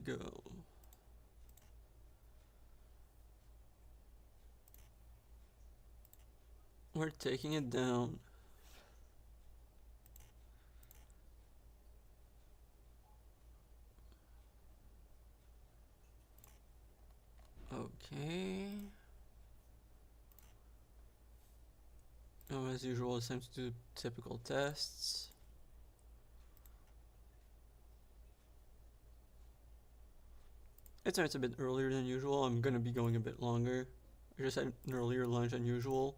we go. We're taking it down. Okay. As usual, it's time to do typical tests. It starts a bit earlier than usual. I'm gonna be going a bit longer. I just had an earlier lunch than usual.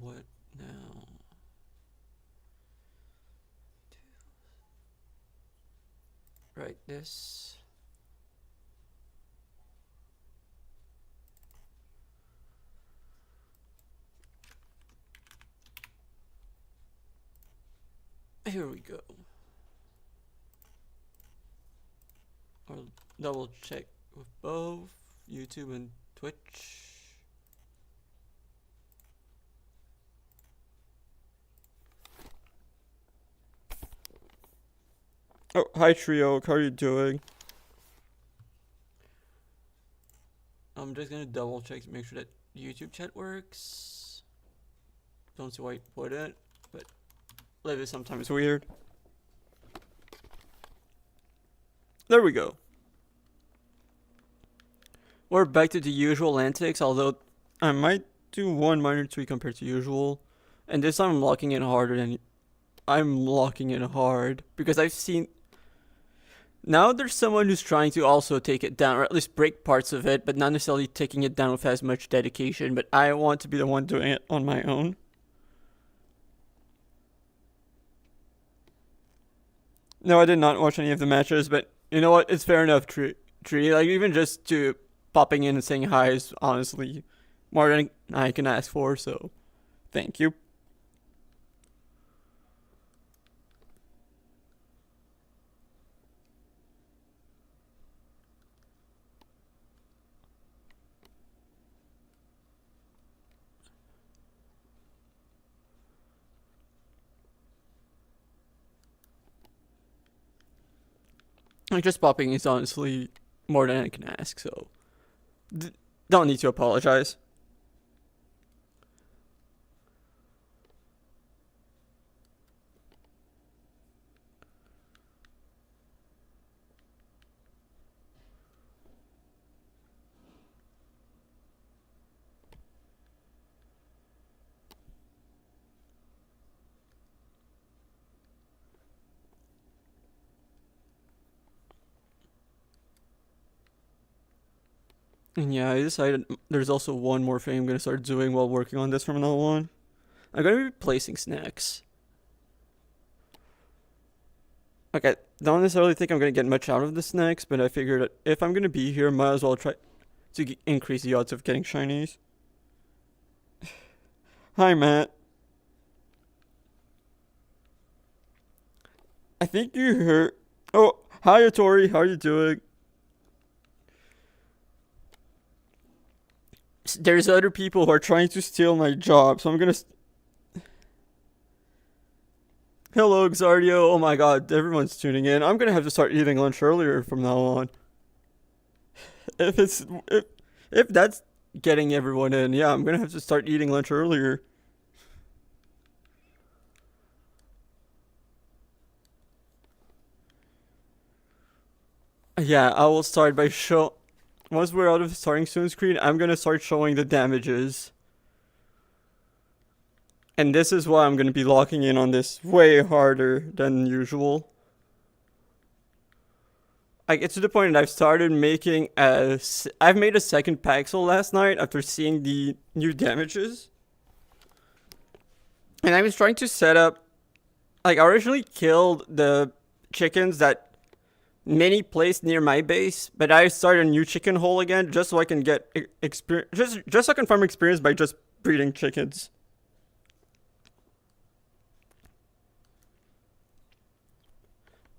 What now? Right, this. Here we go. I'll double check with both YouTube and Twitch. Oh, hi Trio, how are you doing? I'm just gonna double check to make sure that YouTube chat works. Don't see why it wouldn't, but live is sometimes weird. There we go. We're back to the usual antics, although I might do one minor tweak compared to usual. And this time I'm locking it harder than... I'm locking it hard because I've seen... Now there's someone who's trying to also take it down, or at least break parts of it, but not necessarily taking it down with as much dedication. But I want to be the one doing it on my own. No, I did not watch any of the matches, but you know what? It's fair enough, Tree. Like, even just to popping in and saying hi is honestly more than I can ask for, so thank you. Like, just popping is honestly more than I can ask, so don't need to apologize. And yeah, I decided there's also one more thing I'm going to start doing while working on this from now on. I'm going to be placing snacks. Okay, don't necessarily think I'm going to get much out of the snacks, but I figured that if I'm going to be here, might as well try to increase the odds of getting shinies. Hi, Matt. I think you heard... Oh, hi, Atori. How are you doing? There's other people who are trying to steal my job, so I'm gonna... Hello, Xardio. Oh my god, everyone's tuning in. I'm gonna have to start eating lunch earlier from now on. If that's getting everyone in, yeah, I'm gonna have to start eating lunch earlier. Yeah, I will start by once we're out of the starting soon screen, I'm gonna start showing the damages. And this is why I'm gonna be locking in on this way harder than usual. I get to the point that I've started making I've made a second Paxel last night after seeing the new damages. And I was trying to set up... Like, I originally killed the chickens that Minnie placed near my base, but I started a new chicken hole again just so I can get experience, just so I can farm experience by just breeding chickens.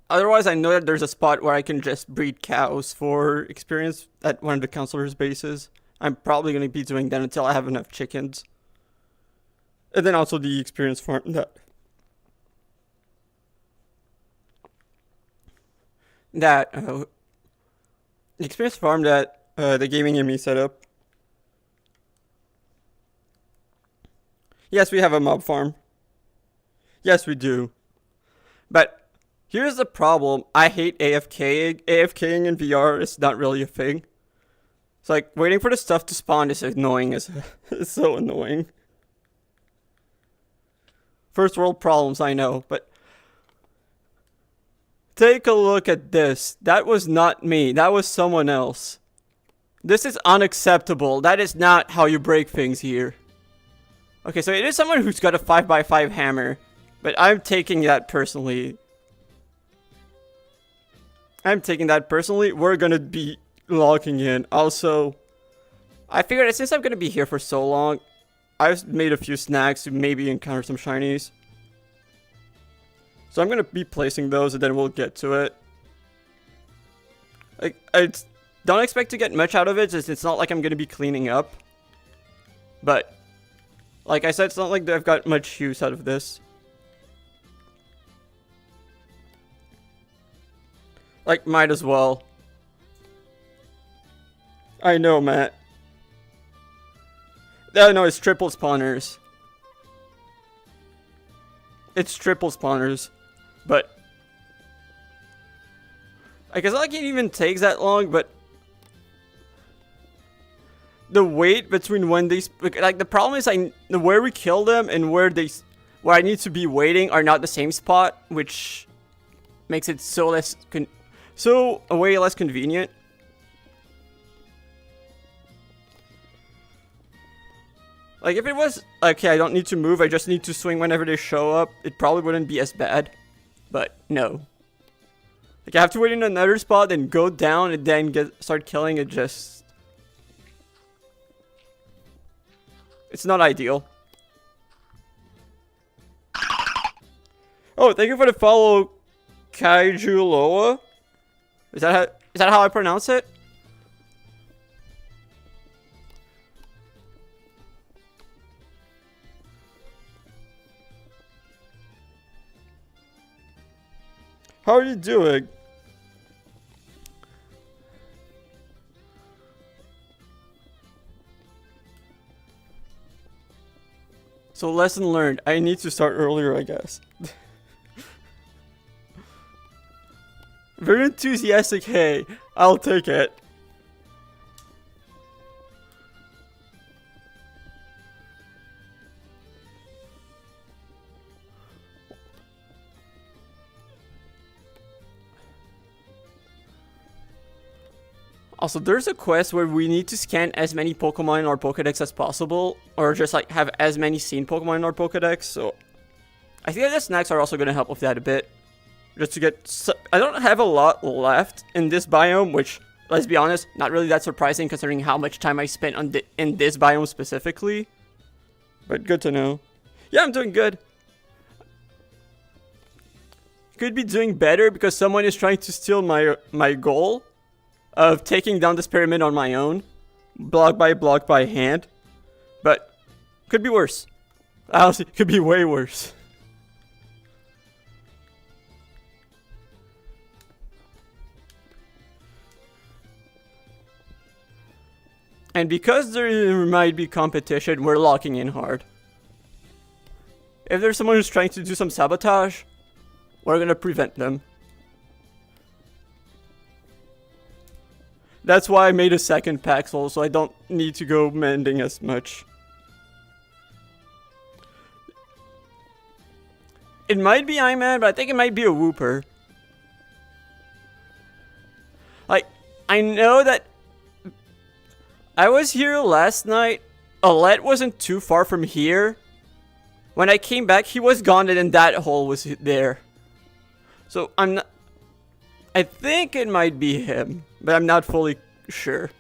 Otherwise, I know that there's a spot where I can just breed cows for experience at one of the counselors' bases. I'm probably going to be doing that until I have enough chickens. And then also the experience farm that. that the experience farm that the gaming and me set up. Yes, we have a mob farm. Yes, we do. But here's the problem. I hate AFKing. AFKing in VR is not really a thing. It's like waiting for the stuff to spawn is annoying. It's so annoying. First world problems, I know, but take a look at this. That was not me. That was someone else. This is unacceptable. That is not how you break things here. Okay, so it is someone who's got a 5x5 hammer, but I'm taking that personally. We're gonna be logging in. Also, I figured that since I'm gonna be here for so long, I've made a few snacks to maybe encounter some shinies. So I'm gonna be placing those and then we'll get to it. Like, I don't expect to get much out of it, since it's not like I'm gonna be cleaning up. But, like I said, it's not like I've got much use out of this. Like, might as well. I know, Matt. No, it's triple spawners. It's triple spawners. But I guess like it even takes that long, but the wait between when they like the problem is where we kill them and where I need to be waiting are not the same spot, which makes it so way less convenient. Like if it was okay, I don't need to move, I just need to swing whenever they show up, it probably wouldn't be as bad. But no. Like I have to wait in another spot, then go down and then start killing it. It's not ideal. Oh, thank you for the follow, Kaiju Loa. Is that how I pronounce it? How are you doing? So lesson learned, I need to start earlier, I guess. Very enthusiastic, hey, I'll take it. Also, there's a quest where we need to scan as many Pokemon in our Pokedex as possible, or just like have as many seen Pokemon in our Pokedex, so I think that the snacks are also going to help with that a bit. Just to get... I don't have a lot left in this biome, which, let's be honest, not really that surprising considering how much time I spent on in this biome specifically. But good to know. Yeah, I'm doing good. Could be doing better because someone is trying to steal my goal of taking down this pyramid on my own, block by hand, but could be worse. Honestly, could be way worse. And because there might be competition, we're locking in hard. If there's someone who's trying to do some sabotage, we're gonna prevent them. That's why I made a second Paxel, so I don't need to go mending as much. It might be Iman, but I think it might be a Wooper. Like, I know that I was here last night. Alette wasn't too far from here. When I came back, he was gone, and then that hole was there. So I'm not... I think it might be him, but I'm not fully sure.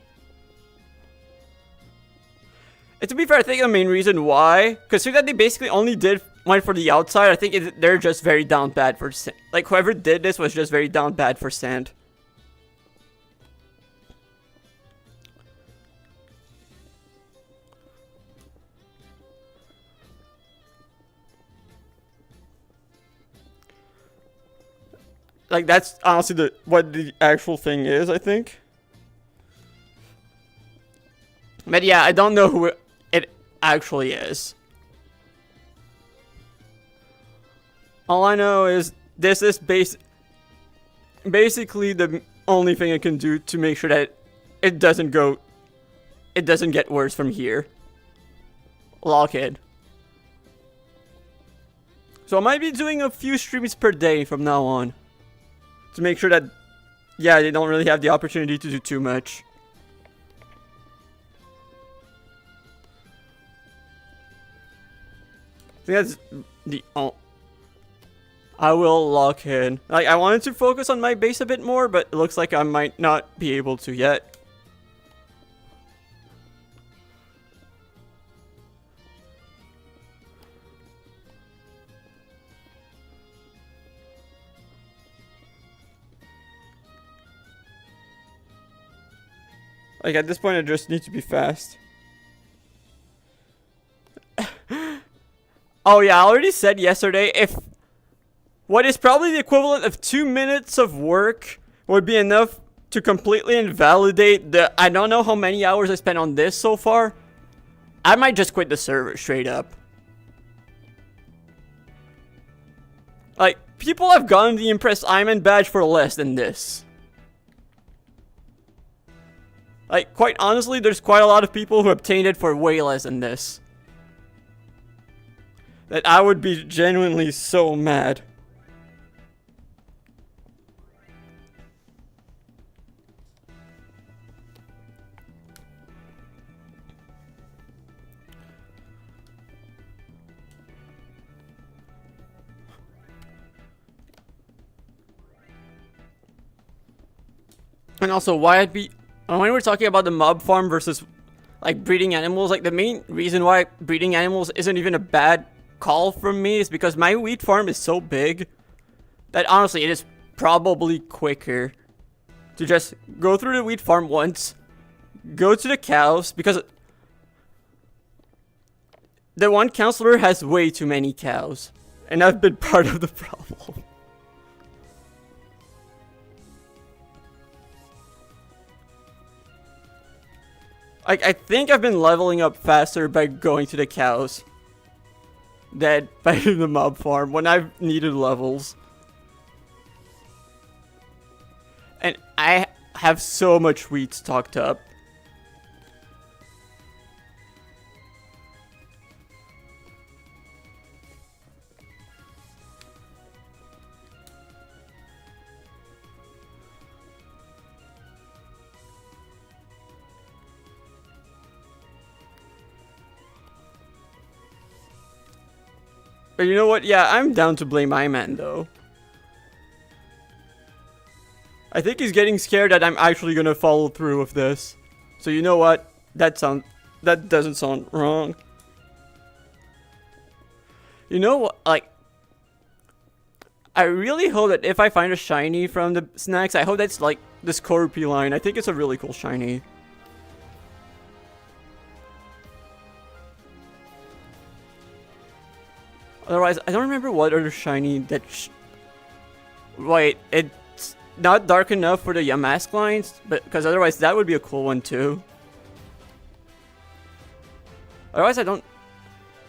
And to be fair, I think the main reason why, considering that they basically only went for the outside, I think they're just very down bad for sand. Like, whoever did this was just very down bad for sand. Like, that's honestly what the actual thing is, I think. But yeah, I don't know who it actually is. All I know is this is basically the only thing I can do to make sure that it doesn't get worse from here. Lock in. So I might be doing a few streams per day from now on. To make sure that, yeah, they don't really have the opportunity to do too much. I think that's the I will lock in. Like, I wanted to focus on my base a bit more, but it looks like I might not be able to yet. Like, at this point, I just need to be fast. Oh yeah, I already said yesterday, if what is probably the equivalent of 2 minutes of work would be enough to completely invalidate the I don't know how many hours I spent on this so far, I might just quit the server straight up. Like, people have gotten the Impressed Iron badge for less than this. Like, quite honestly, there's quite a lot of people who obtained it for way less than this. That I would be genuinely so mad. And also, why I'd be... When we're talking about the mob farm versus, like, breeding animals, like, the main reason why breeding animals isn't even a bad call from me is because my wheat farm is so big that, honestly, it is probably quicker to just go through the wheat farm once, go to the cows, because the one counselor has way too many cows, and I've been part of the problem. I think I've been leveling up faster by going to the cows than by the mob farm when I've needed levels. And I have so much wheat stocked up. But you know what? Yeah, I'm down to blame Iman though. I think he's getting scared that I'm actually gonna follow through with this. So you know what? That doesn't sound wrong. You know what? Like, I really hope that if I find a shiny from the snacks, I hope that's like the Scorpio line. I think it's a really cool shiny. Otherwise, I don't remember what other shiny that... Wait, it's not dark enough for the Yamask lines, but because otherwise that would be a cool one too. Otherwise, I don't...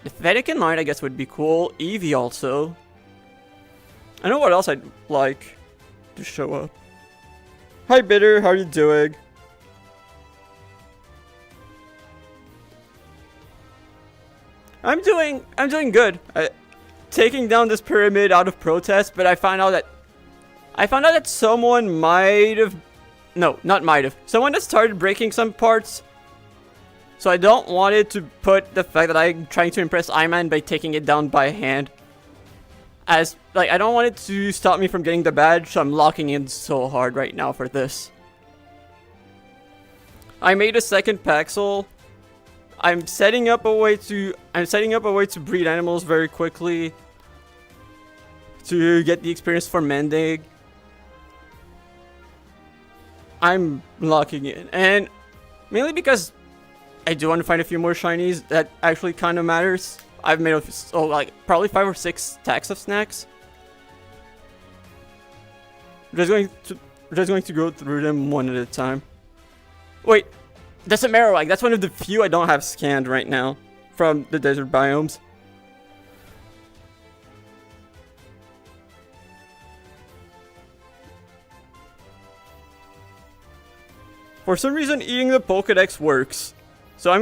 The Vatican line, I guess, would be cool. Eevee also. I know what else I'd like to show up. Hi, Bitter. How are you doing? I'm doing good. Taking down this pyramid out of protest, but I found out that someone might have... No, not might have. Someone that started breaking some parts. So I don't want it to put the fact that I'm trying to impress Iman by taking it down by hand. As, like, I don't want it to stop me from getting the badge, so I'm locking in so hard right now for this. I made a second Paxel. I'm setting up a way to breed animals very quickly to get the experience for mending. I'm locking in, and mainly because I do want to find a few more shinies that actually kind of matters. I've made like probably 5 or 6 stacks of snacks. We're just going to go through them one at a time. Wait, that's a Marowak. That's one of the few I don't have scanned right now from the desert biomes. For some reason, eating the Pokédex works. So I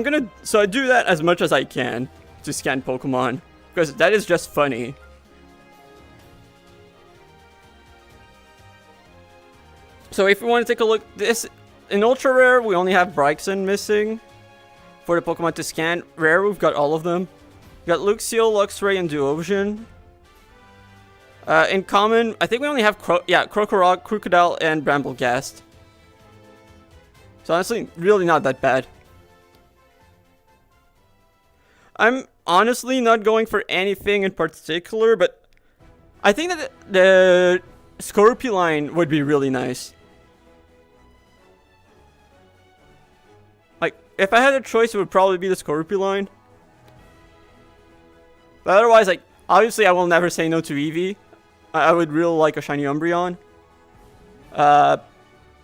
do that as much as I can to scan Pokemon. Because that is just funny. So if you want to take a look, in Ultra Rare, we only have Bryxon missing for the Pokemon to scan. Rare, we've got all of them. We got Luxio, Luxray, and Duosion. In Common, I think we only have Krokorok, Crocodile, and Bramblegast. So honestly, really not that bad. I'm honestly not going for anything in particular, but I think that the Scorpioline would be really nice. Like, if I had a choice, it would probably be the Scorpioline. But otherwise, like, obviously I will never say no to Eevee. I would really like a shiny Umbreon. The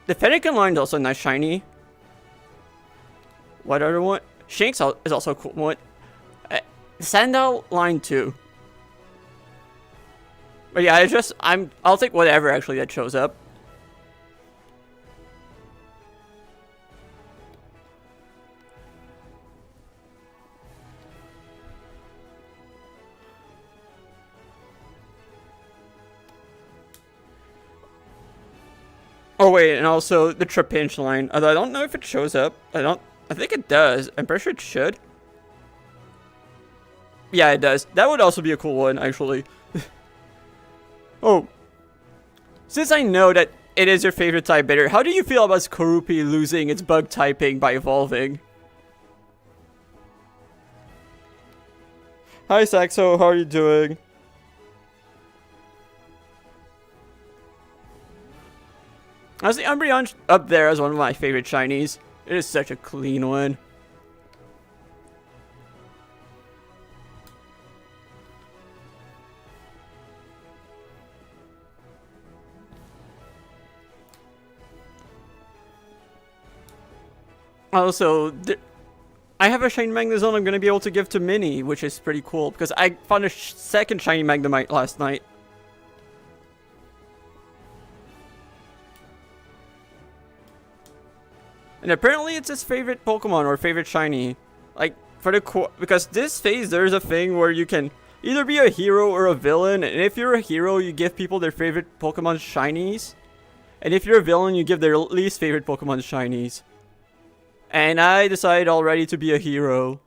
Fennekin line is also a nice shiny. What other one? Shanks is also a cool one. Sandal line too. But yeah, I'll take whatever actually that shows up. Oh wait, and also the Trapinch line. Although I don't know if it shows up. I think it does. I'm pretty sure it should. Yeah, it does. That would also be a cool one, actually. Oh. Since I know that it is your favorite type bitter, how do you feel about Skorupi losing its bug typing by evolving? Hi Saxo, how are you doing? Honestly, Umbreon's up there as one of my favorite shinies. It is such a clean one. Also, I have a shiny Magnezone I'm going to be able to give to Minnie, which is pretty cool, because I found a second shiny Magnemite last night. And apparently it's his favorite Pokemon or favorite shiny. Like, because this phase, there's a thing where you can either be a hero or a villain, and if you're a hero, you give people their favorite Pokemon shinies. And if you're a villain, you give their least favorite Pokemon shinies. And I decided already to be a hero.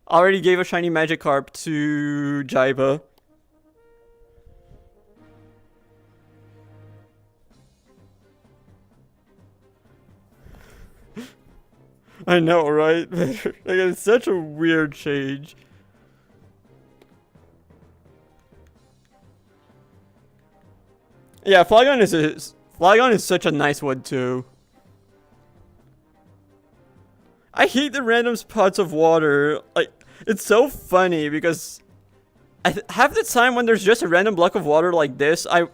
Already gave a shiny Magikarp to Jaiba. I know, right? Like, it's such a weird change. Yeah, Flygon is such a nice one too. I hate the random spots of water. Like, it's so funny because half the time when there's just a random block of water like this, I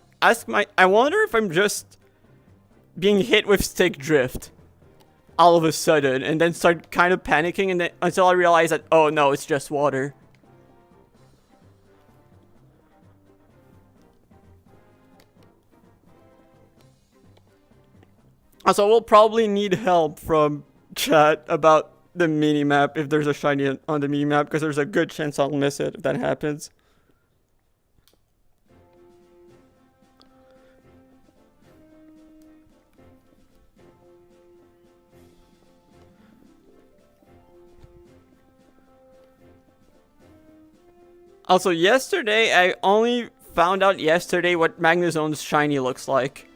wonder if I'm just being hit with stick drift all of a sudden, and then start kind of panicking, and then until I realize that, oh no, it's just water. Also, we'll probably need help from chat about the minimap if there's a shiny on the minimap, because there's a good chance I'll miss it if that happens. Also, yesterday, I only found out yesterday what Magnezone's shiny looks like.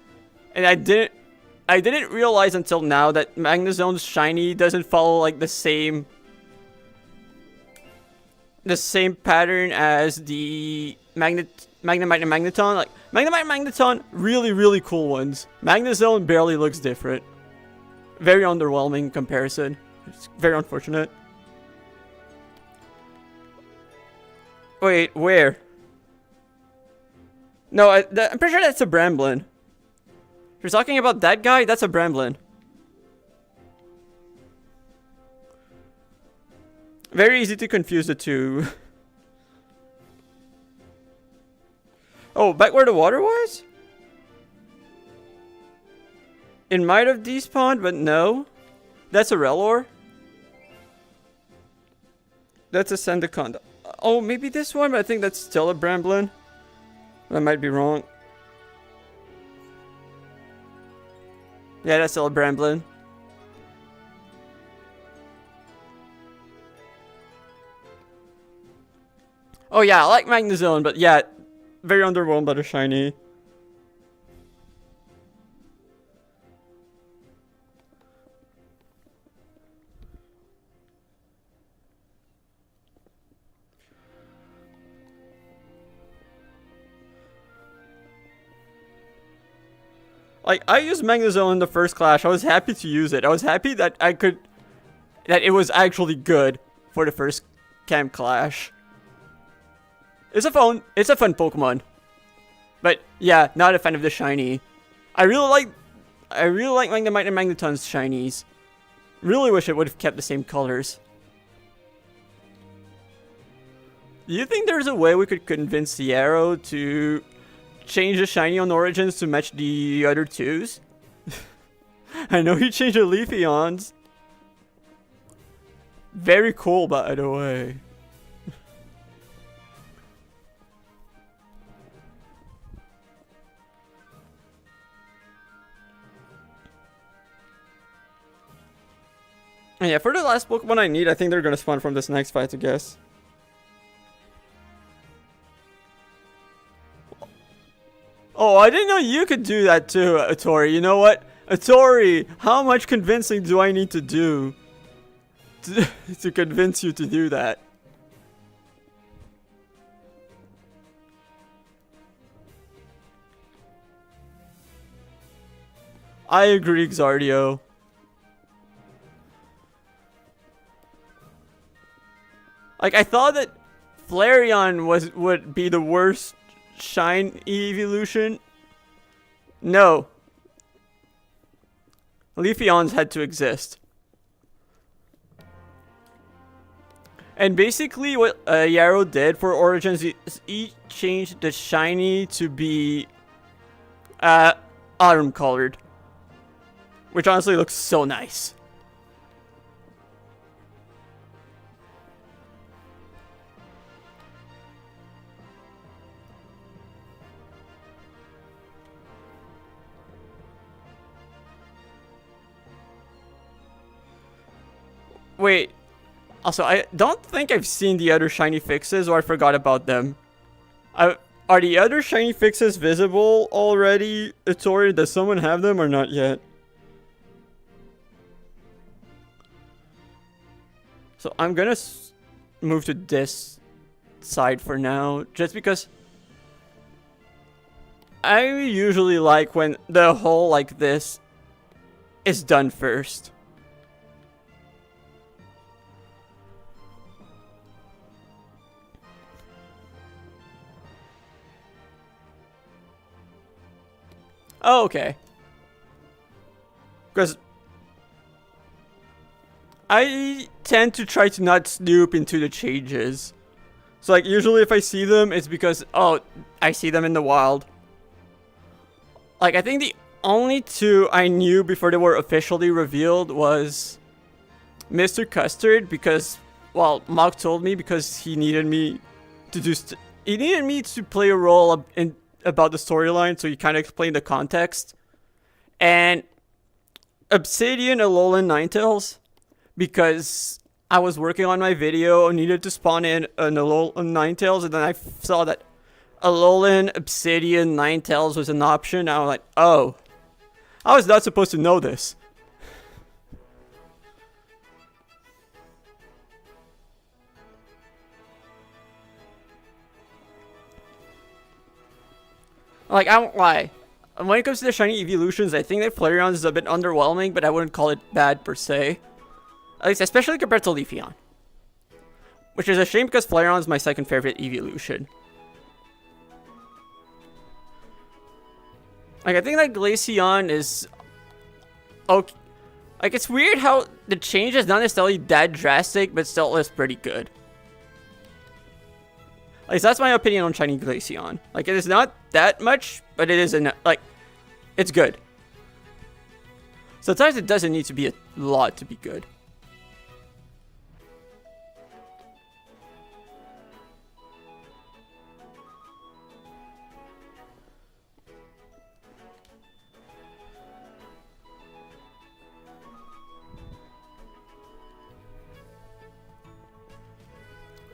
And I didn't realize until now that Magnezone's shiny doesn't follow like the same pattern as the Magnemite and Magneton. Like, Magnemite and Magneton, really cool ones. Magnezone barely looks different. Very underwhelming comparison. It's very unfortunate. Wait, where? No, I'm pretty sure that's a Bramblin. If you're talking about that guy, that's a Bramblin. Very easy to confuse the two. Oh, back where the water was? It might have despawned, but no. That's a Relor. That's a Sendaconda. Oh, maybe this one, but I think that's still a Bramblin. I might be wrong. Yeah, that's still a Bramblin. Oh yeah, I like Magnezone, but yeah, very underwhelmed by the shiny. Like, I used Magnezone in the first clash. I was happy to use it. I was happy that that it was actually good for the first camp clash. It's a fun Pokemon. But yeah, not a fan of the shiny. I really like Magnemite and Magneton's shinies. Really wish it would have kept the same colors. Do you think there's a way we could convince Yarrow to change the shiny on Origins to match the other twos? I know he changed the Leafeons. Very cool, by the way. And yeah, for the last Pokemon I need, I think they're gonna spawn from this next fight, I guess. Oh, I didn't know you could do that too, Atori. You know what? Atori, how much convincing do I need to do to convince you to do that? I agree, Xardio. Like, I thought that Flareon would be the worst shine evolution. No. Leafeons had to exist. And basically what Yarrow did for Origins is he changed the shiny to be autumn colored. Which honestly looks so nice. Wait, also, I don't think I've seen the other shiny fixes, or I forgot about them. Are the other shiny fixes visible already, Atori? Does someone have them or not yet? So I'm gonna move to this side for now, just because I usually like when the hole like this is done first. Oh, okay. Because I tend to try to not snoop into the changes. So, like, usually if I see them, it's because, oh, I see them in the wild. Like, I think the only two I knew before they were officially revealed was Mr. Custard, because, well, Mog told me because he needed me to do, he needed me to play a role in about the storyline, so he kind of explained the context. And Obsidian, Alolan, Ninetales, because I was working on my video and needed to spawn in an Alolan Ninetales, and then I saw that Alolan, Obsidian, Ninetales was an option. I was like, oh, I was not supposed to know this. Like, I won't lie. When it comes to the shiny evolutions, I think that Flareon is a bit underwhelming, but I wouldn't call it bad per se. At least, especially compared to Leafeon. Which is a shame because Flareon is my second favorite evolution. Like, I think that Glaceon is okay. Like, it's weird how the change is not necessarily that drastic, but still is pretty good. Like, so that's my opinion on Shiny Glaceon. Like, it is not that much, but it is enough. Like, it's good. Sometimes it doesn't need to be a lot to be good.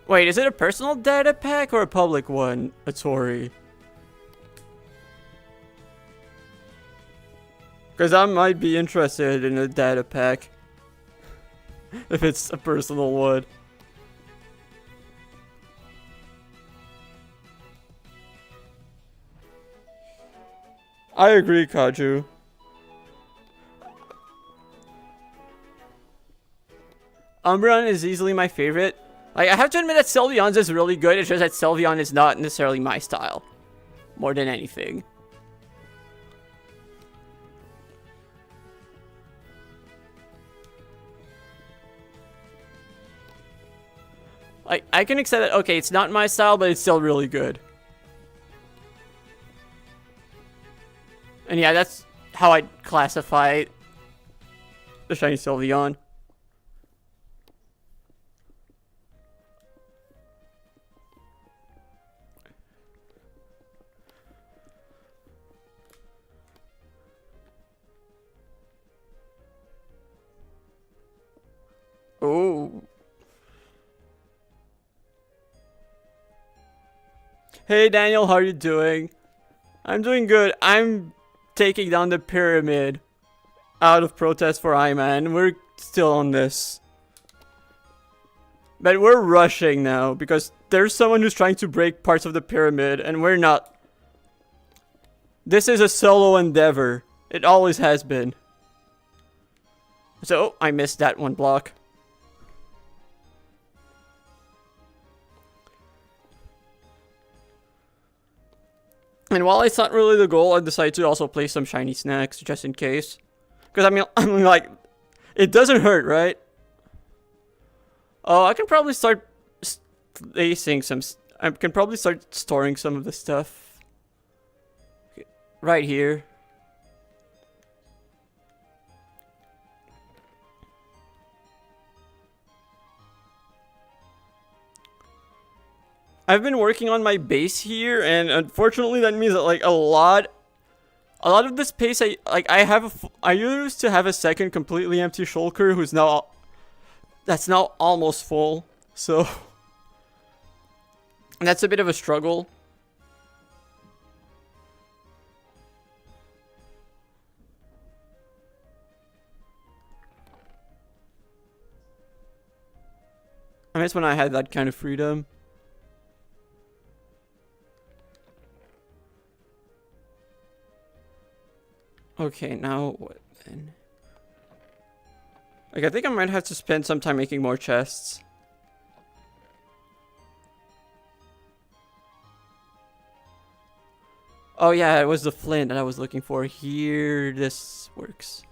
Wait, is it a personal data pack or a public one, Atori? Because I might be interested in a data pack. If it's a personal one. I agree, Kaju. Umbreon is easily my favorite. Like, I have to admit that Sylveon's is really good. It's just that Sylveon is not necessarily my style. More than anything. Like, I can accept that, okay, it's not my style, but it's still really good. And yeah, that's how I'd classify the Shiny Sylveon. Oh. Hey Daniel, how are you doing? I'm doing good. I'm taking down the pyramid out of protest for Iman. We're still on this. But we're rushing now because there's someone who's trying to break parts of the pyramid and we're not. This is a solo endeavor. It always has been. So, I missed that one block. And while it's not really the goal, I decided to also play some shiny snacks just in case. Because I mean like, it doesn't hurt, right? Oh, I can probably start placing some. I can probably start storing some of the stuff right here. I've been working on my base here, and unfortunately, that means that like a lot of the space I used to have a second completely empty shulker who's now that's now almost full. So that's a bit of a struggle. I miss when I had that kind of freedom. Okay, now what then? Like, I think I might have to spend some time making more chests. Oh yeah, it was the flint that I was looking for. Here, this works.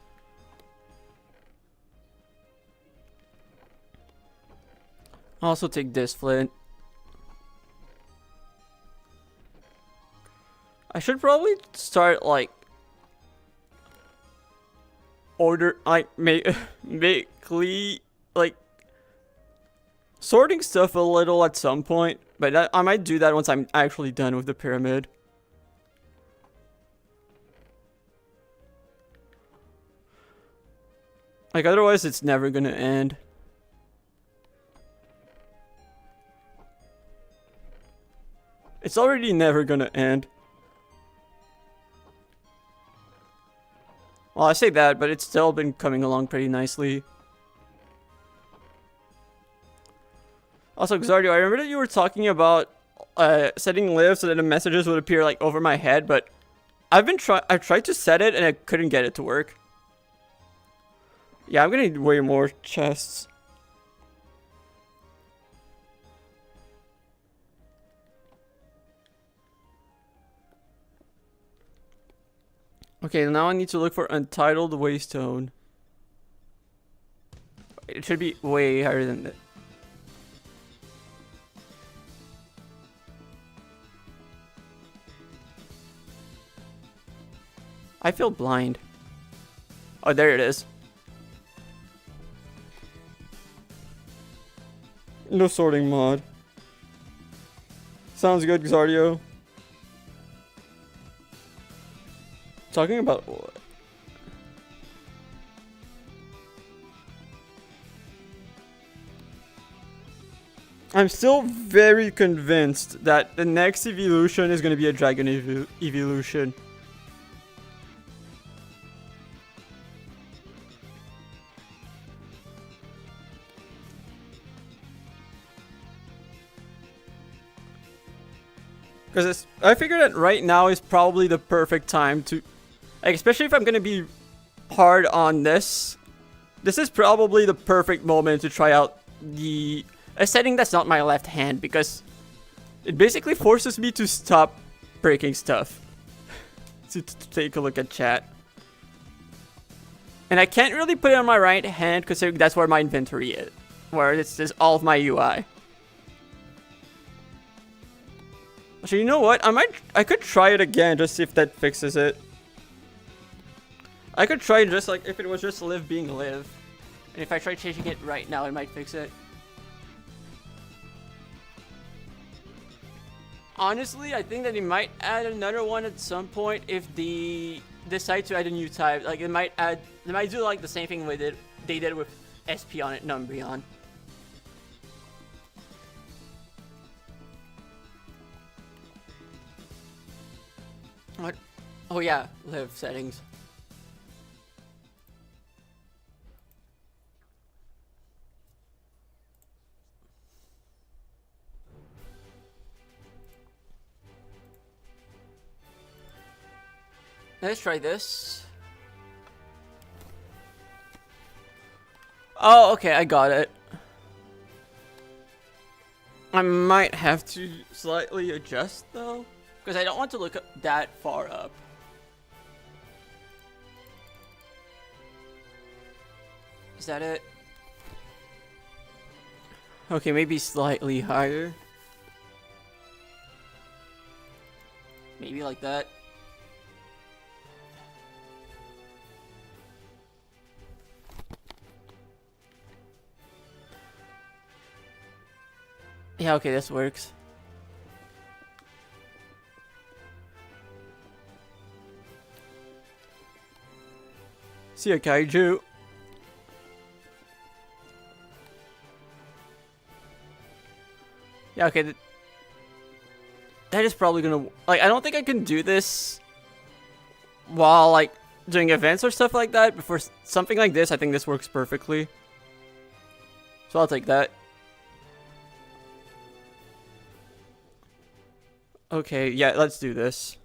I'll also take this flint. I should probably start, like, like sorting stuff a little at some point, but I might do that once I'm actually done with the pyramid. Like, otherwise it's never gonna end. It's already never gonna end. Well, I say that, but it's still been coming along pretty nicely. Also, Xardio, I remember that you were talking about setting live so that the messages would appear like over my head, but I've tried to set it and I couldn't get it to work. Yeah, I'm gonna need way more chests. Okay, now I need to look for Untitled Waystone. It should be way higher than that. I feel blind. Oh, there it is. No sorting mod. Sounds good, Xardio. Talking about what? I'm still very convinced that the next evolution is going to be a dragon evolution. Because I figure that right now is probably the perfect time to, like, especially if I'm going to be hard on this. This is probably the perfect moment to try out a setting that's not my left hand, because it basically forces me to stop breaking stuff. to take a look at chat. And I can't really put it on my right hand because that's where my inventory is. Where it's just all of my UI. So you know what? I could try it again, just see if that fixes it. I could try just like if it was just live being live. And if I try changing it right now, it might fix it. Honestly, I think that they might add another one at some point if they decide to add a new type. Like they might do like the same thing they did with Espeon and Umbreon. What? Oh yeah, live settings. Let's try this. Oh, okay, I got it. I might have to slightly adjust though, because I don't want to look that far up. Is that it? Okay, maybe slightly higher. Maybe like that. Yeah, okay, this works. See ya, Kaiju. Yeah, okay. That is probably gonna... Like, I don't think I can do this while, like, doing events or stuff like that. But for something like this, I think this works perfectly. So I'll take that. Okay, yeah, let's do this.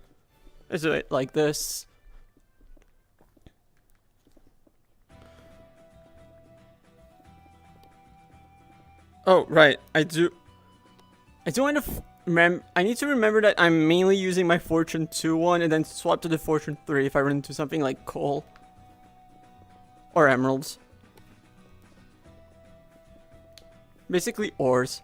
Let's do it like this. Oh, right. I want to I need to remember that I'm mainly using my Fortune 2 one and then swap to the Fortune 3 if I run into something like coal. Or emeralds. Basically ores.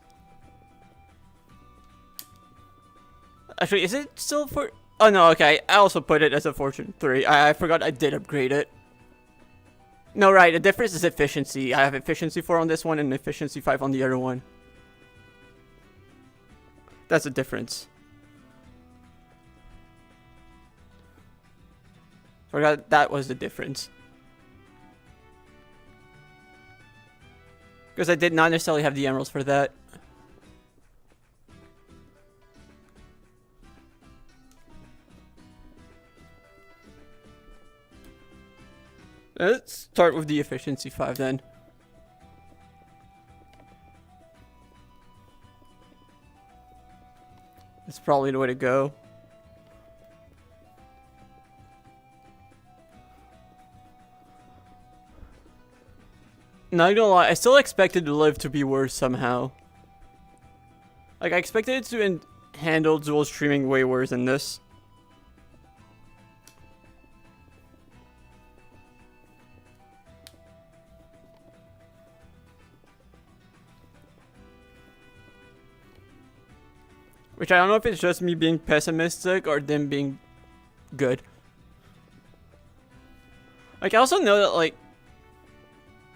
Actually, is it still for... Oh no, okay. I also put it as a Fortune 3. I forgot I did upgrade it. No, right. The difference is efficiency. I have efficiency 4 on this one and efficiency 5 on the other one. That's the difference. Forgot that was the difference. Because I did not necessarily have the emeralds for that. Let's start with the efficiency 5 then. That's probably the way to go. Not gonna lie, I still expected the live to be worse somehow. Like, I expected it to handle dual streaming way worse than this. Which I don't know if it's just me being pessimistic or them being good. Like, I also know that, like,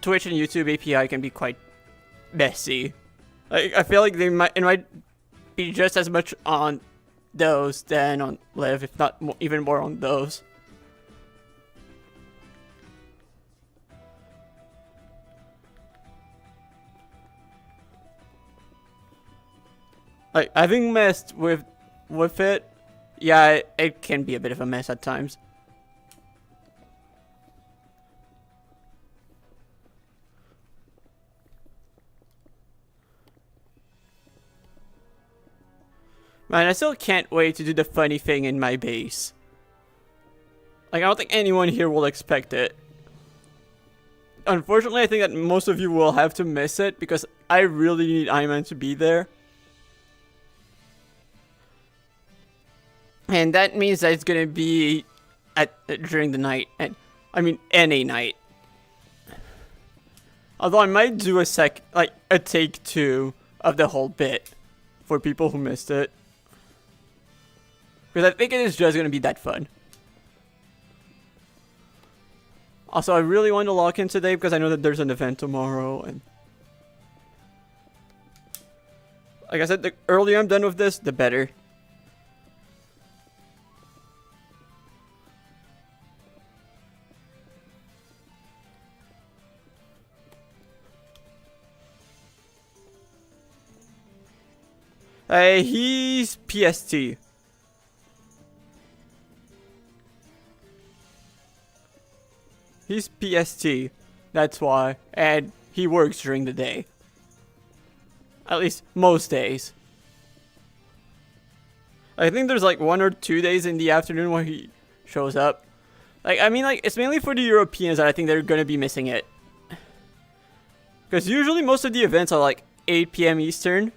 Twitch and YouTube API can be quite messy. Like, I feel like it might be just as much on those than on Live, if not even more on those. Like, having messed with it, yeah, it can be a bit of a mess at times. Man, I still can't wait to do the funny thing in my base. Like, I don't think anyone here will expect it. Unfortunately, I think that most of you will have to miss it because I really need Iman to be there. And that means that it's gonna be during the night, and I mean any night. Although I might do a take 2 of the whole bit for people who missed it, because I think it is just gonna be that fun. Also, I really want to lock in today because I know that there's an event tomorrow, and like I said, the earlier I'm done with this, the better. He's PST. He's PST. That's why. And he works during the day. At least most days. I think there's like 1 or 2 days in the afternoon where he shows up. Like, I mean, like, it's mainly for the Europeans that I think they're gonna be missing it. Because usually most of the events are like 8 PM Eastern.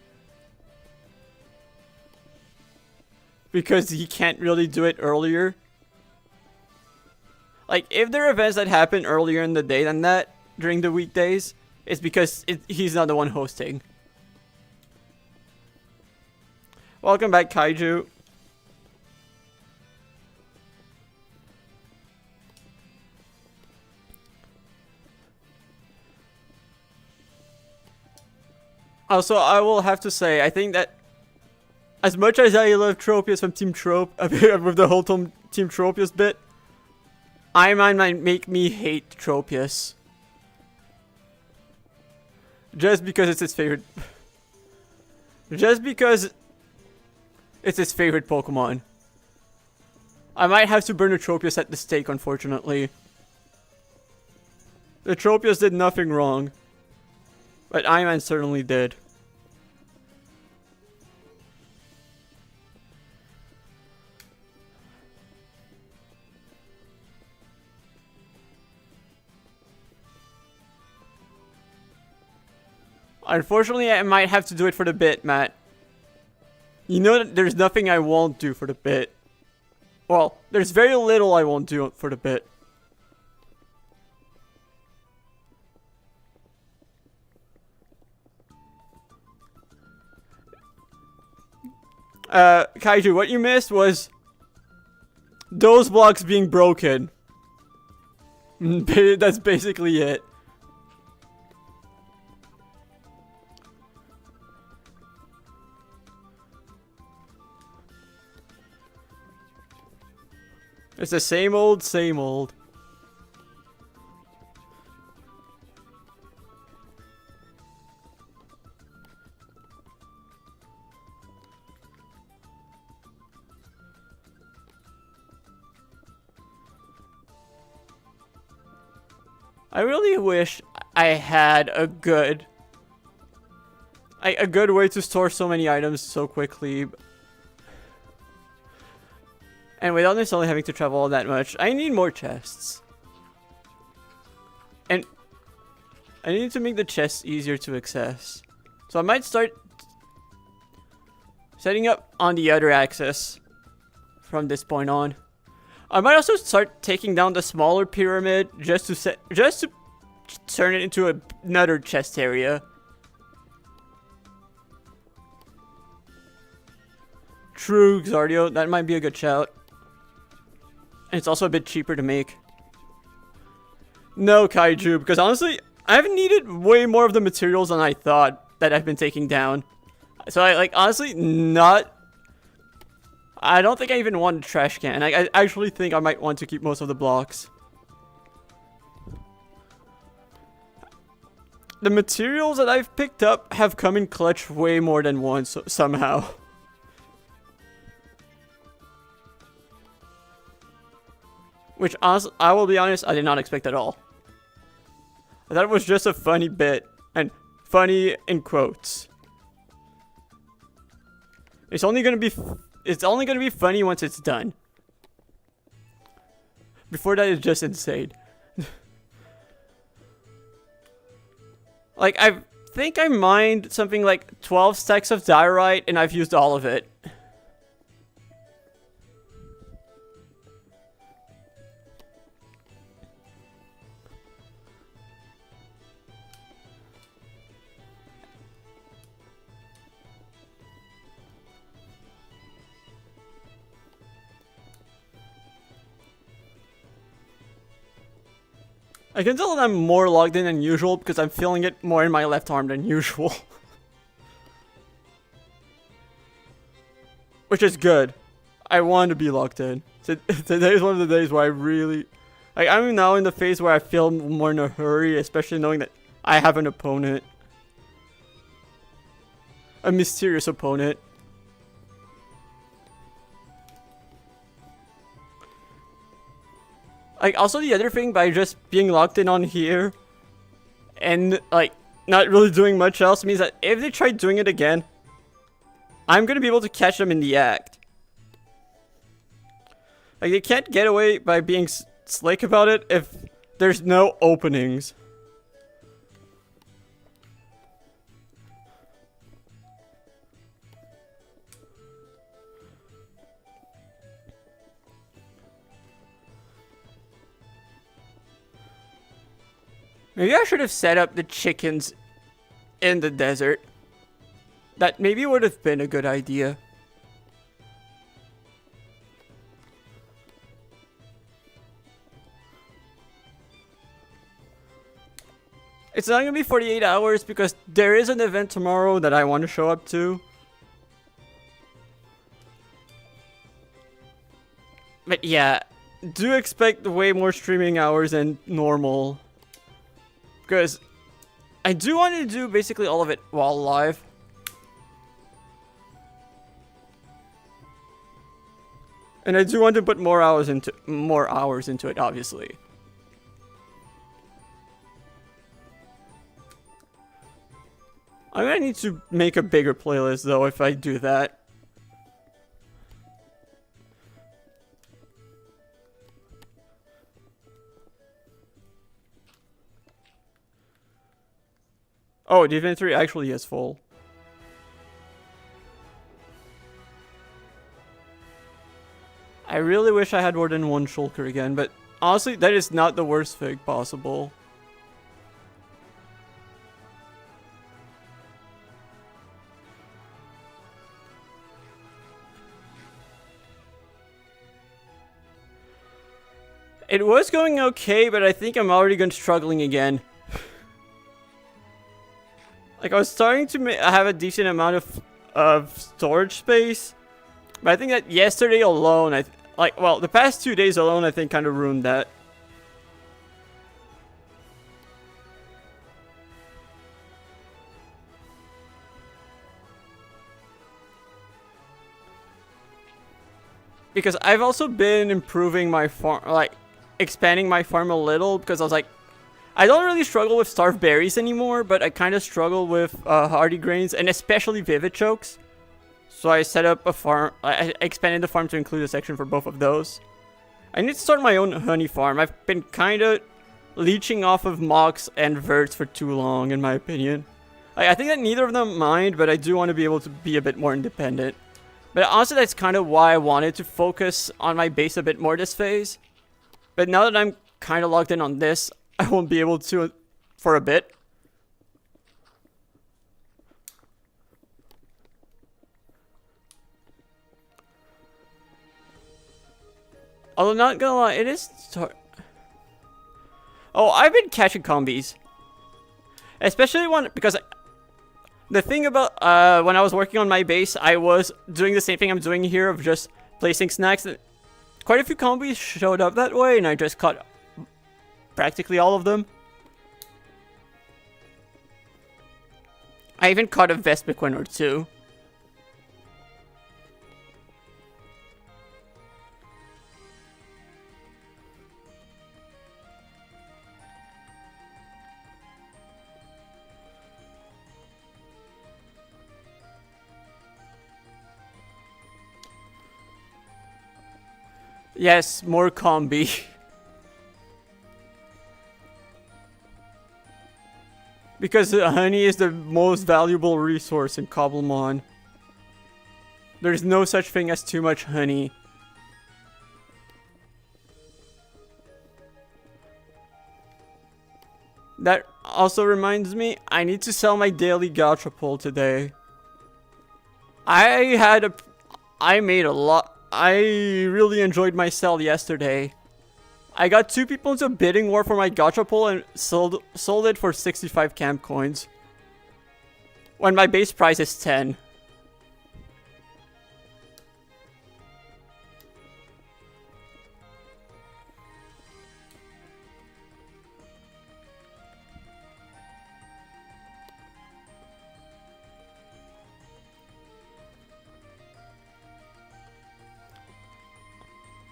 Because he can't really do it earlier. Like, if there are events that happen earlier in the day than that, during the weekdays, it's because he's not the one hosting. Welcome back, Kaiju. Also, I will have to say, I think that as much as I love Tropius from Team Trope, with the whole Team Tropius bit, Iman might make me hate Tropius. Just because it's his favorite... Just because it's his favorite Pokemon. I might have to burn a Tropius at the stake, unfortunately. The Tropius did nothing wrong. But Iman certainly did. Unfortunately, I might have to do it for the bit, Matt. You know that there's nothing I won't do for the bit. Well, there's very little I won't do for the bit. Kaiju, what you missed was those blocks being broken. That's basically it. It's the same old, same old. I really wish I had a good way to store so many items so quickly. And without necessarily having to travel all that much. I need more chests. And I need to make the chests easier to access. So I might start setting up on the other axis from this point on. I might also start taking down the smaller pyramid just to turn it into another chest area. True, Xardio. That might be a good shout. And it's also a bit cheaper to make. No, Kaiju, because honestly, I've needed way more of the materials than I thought that I've been taking down. So I honestly not. I don't think I even want a trash can. I actually think I might want to keep most of the blocks. The materials that I've picked up have come in clutch way more than once somehow. Which, honestly, I will be honest, I did not expect at all. I thought it was just a funny bit. And funny in quotes. It's only gonna be funny once it's done. Before that, it's just insane. Like, I think I mined something like 12 stacks of diorite, and I've used all of it. I can tell that I'm more logged in than usual because I'm feeling it more in my left arm than usual. Which is good. I want to be locked in. Today is one of the days where I really... Like, I'm now in the phase where I feel more in a hurry, especially knowing that I have an opponent. A mysterious opponent. Like, also the other thing, by just being locked in on here and, like, not really doing much else means that if they try doing it again, I'm gonna be able to catch them in the act. Like, they can't get away by being slick about it if there's no openings. Maybe I should have set up the chickens in the desert. That maybe would have been a good idea. It's not gonna be 48 hours because there is an event tomorrow that I want to show up to. But yeah, do expect way more streaming hours than normal. Because I do want to do basically all of it while live. And I do want to put more hours into it, obviously. I'm gonna need to make a bigger playlist though if I do that. Oh, the inventory actually is full. I really wish I had more than one shulker again, but honestly, that is not the worst thing possible. It was going okay, but I think I'm already struggling again. Like, I was starting to have a decent amount of storage space. But I think that yesterday alone, well, the past 2 days alone, I think kind of ruined that. Because I've also been improving my farm, like, expanding my farm a little, because I was like, I don't really struggle with starved berries anymore, but I kind of struggle with hardy grains, and especially vivid chokes. So I set up a farm, I expanded the farm to include a section for both of those. I need to start my own honey farm. I've been kind of leeching off of mocks and verts for too long, in my opinion. I think that neither of them mind, but I do want to be able to be a bit more independent. But honestly, that's kind of why I wanted to focus on my base a bit more this phase. But now that I'm kind of logged in on this, I won't be able to for a bit. Although not gonna lie, it is oh, I've been catching combis. Especially because the thing about when I was working on my base, I was doing the same thing I'm doing here of just placing snacks. Quite a few combis showed up that way, and I just caught practically all of them. I even caught a Vespiquen or two. Yes, more combi. Because honey is the most valuable resource in Cobblemon. There's no such thing as too much honey. That also reminds me, I need to sell my daily gacha pull today. I made a lot. I really enjoyed my sell yesterday. I got 2 people into a bidding war for my gacha pull and sold it for 65 camp coins. When my base price is 10.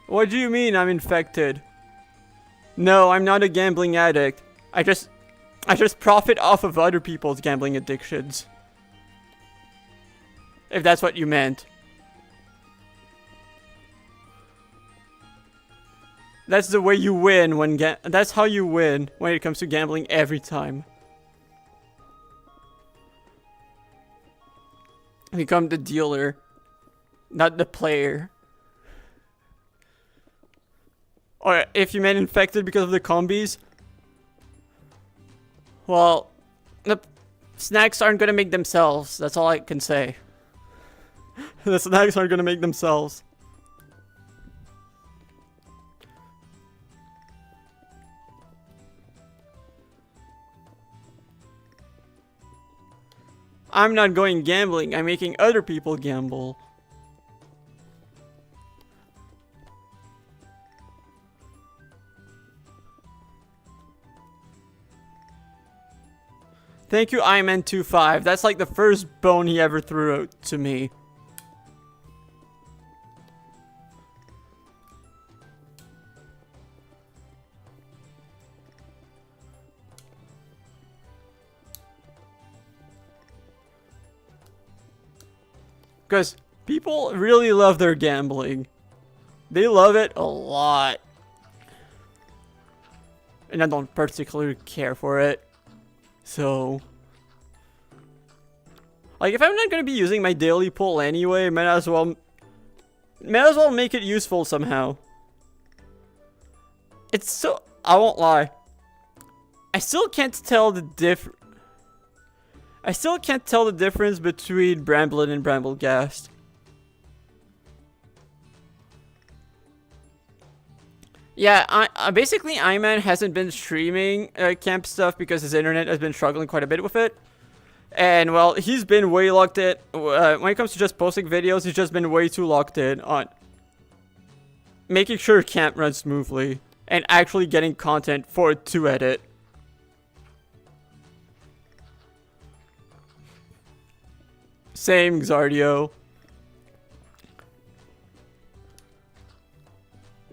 What do you mean I'm infected? No, I'm not a gambling addict. I just profit off of other people's gambling addictions. If that's what you meant. That's the way you win when that's how you win when it comes to gambling every time. Become the dealer, not the player. Or if you meant infected because of the combis, well, the snacks aren't gonna make themselves. That's all I can say. The snacks aren't gonna make themselves. I'm not going gambling. I'm making other people gamble. Thank you, Iman25. That's like the first bone he ever threw out to me. Because people really love their gambling. They love it a lot. And I don't particularly care for it. So, like, if I'm not gonna be using my daily pull anyway, might as well make it useful somehow. It's so, I won't lie, I still can't tell the difference between Bramblin and Bramblegast. Yeah, basically Iman hasn't been streaming camp stuff because his internet has been struggling quite a bit with it. And, well, he's been way locked in. When it comes to just posting videos, he's just been way too locked in on making sure camp runs smoothly and actually getting content for it to edit. Same, Xardio.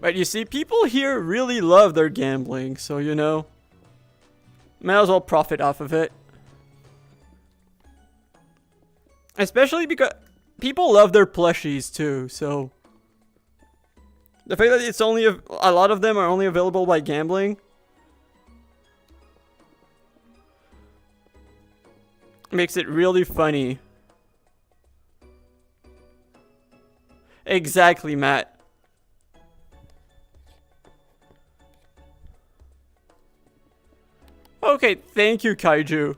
But you see, people here really love their gambling, so you know, might as well profit off of it. Especially because people love their plushies too, so the fact that it's only a lot of them are only available by gambling makes it really funny. Exactly, Matt. Okay, thank you, Kaiju.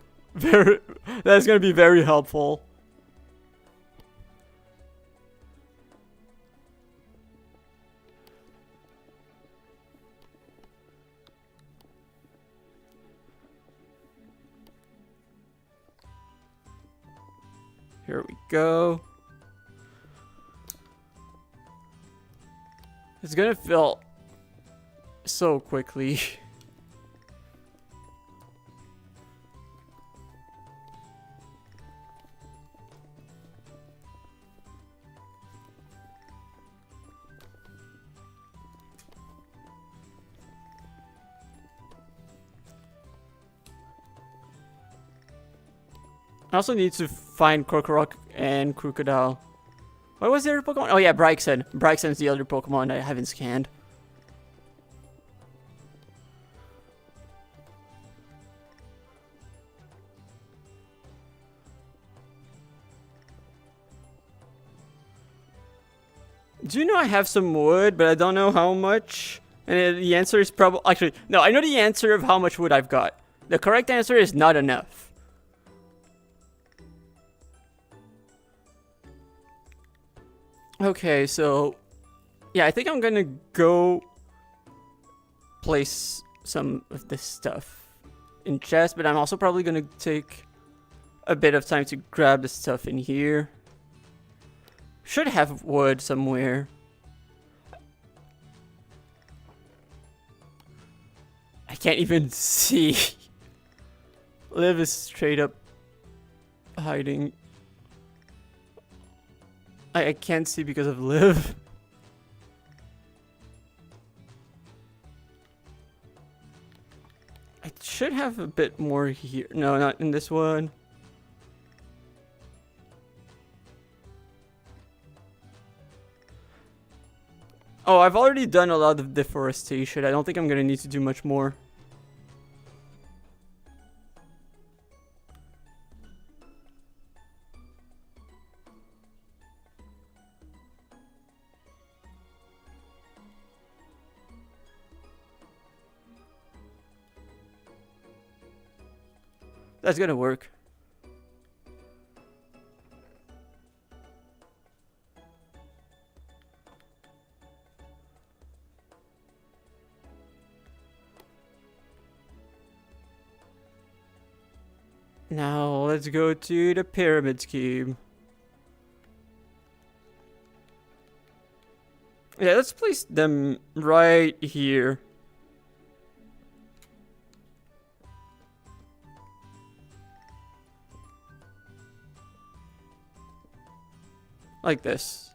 That's gonna be very helpful. Here we go. It's gonna fill so quickly. I also need to find Krokorok and Crocodile. What was the other Pokemon? Oh yeah, Bryxen. Bryxen's the other Pokemon I haven't scanned. Do you know I have some wood, but I don't know how much? And the answer is probably... Actually, no, I know the answer of how much wood I've got. The correct answer is not enough. Okay, so... Yeah, I think I'm gonna go... place some of this stuff in chest, but I'm also probably gonna take a bit of time to grab the stuff in here. Should have wood somewhere. I can't even see. Liv is straight up hiding. I can't see because of Liv. I should have a bit more here. No, not in this one. Oh, I've already done a lot of deforestation. I don't think I'm gonna need to do much more. That's gonna work. Now, let's go to the pyramid scheme. Yeah, let's place them right here. Like this.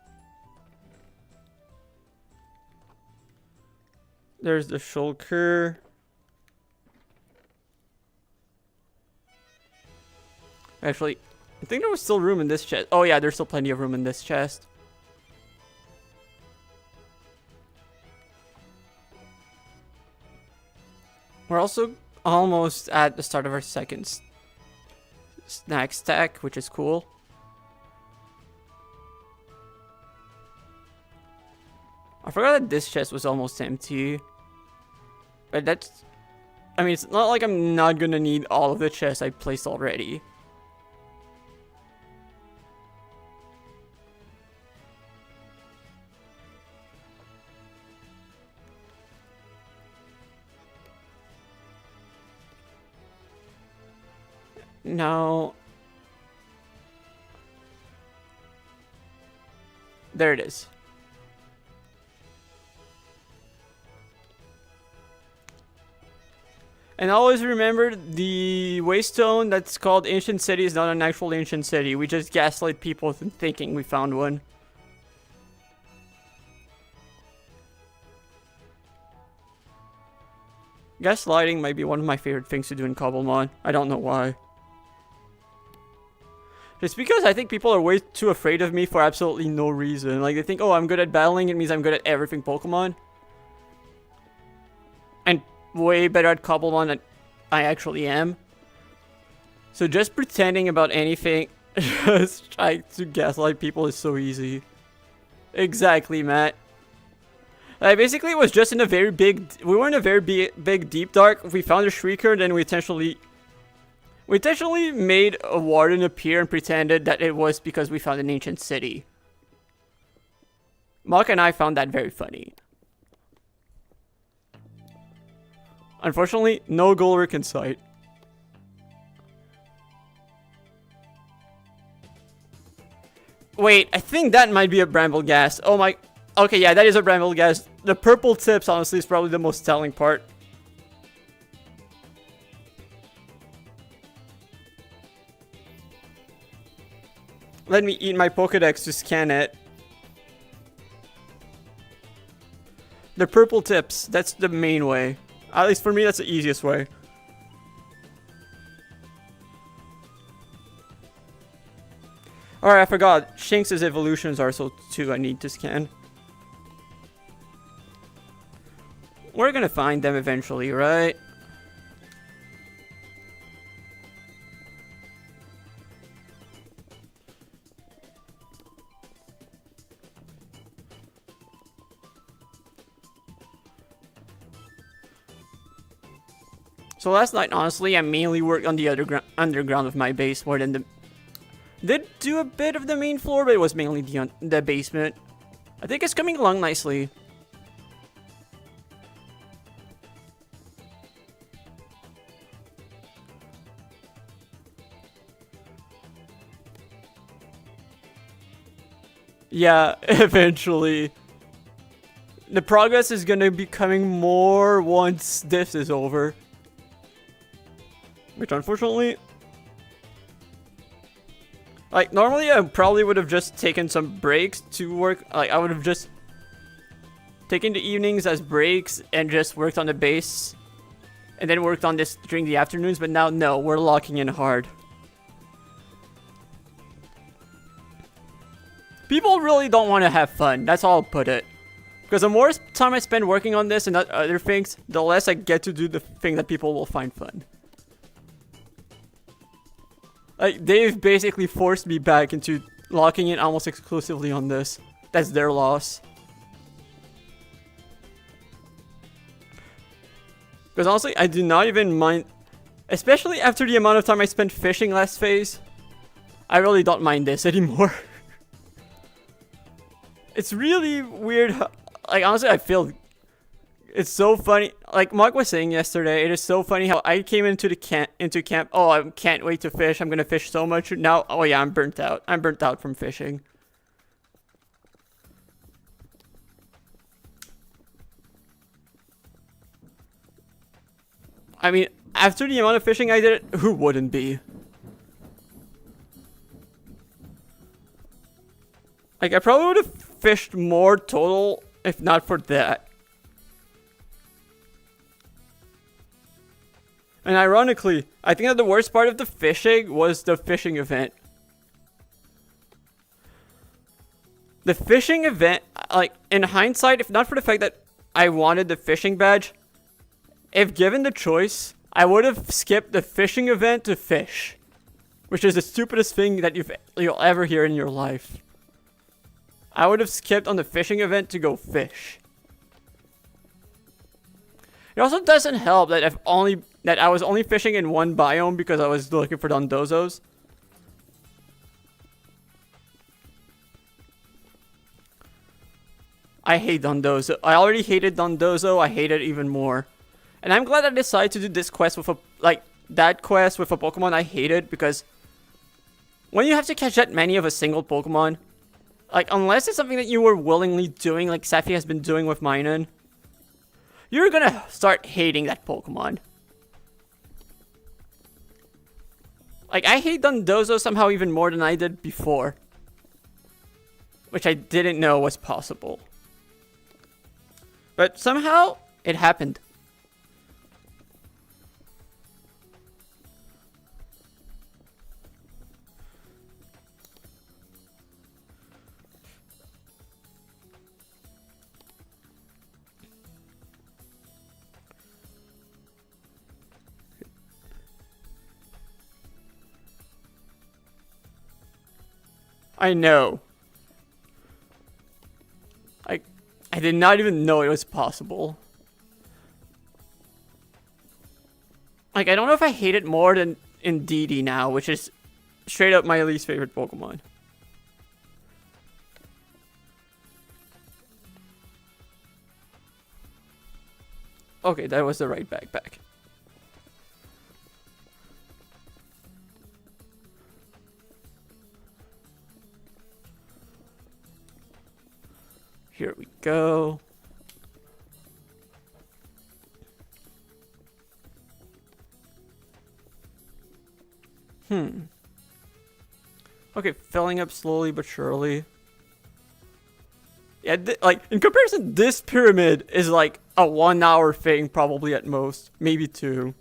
There's the shulker. Actually, I think there was still room in this chest. Oh yeah, there's still plenty of room in this chest. We're also almost at the start of our second snack stack, which is cool. I forgot that this chest was almost empty. But that's... I mean, it's not like I'm not gonna need all of the chests I placed already. Now... There it is. And always remember, the waystone that's called Ancient City is not an actual ancient city. We just gaslight people thinking we found one. Gaslighting might be one of my favorite things to do in Cobblemon. I don't know why. Just because I think people are way too afraid of me for absolutely no reason. Like, they think, oh, I'm good at battling, it means I'm good at everything Pokemon. And way better at Cobblemon than I actually am. So just pretending about anything, just trying to gaslight people is so easy. Exactly, Matt. Basically, it was just in a very big... We were in a very big deep dark. We found a Shrieker, then we intentionally made a warden appear and pretended that it was because we found an ancient city. Mock and I found that very funny. Unfortunately, no Golrick in sight. Wait, I think that might be a bramble ghast. Oh my... Okay, yeah, that is a bramble ghast. The purple tips, honestly, is probably the most telling part. Let me eat my Pokedex to scan it. The purple tips, that's the main way. At least for me, that's the easiest way. Alright, I forgot. Shinx's evolutions are so too I need to scan. We're gonna find them eventually, right? So last night, honestly, I mainly worked on the underground of my base more than the... Did do a bit of the main floor, but it was mainly the basement. I think it's coming along nicely. Yeah, eventually. The progress is gonna be coming more once this is over. Which unfortunately... Like, normally I probably would have just taken some breaks to work. Like, I would have just taken the evenings as breaks and just worked on the base. And then worked on this during the afternoons. But now, no, we're locking in hard. People really don't want to have fun. That's how I'll put it. Because the more time I spend working on this and other things, the less I get to do the thing that people will find fun. Like, they've basically forced me back into locking in almost exclusively on this. That's their loss. Because honestly, I do not even mind... Especially after the amount of time I spent fishing last phase. I really don't mind this anymore. It's really weird how... Like, honestly, I feel... It's so funny. Like Mark was saying yesterday, it is so funny how I came into camp. Oh, I can't wait to fish. I'm gonna fish so much now. Oh yeah, I'm burnt out. I'm burnt out from fishing. I mean, after the amount of fishing I did, who wouldn't be? Like, I probably would have fished more total if not for that. And ironically, I think that the worst part of the fishing was the fishing event. The fishing event, like, in hindsight, if not for the fact that I wanted the fishing badge, if given the choice, I would have skipped the fishing event to fish. Which is the stupidest thing that you'll ever hear in your life. I would have skipped on the fishing event to go fish. It also doesn't help that I was only fishing in one biome because I was looking for Dondozos. I hate Dondozo. I already hated Dondozo. I hate it even more. And I'm glad I decided to do this quest with that quest with a Pokemon I hated, because when you have to catch that many of a single Pokemon, like, unless it's something that you were willingly doing, like Safi has been doing with Minun, you're gonna start hating that Pokemon. Like, I hate Dondozo somehow even more than I did before. Which I didn't know was possible. But somehow, it happened. I know. I did not even know it was possible. Like, I don't know if I hate it more than in DD now, which is straight up my least favorite Pokemon. Okay, that was the right backpack. go. Okay, filling up slowly but surely. Yeah, like, in comparison, this pyramid is like a 1 hour thing, probably at most. Maybe 2.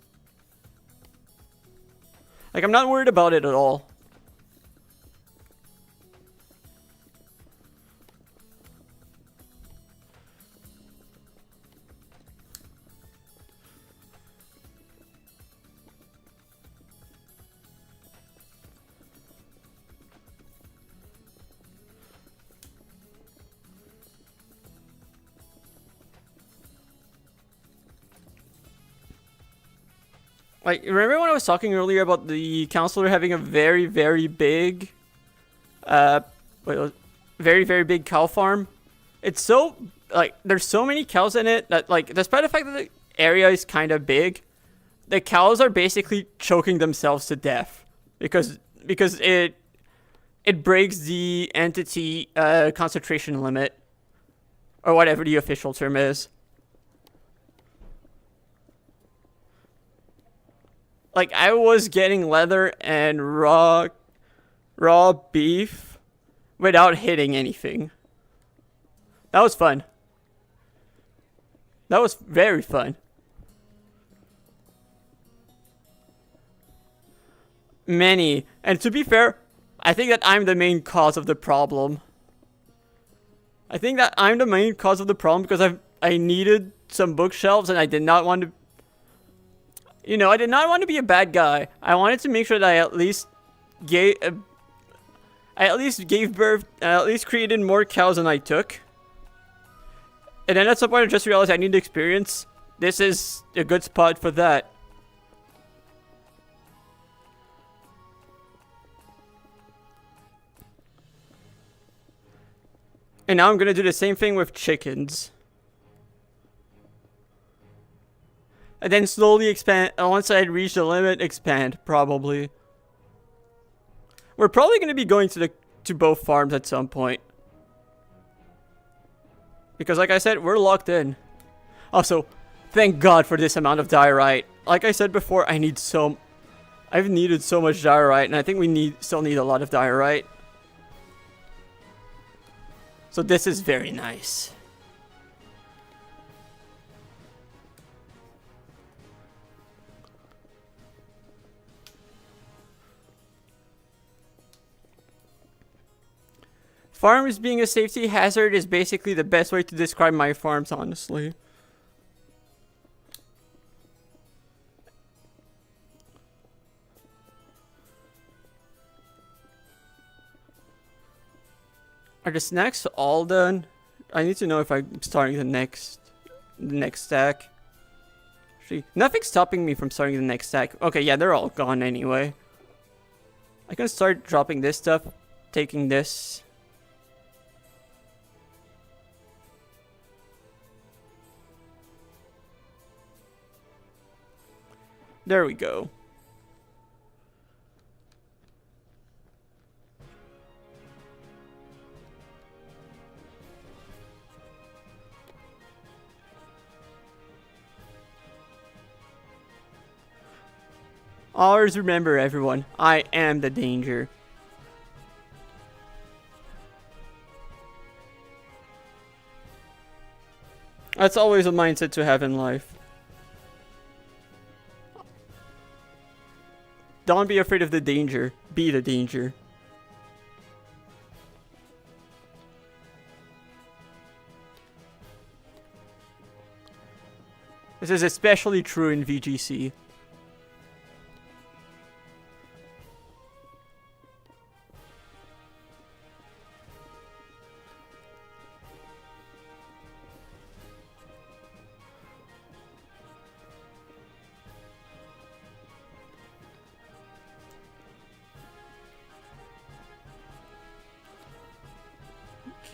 Like, I'm not worried about it at all. Like, remember when I was talking earlier about the counselor having a very, very big, very, very big cow farm? It's so, like, there's so many cows in it that, like, despite the fact that the area is kind of big, the cows are basically choking themselves to death because it breaks the entity concentration limit, or whatever the official term is. Like, I was getting leather and raw beef without hitting anything. That was fun. That was very fun. Many. And to be fair, I think that I'm the main cause of the problem. I think that I'm the main cause of the problem because I needed some bookshelves and I did not want to... You know, I did not want to be a bad guy. I wanted to make sure that I at least gave birth, at least created more cows than I took. And then at some point I just realized I need experience. This is a good spot for that. And now I'm gonna do the same thing with chickens. And then slowly expand. Once I reach the limit, expand, probably. We're probably gonna be going to both farms at some point. Because like I said, we're locked in. Also, thank God for this amount of diorite. Like I said before, I've needed so much diorite, and I think we still need a lot of diorite. So this is very nice. Farms being a safety hazard is basically the best way to describe my farms, honestly. Are the snacks all done? I need to know if I'm starting the next stack. Actually, nothing's stopping me from starting the next stack. Okay, yeah, they're all gone anyway. I can start dropping this stuff, taking this. There we go. Always remember, everyone, I am the danger. That's always a mindset to have in life. Don't be afraid of the danger. Be the danger. This is especially true in VGC.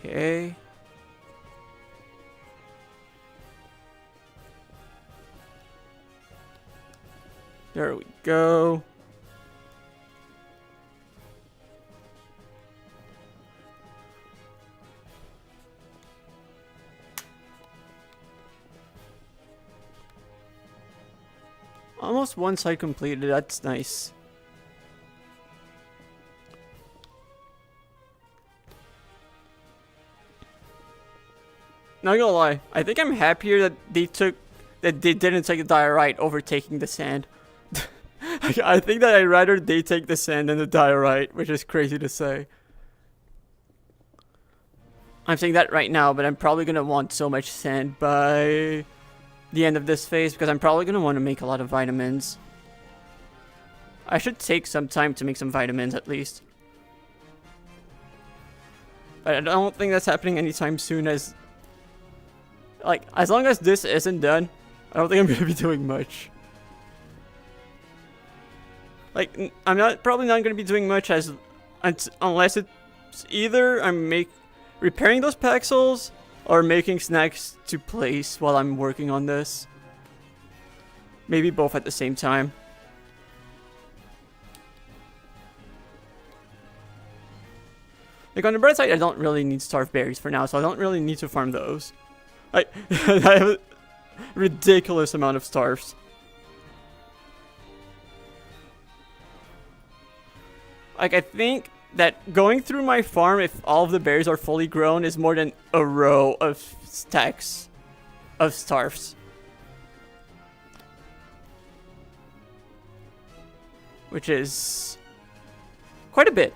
Okay. There we go. Almost one side completed, that's nice. Not gonna lie, I think I'm happier that they didn't take the diorite over taking the sand. I think that I'd rather they take the sand than the diorite, which is crazy to say. I'm saying that right now, but I'm probably gonna want so much sand by the end of this phase because I'm probably gonna want to make a lot of vitamins. I should take some time to make some vitamins at least. But I don't think that's happening anytime soon as long as this isn't done, I don't think I'm gonna be doing much. Like, I'm probably not gonna be doing much unless it's either I'm repairing those pixels or making snacks to place while I'm working on this. Maybe both at the same time. Like, on the bright side, I don't really need starve berries for now, so I don't really need to farm those. I have a ridiculous amount of starves. Like, I think that going through my farm, if all of the berries are fully grown, is more than a row of stacks of starves. Which is quite a bit.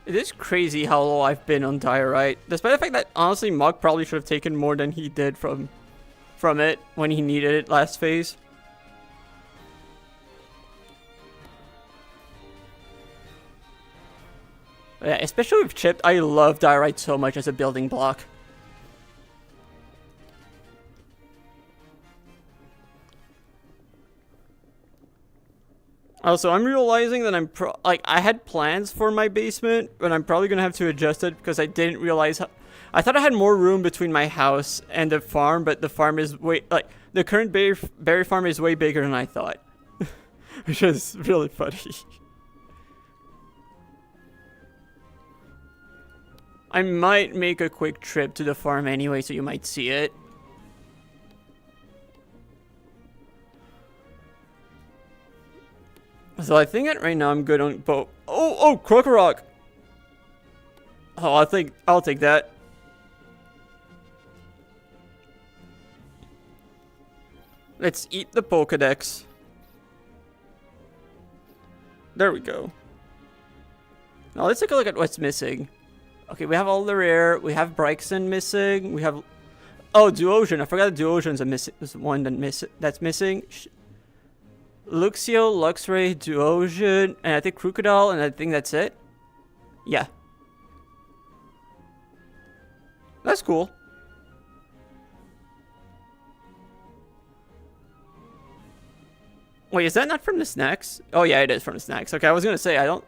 It is crazy how low I've been on diorite, despite the fact that honestly Mog probably should have taken more than he did from it when he needed it last phase. But yeah, especially with chipped, I love diorite so much as a building block. Also, I'm realizing that I had plans for my basement, but I'm probably gonna have to adjust it because I didn't realize I thought I had more room between my house and the farm, but the farm is the current berry farm is way bigger than I thought. Which is really funny. I might make a quick trip to the farm anyway, so you might see it. So I think that right now I'm good on both. Oh, Krokorok! Oh, I'll take that. Let's eat the Pokedex. There we go. Now let's take a look at what's missing. Okay, we have all the rare. We have Bryxon missing. We have... Oh, Duosion. I forgot Duosion's one that's missing. Luxio, Luxray, Duosion, and I think Crocodile, and I think that's it. Yeah. That's cool. Wait, is that not from the snacks? Oh yeah, it is from the snacks. Okay, I was gonna say, I don't...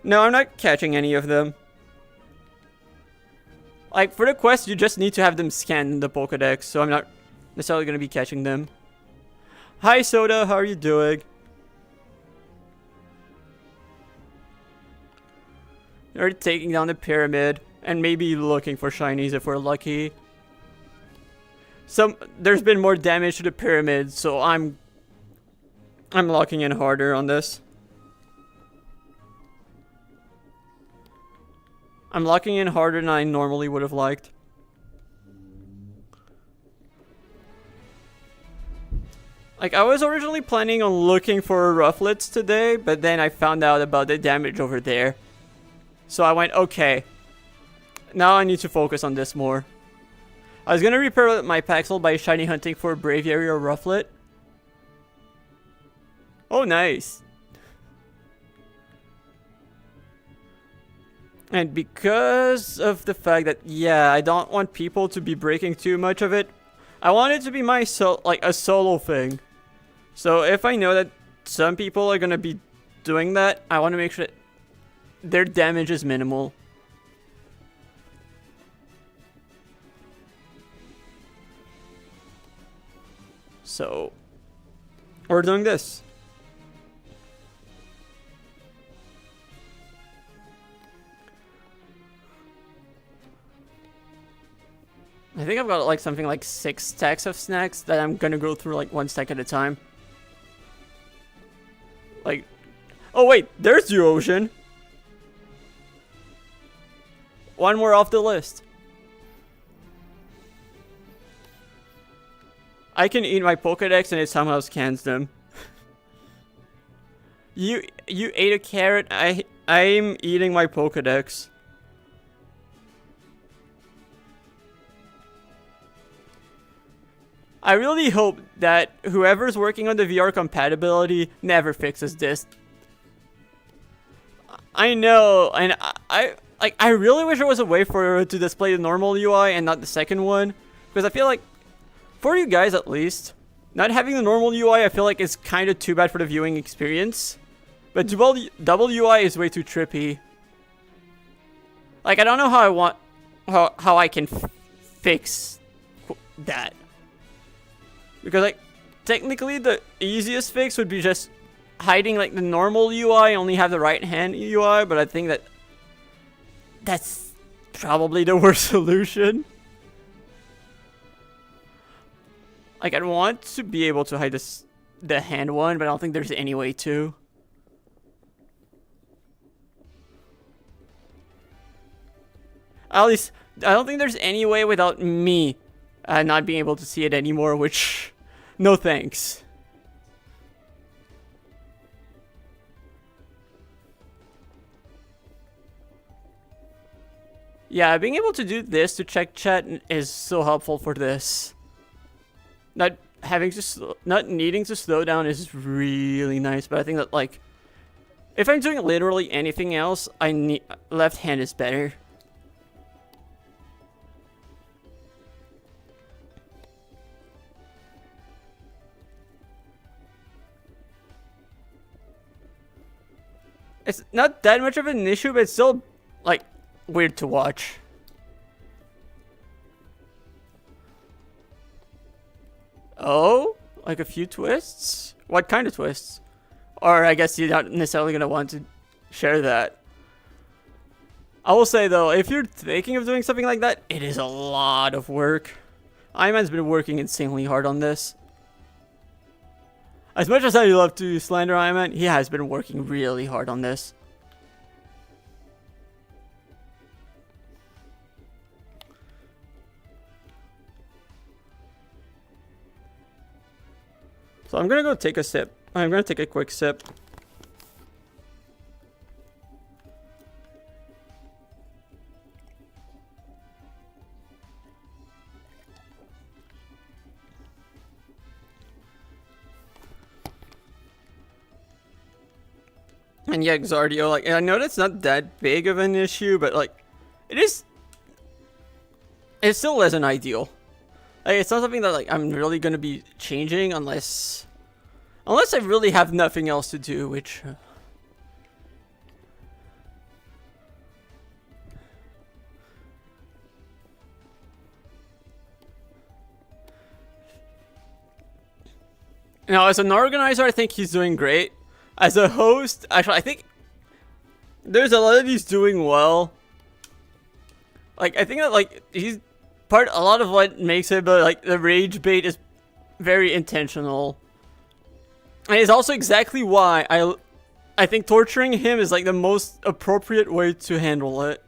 No, I'm not catching any of them. Like, for the quest, you just need to have them scanned in the Pokedex, so I'm not necessarily going to be catching them. Hi, Soda, how are you doing? We're taking down the pyramid, and maybe looking for shinies if we're lucky. There's been more damage to the pyramid, so I'm locking in harder on this. I'm locking in harder than I normally would have liked. Like, I was originally planning on looking for Rufflets today, but then I found out about the damage over there. So I went, okay. Now I need to focus on this more. I was gonna repair my Paxel by shiny hunting for Braviary or Rufflet. Oh, nice. And because of the fact that, yeah, I don't want people to be breaking too much of it, I want it to be a solo thing. So if I know that some people are gonna be doing that, I want to make sure that their damage is minimal. So we're doing this. I think I've got like something like 6 stacks of snacks that I'm gonna go through like 1 stack at a time. Like, oh wait, there's you, Ocean. One more off the list. I can eat my Pokedex and it somehow scans them. You ate a carrot. I'm eating my Pokedex. I really hope that whoever's working on the VR compatibility never fixes this. I know, and I really wish there was a way for it to display the normal UI and not the second one, because I feel like, for you guys at least, not having the normal UI I feel like is kind of too bad for the viewing experience, but double UI is way too trippy. Like, I don't know how I can fix that. Because, like, technically the easiest fix would be just hiding, like, the normal UI, only have the right-hand UI, but I think that's probably the worst solution. Like, I'd want to be able to hide the hand one, but I don't think there's any way to. At least, I don't think there's any way without me not being able to see it anymore, which, no thanks. Yeah, being able to do this to check chat is so helpful for this. Not needing to slow down is really nice, but I think that, like, if I'm doing literally anything else, left hand is better. It's not that much of an issue, but it's still, like, weird to watch. Oh? Like a few twists? What kind of twists? Or I guess you're not necessarily going to want to share that. I will say, though, if you're thinking of doing something like that, it is a lot of work. Iman's been working insanely hard on this. As much as I love to slander Iman, he has been working really hard on this. So I'm gonna go take a sip. I'm gonna take a quick sip. And yeah, Xardio, like, I know that's not that big of an issue, but, like, it still isn't ideal. Like, it's not something that, like, I'm really gonna be changing unless I really have nothing else to do, which... Now, as an organizer, I think he's doing great. As a host, actually, I think there's a lot that he's doing well. Like, I think that, like, a lot of what makes it, but, like, the rage bait is very intentional. And it's also exactly why I think torturing him is, like, the most appropriate way to handle it.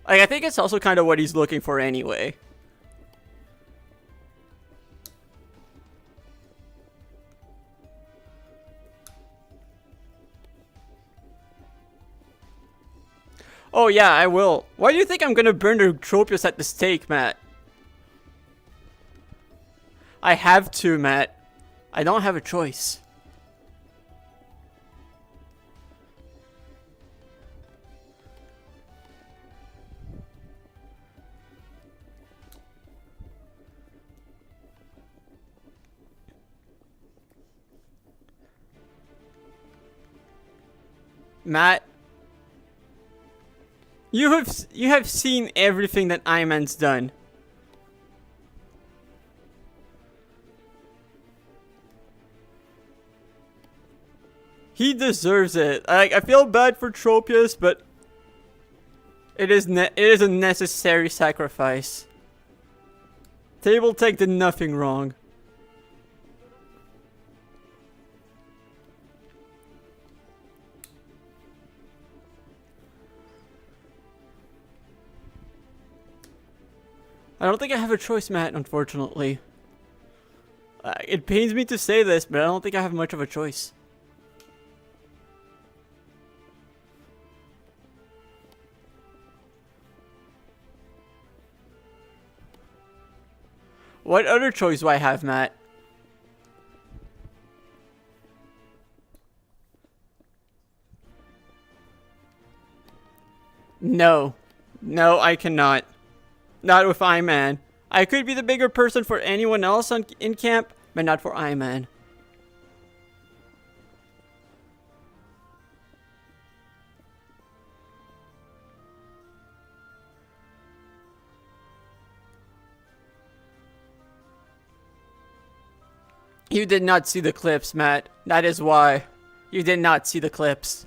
Like, I think it's also kind of what he's looking for anyway. Oh yeah, I will. Why do you think I'm gonna burn the Tropius at the stake, Matt? I have to, Matt. I don't have a choice. Matt, you have seen everything that Iman's done. He deserves it. I feel bad for Tropius, but it is a necessary sacrifice. Table Tech did nothing wrong. I don't think I have a choice, Matt, unfortunately. It pains me to say this, but I don't think I have much of a choice. What other choice do I have, Matt? No. No, I cannot. Not with I-Man. I could be the bigger person for anyone else in camp, but not for I-Man. You did not see the clips, Matt. That is why. You did not see the clips.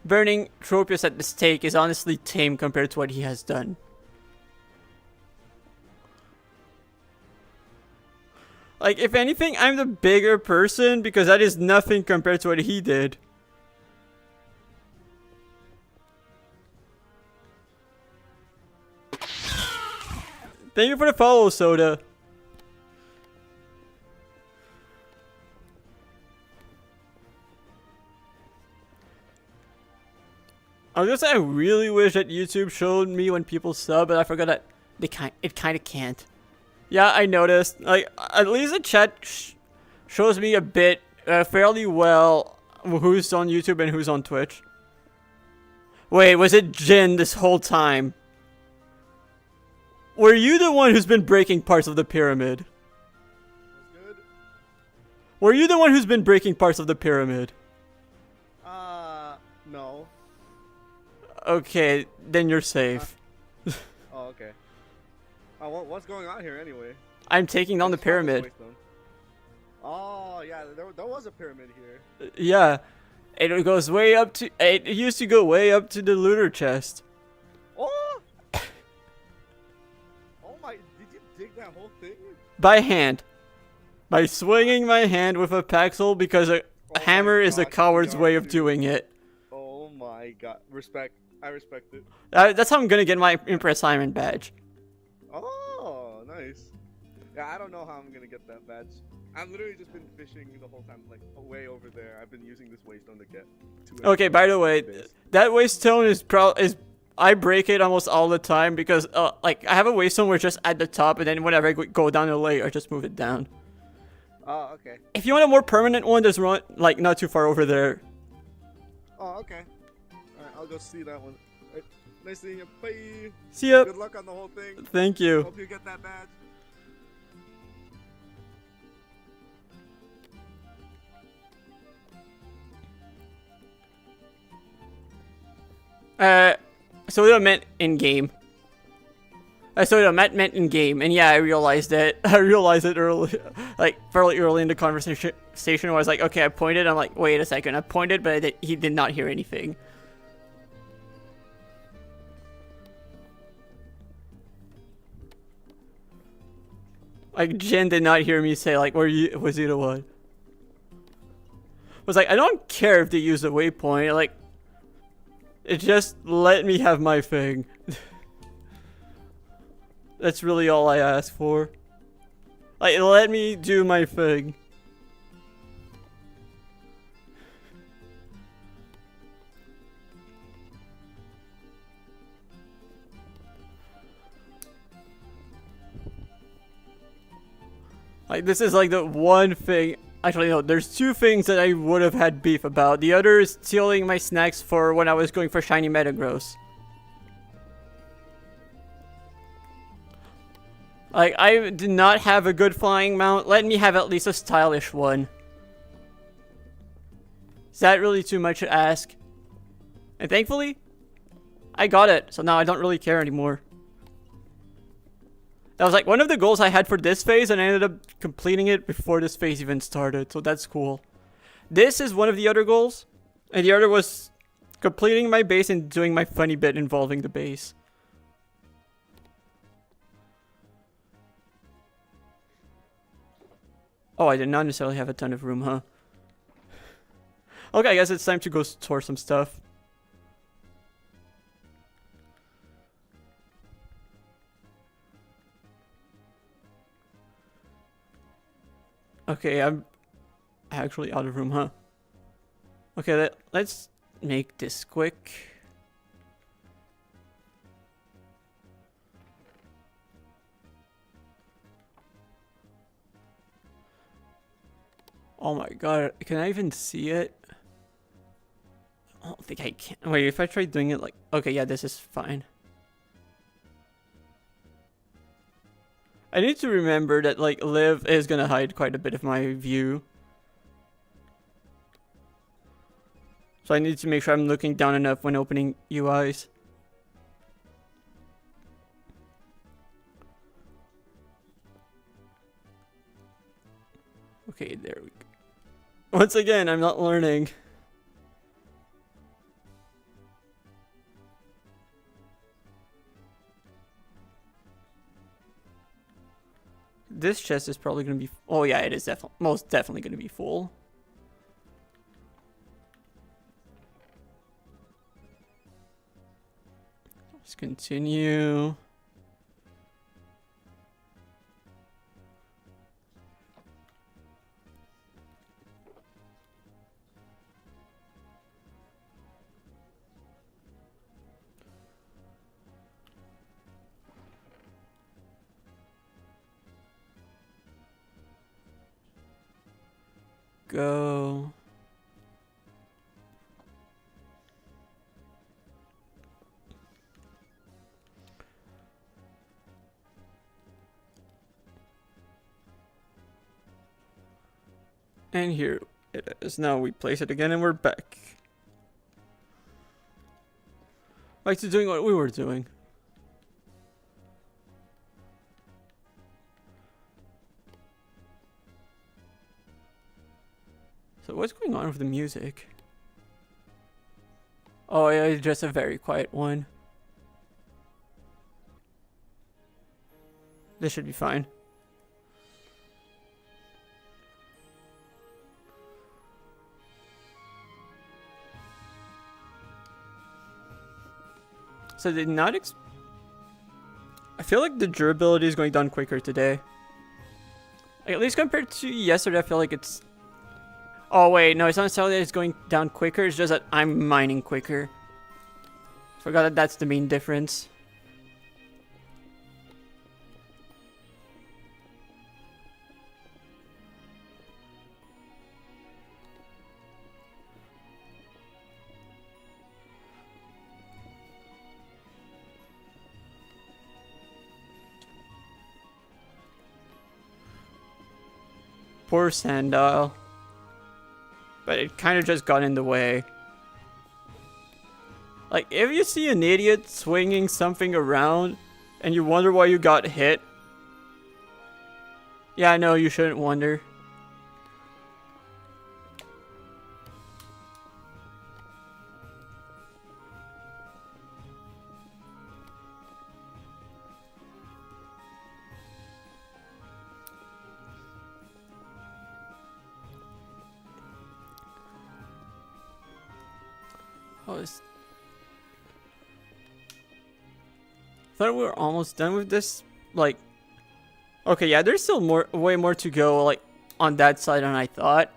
Burning Tropius at the stake is honestly tame compared to what he has done. Like, if anything, I'm the bigger person because that is nothing compared to what he did. Thank you for the follow, Soda. I was gonna say I really wish that YouTube showed me when people sub, but I forgot that it kind of can't. Yeah, I noticed. Like, at least the chat shows me a bit, fairly well, who's on YouTube and who's on Twitch. Wait, was it Jin this whole time? Were you the one who's been breaking parts of the pyramid? Good. Were you the one who's been breaking parts of the pyramid? No. Okay, then you're safe. Oh, okay. What's going on here anyway? I'm taking down the pyramid. Oh, yeah, there was a pyramid here. Yeah, it goes way up to. It used to go way up to the looter chest. Oh! Oh my! Did you dig that whole thing? By hand, by swinging my hand with a paxel because a hammer is a coward's way of doing it. Oh my god! Respect. I respect it. That's how I'm gonna get my Empress Simon badge. Oh, nice. Yeah, I don't know how I'm gonna get that badge. I've literally just been fishing the whole time, like way over there. I've been using this waystone to get to. Okay, by the way, that waystone is I break it almost all the time because like I have a waystone where it's just at the top, and then whenever I go down the layer, I just move it down. Oh, okay. If you want a more permanent one, there's one like not too far over there. Oh, okay. Alright, I'll go see that one. Right. Nice seeing you. Bye. See ya. Good luck on the whole thing. Thank you. Hope you get that badge. Soda meant in game. Soda meant in game, and yeah, I realized it. I realized it early, like fairly early in the conversation. Where I was like, okay, I pointed. I'm like, wait a second, I pointed, but he did not hear anything. Like Jen did not hear me say like, was he the one? I was like, I don't care if they use a waypoint. Like, it just let me have my thing. That's really all I ask for. Like, let me do my thing. Like, this is like the one thing. Actually, no, there's two things that I would have had beef about. The other is stealing my snacks for when I was going for shiny Metagross. Like, I did not have a good flying mount. Let me have at least a stylish one. Is that really too much to ask? And thankfully, I got it. So now I don't really care anymore. That was like one of the goals I had for this phase, and I ended up completing it before this phase even started. So that's cool. This is one of the other goals, and the other was completing my base and doing my funny bit involving the base. Oh, I did not necessarily have a ton of room, huh? Okay, I guess it's time to go store some stuff. Okay, I'm actually out of room, huh? Okay, let's make this quick. Oh my god, can I even see it? I don't think I can. Wait, if I try doing it like... Okay, yeah, this is fine. I need to remember that, like, live is gonna hide quite a bit of my view. So I need to make sure I'm looking down enough when opening UIs. Okay, there we go. Once again, I'm not learning. This chest is probably gonna be... Oh yeah, it is most definitely gonna be full. Let's continue. Go. And here it is. Now we place it again and we're back. Back to doing what we were doing. So what's going on with the music? Oh yeah, it's just a very quiet one. This should be fine. So did not I feel like the durability is going down quicker today. Like, at least compared to yesterday, I feel like it's... Oh wait, no, it's not necessarily that it's going down quicker, it's just that I'm mining quicker. Forgot that that's the main difference. Poor Sandal. But it kind of just got in the way. Like, if you see an idiot swinging something around and you wonder why you got hit. Yeah, I know, you shouldn't wonder. Oh, thought we were almost done with this. Like, okay, yeah, there's still way more to go, like, on that side than I thought.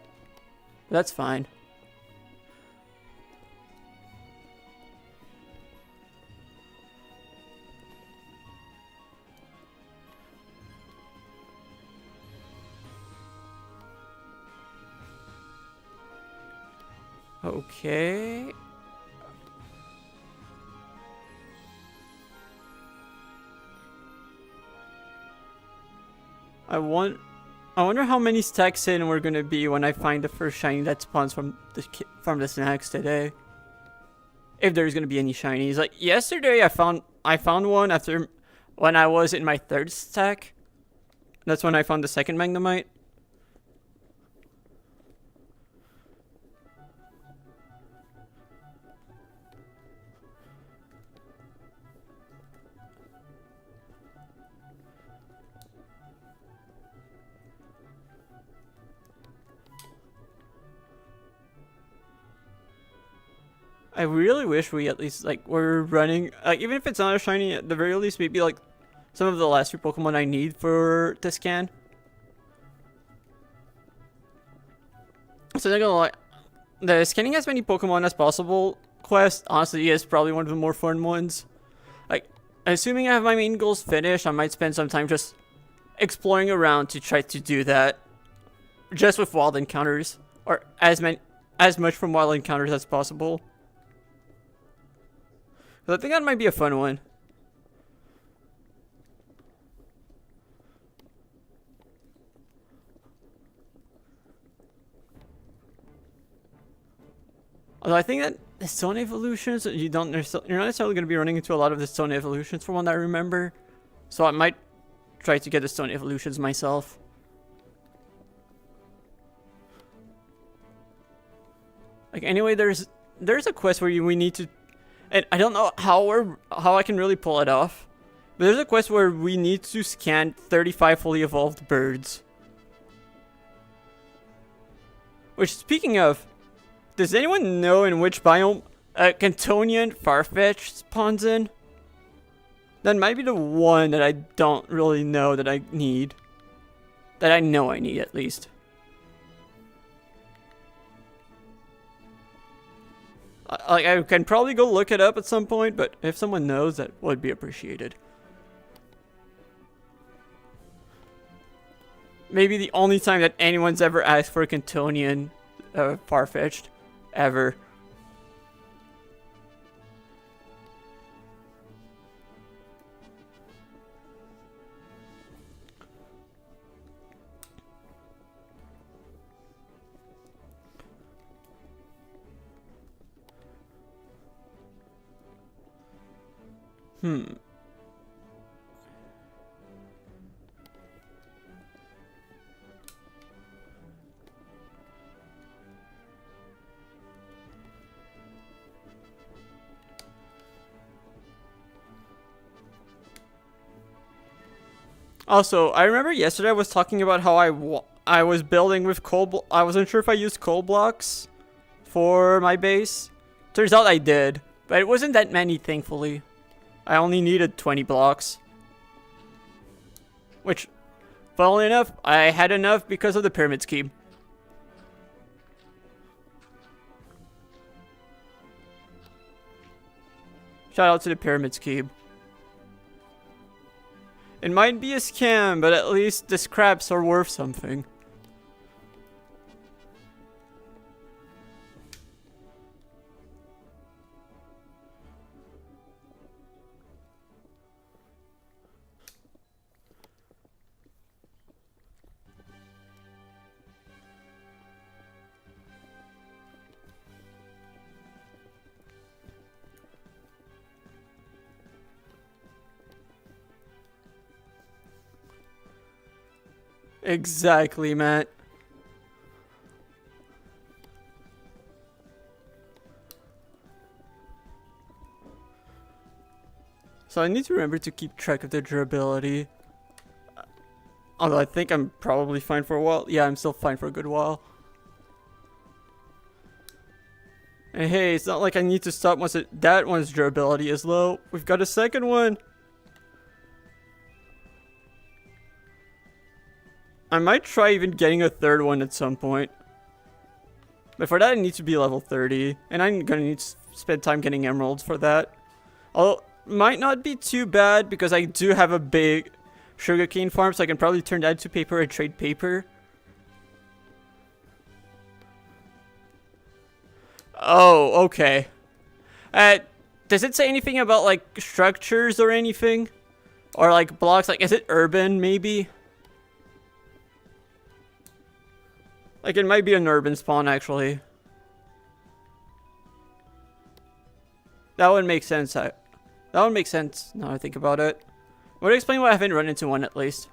But that's fine. Okay. I wonder how many stacks in we're gonna be when I find the first shiny that spawns from the snacks today. If there's gonna be any shinies. Like yesterday, I found one after when I was in my third stack. That's when I found the second Magnemite. I really wish we at least like were running like even if it's not a shiny, at the very least maybe like some of the last 3 Pokemon I need for the scan. So they're gonna like the scanning as many Pokemon as possible quest honestly is probably one of the more fun ones. Like assuming I have my main goals finished, I might spend some time just exploring around to try to do that. Just with wild encounters. Or as much from wild encounters as possible. I think that might be a fun one. Although I think that the stone evolutions, you're not necessarily going to be running into a lot of the stone evolutions from what I remember. So I might try to get the stone evolutions myself. Like anyway, there's a quest where we need to, and I don't know how I can really pull it off. But there's a quest where we need to scan 35 fully evolved birds. Which, speaking of, does anyone know in which biome Cantonian Farfetch spawns in? That might be the one that I don't really know that I need. That I know I need, at least. Like, I can probably go look it up at some point, but if someone knows, that would be appreciated. Maybe the only time that anyone's ever asked for a Cantonian Farfetch'd. Ever. Also, I remember yesterday I was talking about how I was building with coal. I wasn't sure if I used coal blocks for my base. Turns out I did, but it wasn't that many, thankfully. I only needed 20 blocks. Which, funnily enough, I had enough because of the pyramid scheme. Shout out to the pyramid scheme. It might be a scam, but at least the scraps are worth something. Exactly, Matt. So I need to remember to keep track of the durability. Although I think I'm probably fine for a while. Yeah, I'm still fine for a good while. And hey, it's not like I need to stop once that one's durability is low. We've got a second one. I might try even getting a third one at some point. But for that, I need to be level 30. And I'm gonna need to spend time getting emeralds for that. Although, might not be too bad because I do have a big sugarcane farm, so I can probably turn that into paper and trade paper. Oh, okay. Does it say anything about, like, structures or anything? Or, like, blocks? Like, is it urban, maybe? Like, it might be an urban spawn, actually. That would make sense. That would make sense, now I think about it. Would explain why I haven't run into one, at least.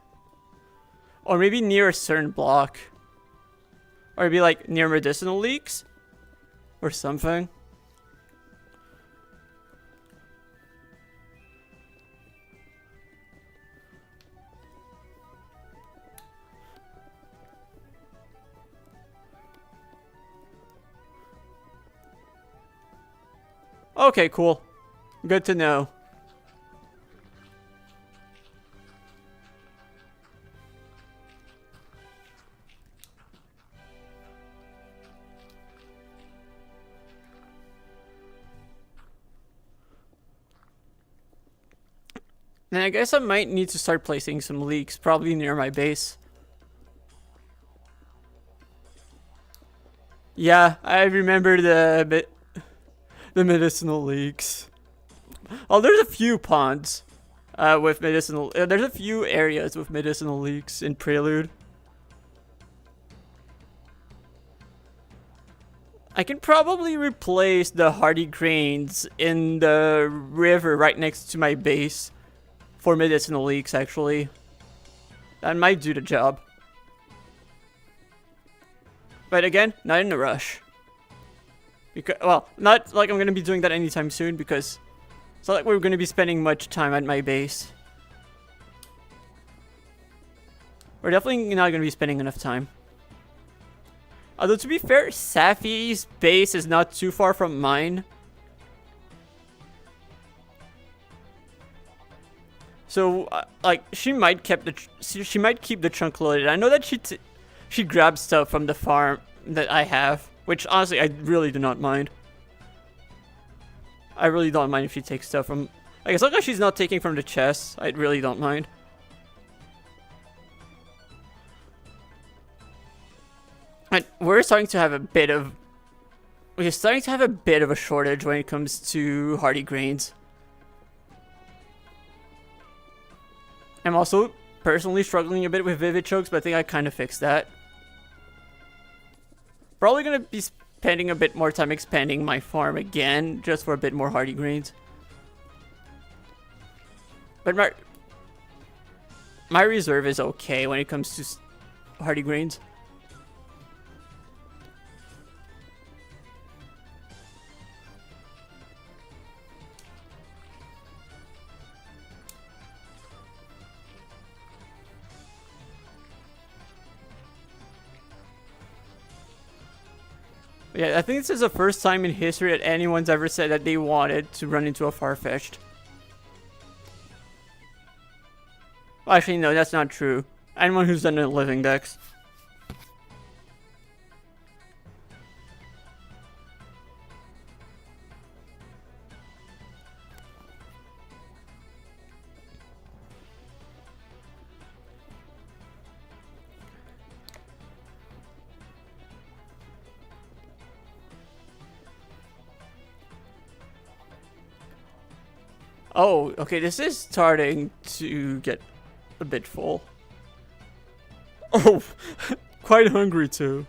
Or maybe near a certain block. Or maybe, like, near medicinal leaks? Or something. Okay, cool. Good to know. Then I guess I might need to start placing some leaks, probably near my base. Yeah, I remember the medicinal leaks. Oh, there's a few ponds with medicinal. There's a few areas with medicinal leaks in Prelude. I can probably replace the hardy grains in the river right next to my base for medicinal leaks, actually. That might do the job. But again, not in a rush. Because, well, not like I'm going to be doing that anytime soon because it's not like we're going to be spending much time at my base. We're definitely not going to be spending enough time. Although, to be fair, Safi's base is not too far from mine. So, like, she might keep the trunk loaded. I know that she grabs stuff from the farm that I have, which honestly I really do not mind. I really don't mind if she takes stuff from, like, as long as she's not taking from the chest, I really don't mind. And we're starting to have a bit of a shortage when it comes to hardy grains. I'm also personally struggling a bit with vivid chokes, but I think I kind of fixed that. Probably gonna be spending a bit more time expanding my farm again, just for a bit more hardy grains. But my reserve is okay when it comes to hardy grains. Yeah, I think this is the first time in history that anyone's ever said that they wanted to run into a Farfetch'd. Well, actually, no, that's not true. Anyone who's done a living dex. Oh, okay, this is starting to get a bit full. Oh, quite hungry too.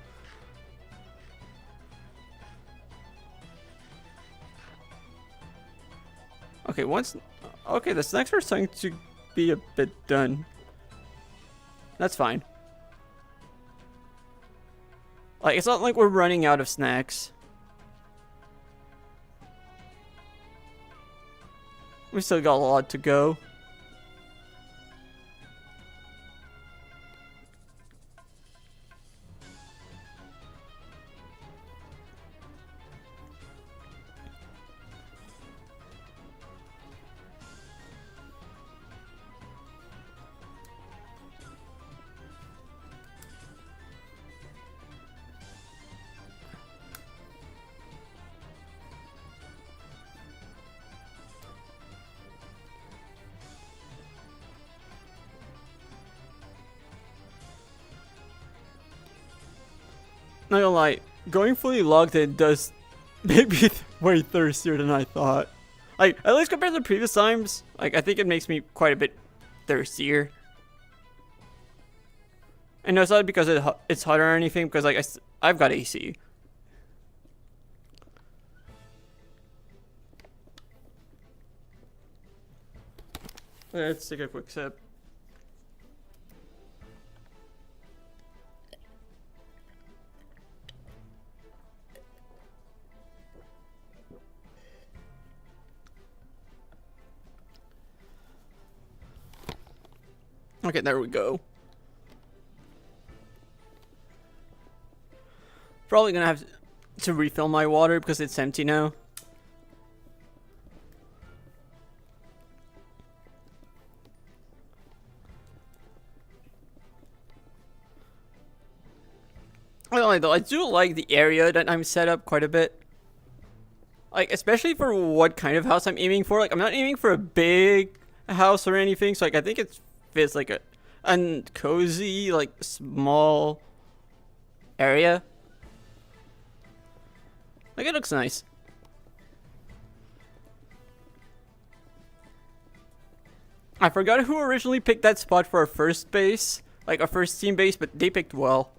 Okay, okay, the snacks are starting to be a bit done. That's fine. Like, it's not like we're running out of snacks. We still got a lot to go. Not gonna lie, going fully logged in does make me way thirstier than I thought. Like, at least compared to previous times, like, I think it makes me quite a bit thirstier. And no, it's not because it's hot or anything, because, like, I've got AC. Let's take a quick sip. Okay, there we go. Probably gonna have to refill my water because it's empty now. gonna lie though, I do like the area that I'm set up quite a bit. Like, especially for what kind of house I'm aiming for. Like, I'm not aiming for a big house or anything. So, like, I think it fits like a cozy, like, small area. Like, it looks nice. I forgot who originally picked that spot for our first base. Like, our first team base, but they picked well.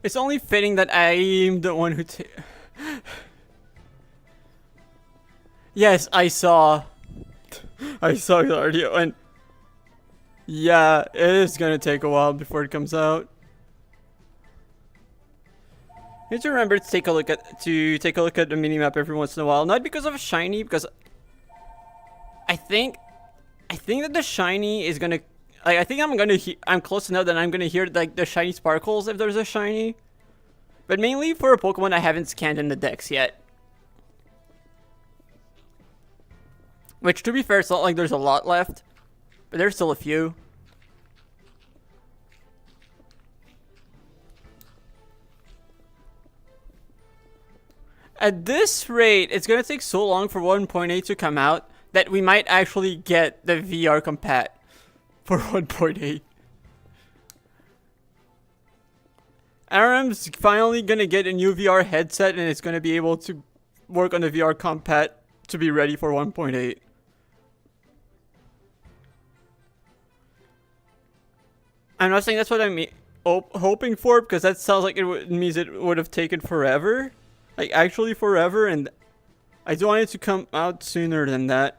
It's only fitting that I'm the one who Yes, I saw. I saw the audio, and yeah, it is gonna take a while before it comes out. You need to remember to take a look at the minimap every once in a while. Not because of a shiny, because I think that the shiny is gonna. Like, I think I'm close enough that I'm gonna hear like the shiny sparkles if there's a shiny. But mainly for a Pokemon I haven't scanned in the decks yet. Which, to be fair, it's not like there's a lot left. But there's still a few. At this rate, it's gonna take so long for 1.8 to come out that we might actually get the VR compat for 1.8. RM's finally gonna get a new VR headset and it's gonna be able to work on the VR compat to be ready for 1.8. I'm not saying that's what I'm hoping for, because that sounds like it means it would have taken forever. Like, actually forever, and I do want it to come out sooner than that.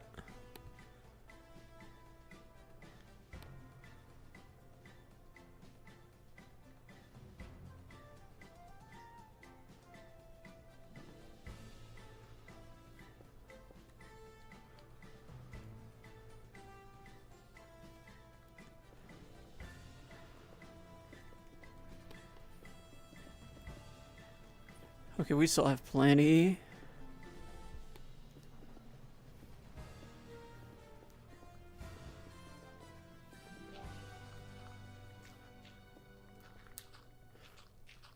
Okay, we still have plenty.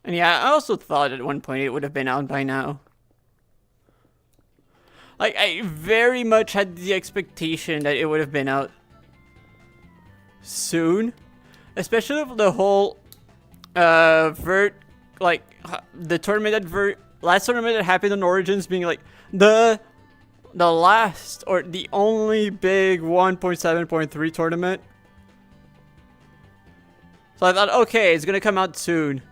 And yeah, I also thought at 1.8 would have been out by now. Like, I very much had the expectation that it would have been out soon. Especially with the whole Vert, like, the tournament that last tournament that happened on Origins being like the last or the only big 1.7.3 tournament. So I thought, okay, it's gonna come out soon.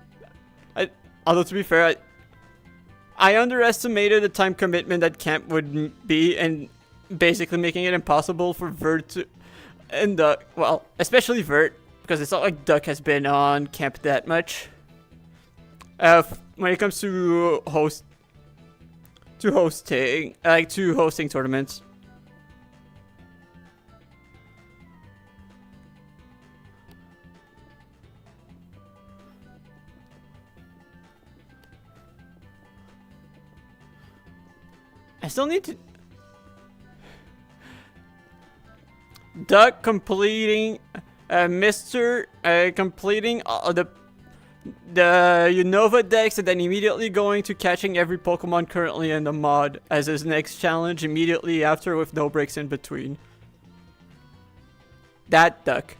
Although to be fair, I underestimated the time commitment that camp would be, and basically making it impossible for Vert to, and well, especially Vert, because it's not like Duck has been on camp that much. When it comes to hosting tournaments. I still need to Duck completing completing the Unova Dex, and then immediately going to catching every Pokemon currently in the mod as his next challenge immediately after, with no breaks in between. That Duck.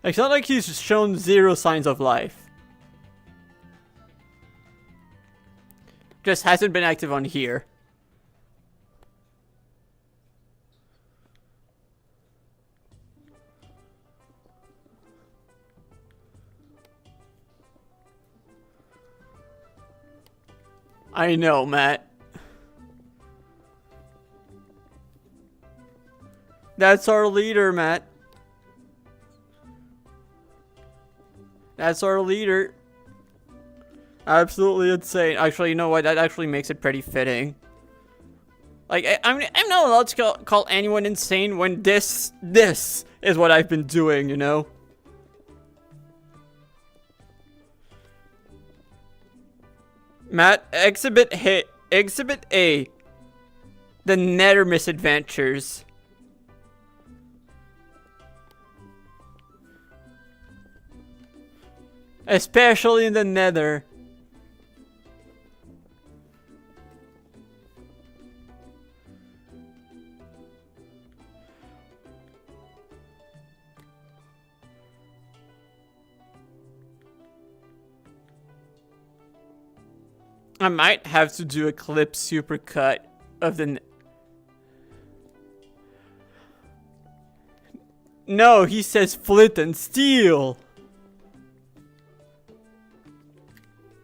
It's not like he's shown zero signs of life. Just hasn't been active on here. I know, Matt. That's our leader, Matt. That's our leader. Absolutely insane. Actually, you know what? That actually makes it pretty fitting. Like, I'm not allowed to call anyone insane when this is what I've been doing, you know? Matt, Exhibit A. The Nether misadventures. Especially in the Nether. I might have to do a clip supercut of the... No, he says flint and steel.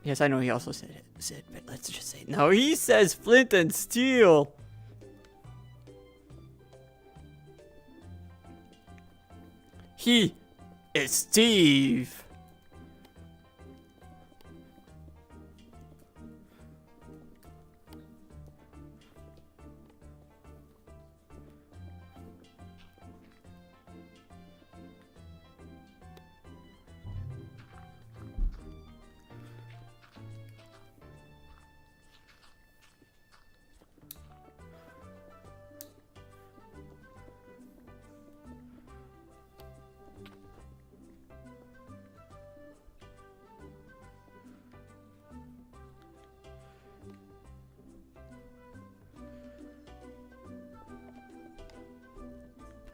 Yes, I know he also said it, but let's just say no. He says flint and steel. He is Steve.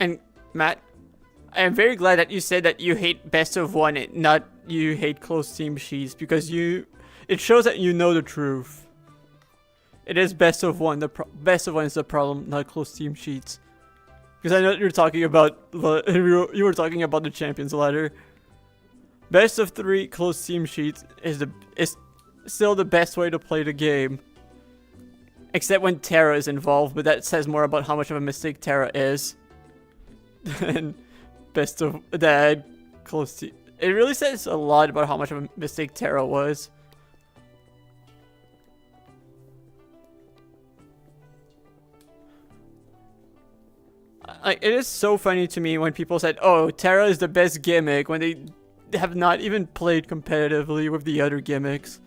And Matt, I am very glad that you said that you hate best of one and not you hate close team sheets, because it shows that you know the truth. It is best of one. Best of one is the problem, not close team sheets. Because I know you're talking about you were talking about the champions ladder. Best of 3 close team sheets is still the best way to play the game. Except when Terra is involved, but that says more about how much of a mistake Terra is. And best of that close team. It really says a lot about how much of a mistake Terra was. Like, it is so funny to me when people said, "Oh, Terra is the best gimmick," when they have not even played competitively with the other gimmicks.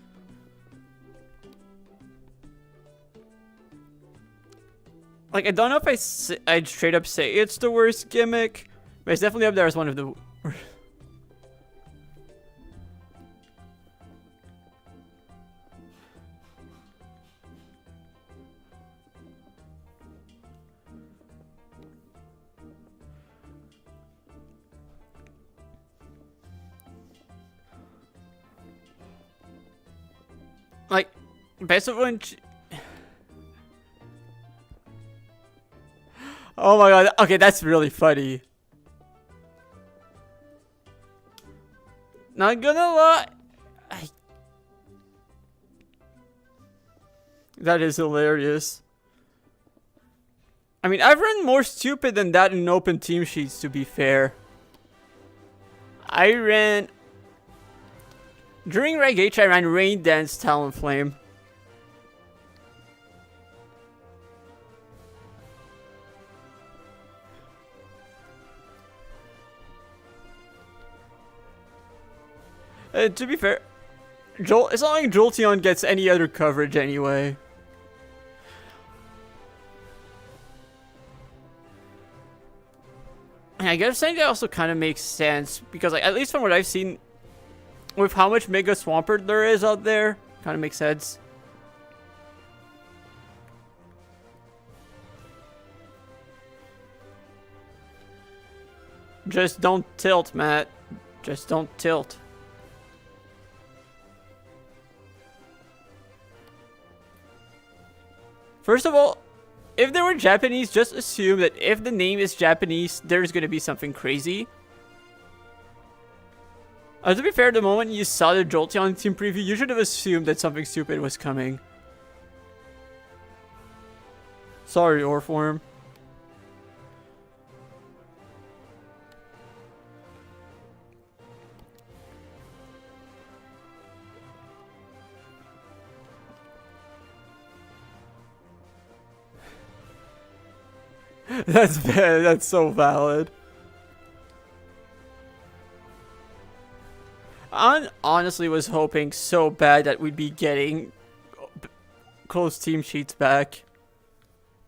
Like, I don't know if I'd straight up say it's the worst gimmick, but it's definitely up there as one of the... Like, best of one... Oh my god, okay, that's really funny. Not gonna lie. That is hilarious. I mean, I've run more stupid than that in open team sheets, to be fair. I ran... During Reg H, I ran Rain Dance Talonflame. To be fair, it's not like Jolteon gets any other coverage anyway. And I guess saying that also kind of makes sense, because like, at least from what I've seen, with how much Mega Swampert there is out there, kind of makes sense. Just don't tilt, Matt. Just don't tilt. First of all, if they were Japanese, just assume that if the name is Japanese, there's gonna be something crazy. To be fair, the moment you saw the Jolteon team preview, you should have assumed that something stupid was coming. Sorry, Orform. That's bad. That's so valid. I honestly was hoping so bad that we'd be getting close team sheets back.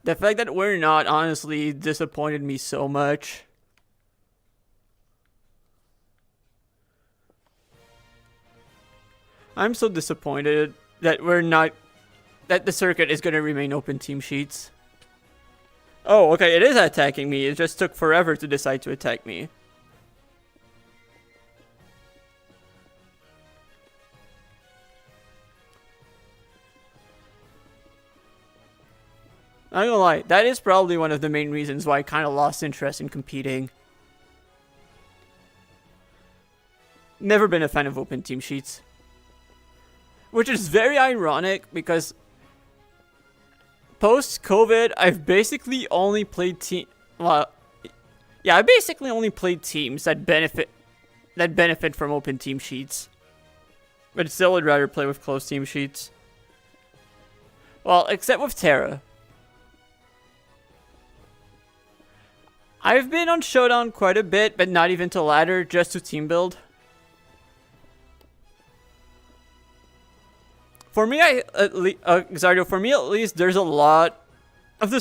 The fact that we're not honestly disappointed me so much. I'm so disappointed that we're not, that the circuit is going to remain open team sheets. Oh, okay, it is attacking me. It just took forever to decide to attack me. Not gonna lie, that is probably one of the main reasons why I kind of lost interest in competing. Never been a fan of open team sheets. Which is very ironic because post-COVID, I've basically only played I basically only played teams that benefit from open team sheets. But still would rather play with closed team sheets. Well, except with Terra. I've been on Showdown quite a bit, but not even to ladder, just to team build. For me, Xardio, for me at least, there's a lot of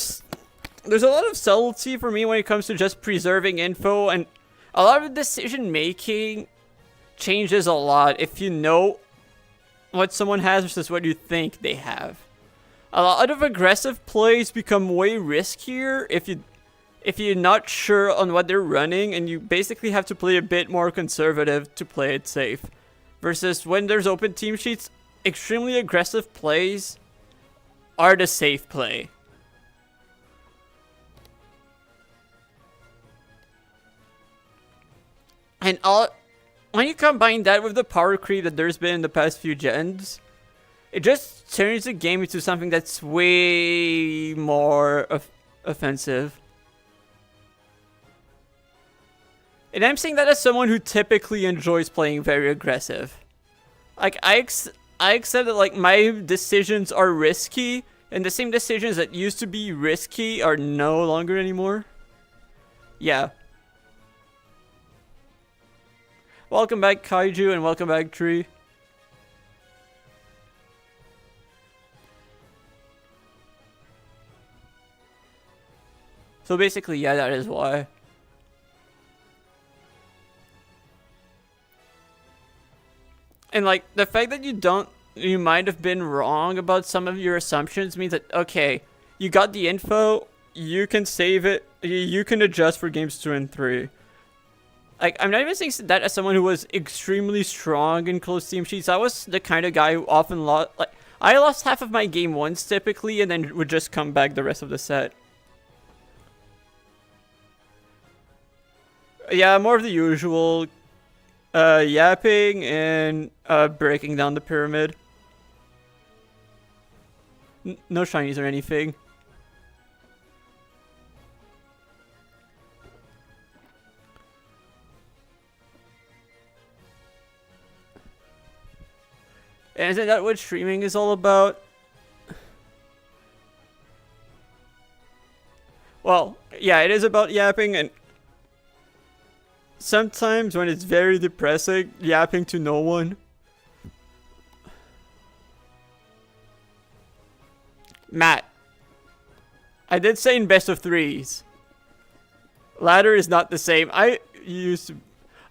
subtlety for me when it comes to just preserving info, and a lot of decision making changes a lot if you know what someone has versus what you think they have. A lot of aggressive plays become way riskier if you're not sure on what they're running, and you basically have to play a bit more conservative to play it safe. Versus when there's open team sheets, extremely aggressive plays are the safe play. And when you combine that with the power creep that there's been in the past few gens, it just turns the game into something that's way more offensive. And I'm saying that as someone who typically enjoys playing very aggressive. Like, I accept that, like, my decisions are risky, and the same decisions that used to be risky are no longer anymore. Yeah. Welcome back, Kaiju, and welcome back, Tree. So basically, yeah, that is why. And, like, the fact that you might have been wrong about some of your assumptions means that, okay, you got the info, you can save it, you can adjust for games 2 and 3. Like, I'm not even saying that as someone who was extremely strong in close team sheets. I was the kind of guy who often lost, like, I lost half of my game once typically, and then would just come back the rest of the set. Yeah, more of the usual. Yapping and breaking down the pyramid. No shinies or anything. And isn't that what streaming is all about? Well, yeah, it is about yapping, and sometimes when it's very depressing, yapping to no one. Matt, I did say in best of threes. Ladder is not the same. I used to...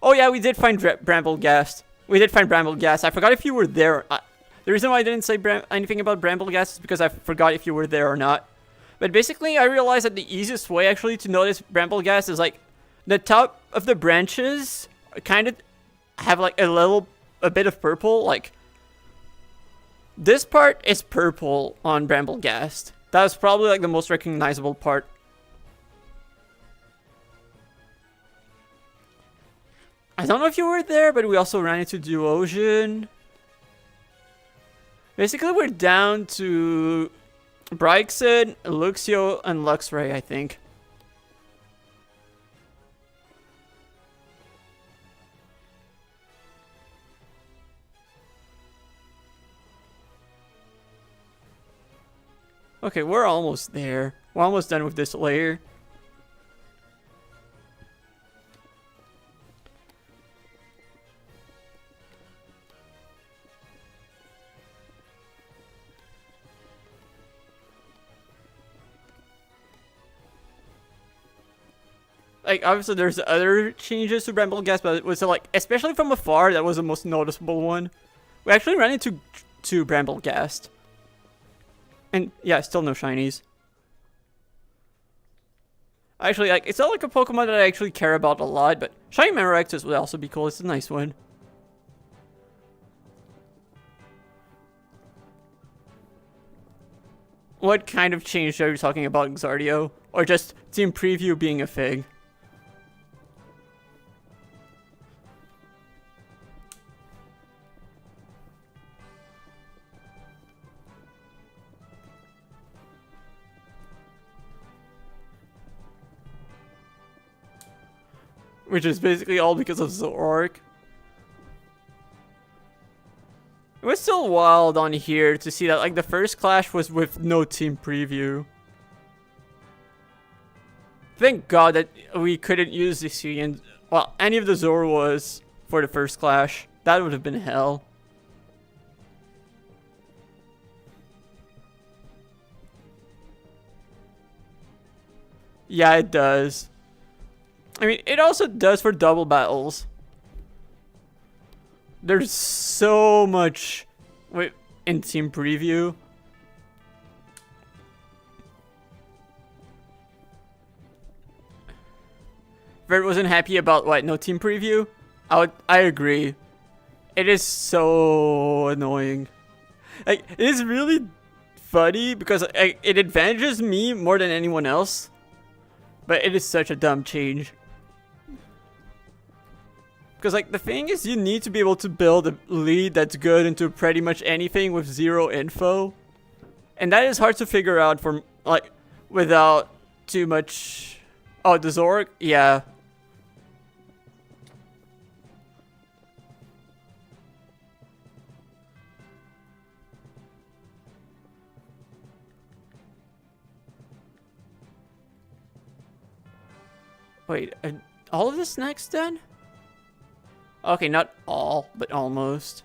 Oh yeah, we did find Bramblegast. We did find Bramblegast. I forgot if you were there. The reason why I didn't say anything about Bramblegast is because I forgot if you were there or not. But basically, I realized that the easiest way actually to notice Bramblegast is like the top of the branches kind of have like a bit of purple. Like this part is purple on Bramblegast. That was probably like the most recognizable part. I don't know if you were there, but we also ran into Duosion. Basically, we're down to Bryxon, Luxio, and Luxray, I think. Okay, we're almost there. We're almost done with this layer. like obviously there's other changes to Bramblegast, but it was like especially from afar that was the most noticeable one. We actually ran into Bramblegast, and yeah, still no shinies. Actually, like it's not like a Pokemon that I actually care about a lot, but shiny Memorex would also be cool. It's a nice one. What kind of change are you talking about, Xardio? Or just Team Preview being a fig? Which is basically all because of Zoroark. It was still wild on here to see that like the first clash was with no team preview. Thank God that we couldn't use the Hisuian, well, any of the Zorwas for the first clash. That would have been hell. Yeah, it does. I mean, it also does for double battles. There's so much in team preview. Vert wasn't happy about what? No team preview? I agree. It is so annoying. Like, it is really funny because it advantages me more than anyone else. But it is such a dumb change. Because, like, the thing is, you need to be able to build a lead that's good into pretty much anything with zero info. And that is hard to figure out from, like, without too much... Oh, the Zoroark? Yeah. Wait, all of the snacks done? Okay, not all, but almost.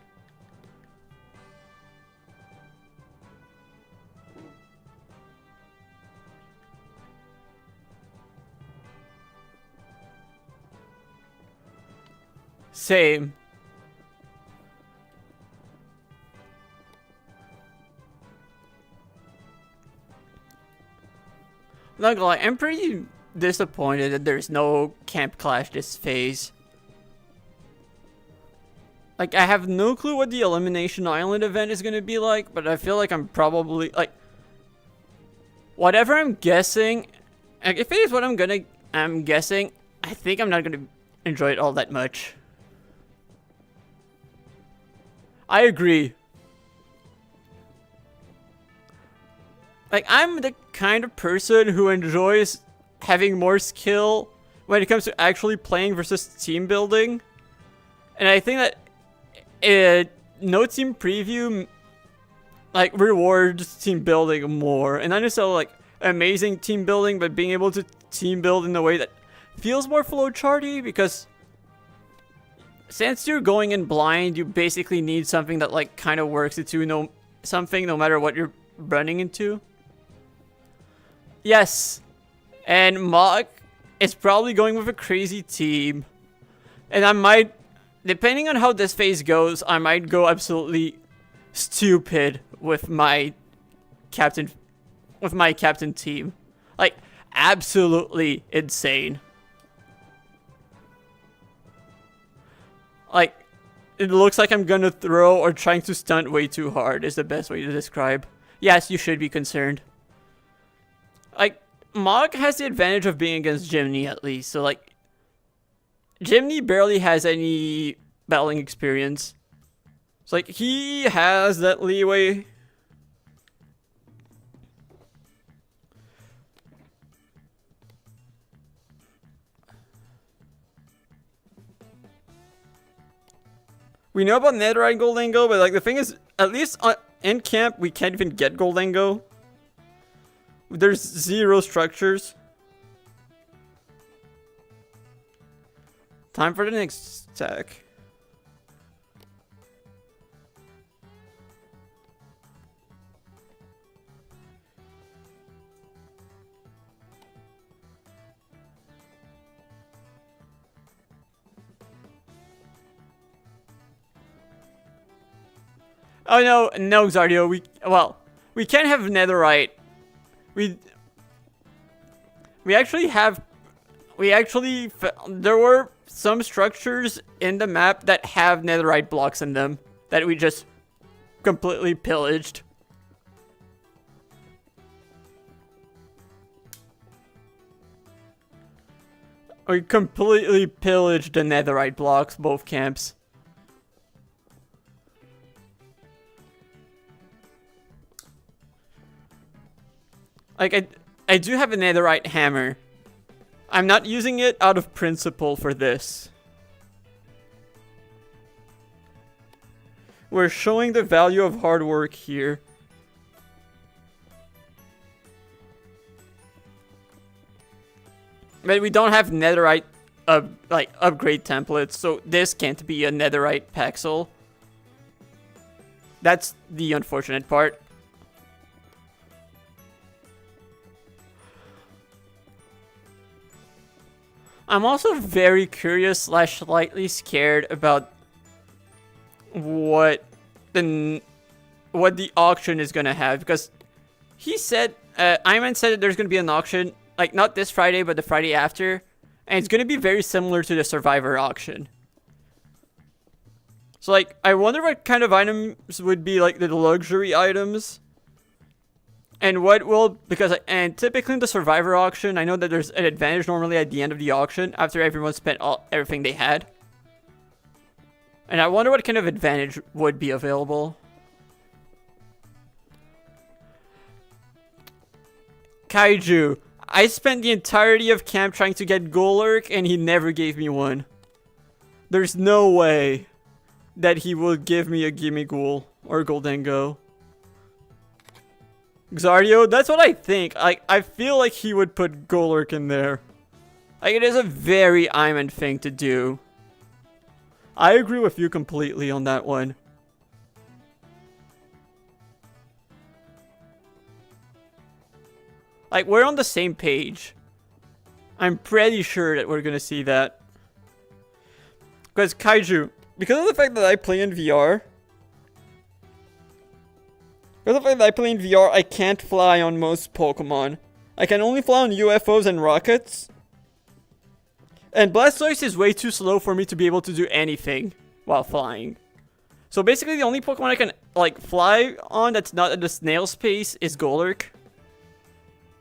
Same. Not gonna lie, I'm pretty disappointed that there's no Camp Clash this phase. Like, I have no clue what the Elimination Island event is gonna be like, but I feel like I'm probably, like... Whatever I'm guessing... Like, if it is what I'm guessing, I think I'm not gonna enjoy it all that much. I agree. Like, I'm the kind of person who enjoys having more skill when it comes to actually playing versus team building. And I think that no team preview like rewards team building more, and not necessarily like amazing team building, but being able to team build in a way that feels more flowcharty, because since you're going in blind, you basically need something that like kind of works into no matter what you're running into. Yes, and Mach is probably going with a crazy team, and I might, depending on how this phase goes, I might go absolutely stupid with my captain team. Like, absolutely insane. Like, it looks like I'm gonna throw or trying to stunt way too hard is the best way to describe. Yes, you should be concerned. Like, Mach has the advantage of being against Jimny at least, so like, Jimny barely has any battling experience. It's like, he has that leeway. We know about Netherite Goldango, but like the thing is, at least in camp, we can't even get Goldango. There's zero structures. Time for the next attack. Oh no, no, Xardio. We can't have netherite. We actually have. There were some structures in the map that have netherite blocks in them that we just completely pillaged. We completely pillaged the netherite blocks, both camps. Like, I do have a netherite hammer. I'm not using it out of principle for this. We're showing the value of hard work here. But we don't have netherite upgrade templates, so this can't be a netherite pixel. That's the unfortunate part. I'm also very curious / slightly scared about what the auction is gonna have, because he said, Iman said that there's gonna be an auction, like not this Friday but the Friday after, and it's gonna be very similar to the Survivor auction. So like, I wonder what kind of items would be like the luxury items. And and typically in the Survivor auction, I know that there's an advantage normally at the end of the auction after everyone spent everything they had. And I wonder what kind of advantage would be available. Kaiju. I spent the entirety of camp trying to get Golurk and he never gave me one. There's no way that he will give me a Gimme Ghoul or Goldengo. Xardio, that's what I think. I feel like he would put Golurk in there. Like, it is a very Iman thing to do. I agree with you completely on that one. Like, we're on the same page. I'm pretty sure that we're gonna see that. Because Kaiju, because of the fact that I play in VR, I can't fly on most Pokemon. I can only fly on UFOs and rockets. And Blastoise is way too slow for me to be able to do anything while flying. So basically the only Pokemon I can like fly on that's not at the snail space is Golurk.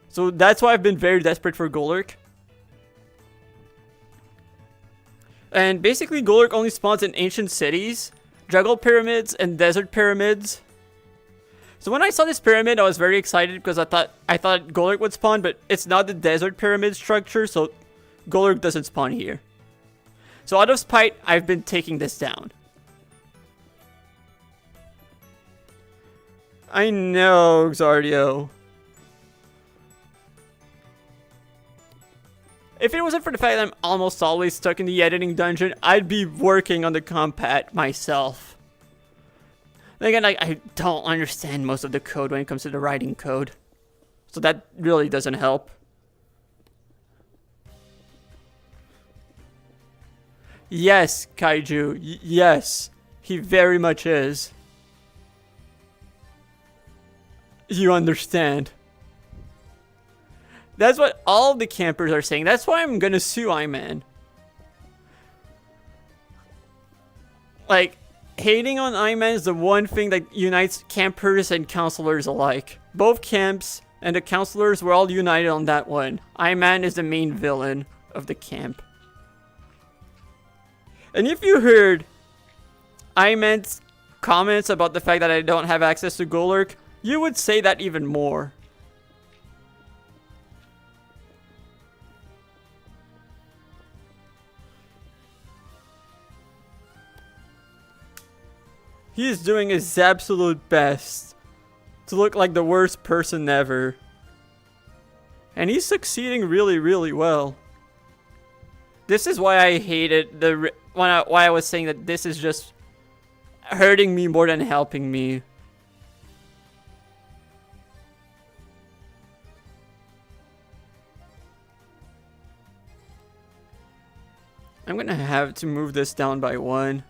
So that's why I've been very desperate for Golurk. And basically Golurk only spawns in ancient cities, jungle pyramids, and desert pyramids. So when I saw this pyramid, I was very excited because I thought Golurk would spawn, but it's not the desert pyramid structure, so Golurk doesn't spawn here. So out of spite, I've been taking this down. I know, Xardio. If it wasn't for the fact that I'm almost always stuck in the editing dungeon, I'd be working on the compat myself. Again, I don't understand most of the code when it comes to the writing code. So that really doesn't help. Yes, Kaiju. Yes. He very much is. You understand. That's what all the campers are saying. That's why I'm gonna sue Iman. Like, hating on Iman is the one thing that unites campers and counselors alike. Both camps and the counselors were all united on that one. Iman is the main villain of the camp. And if you heard Iman's comments about the fact that I don't have access to Golurk, you would say that even more. He is doing his absolute best to look like the worst person ever. And he's succeeding really, really well. This is why I hated why I was saying that this is just hurting me more than helping me. I'm gonna have to move this down by 1.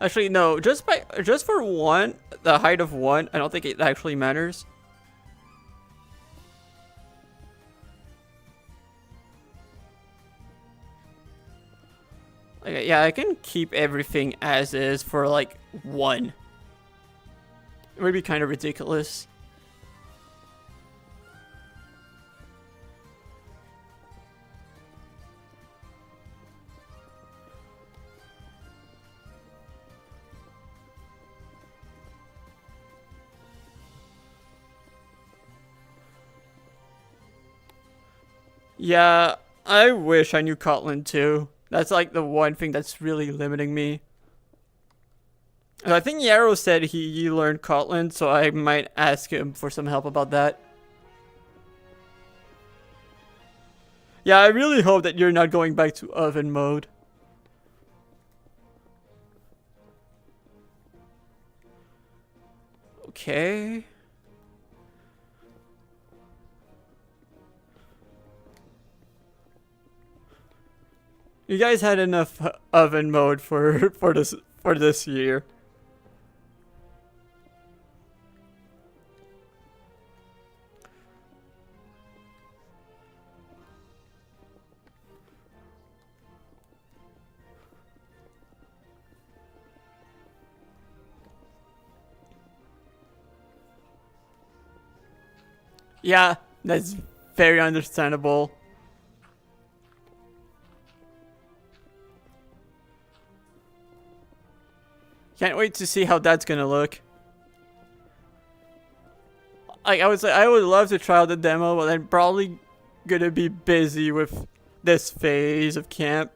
Actually, no. Just for one, the height of one, I don't think it actually matters. Okay, yeah, I can keep everything as is for like one. It would be kind of ridiculous. Yeah, I wish I knew Kotlin too. That's like the one thing that's really limiting me. And I think Yarrow said he learned Kotlin, so I might ask him for some help about that. Yeah, I really hope that you're not going back to oven mode. Okay. You guys had enough oven mode for this year. Yeah, that's very understandable. Can't wait to see how that's gonna look. Like I would love to try out the demo, but I'm probably gonna be busy with this phase of camp.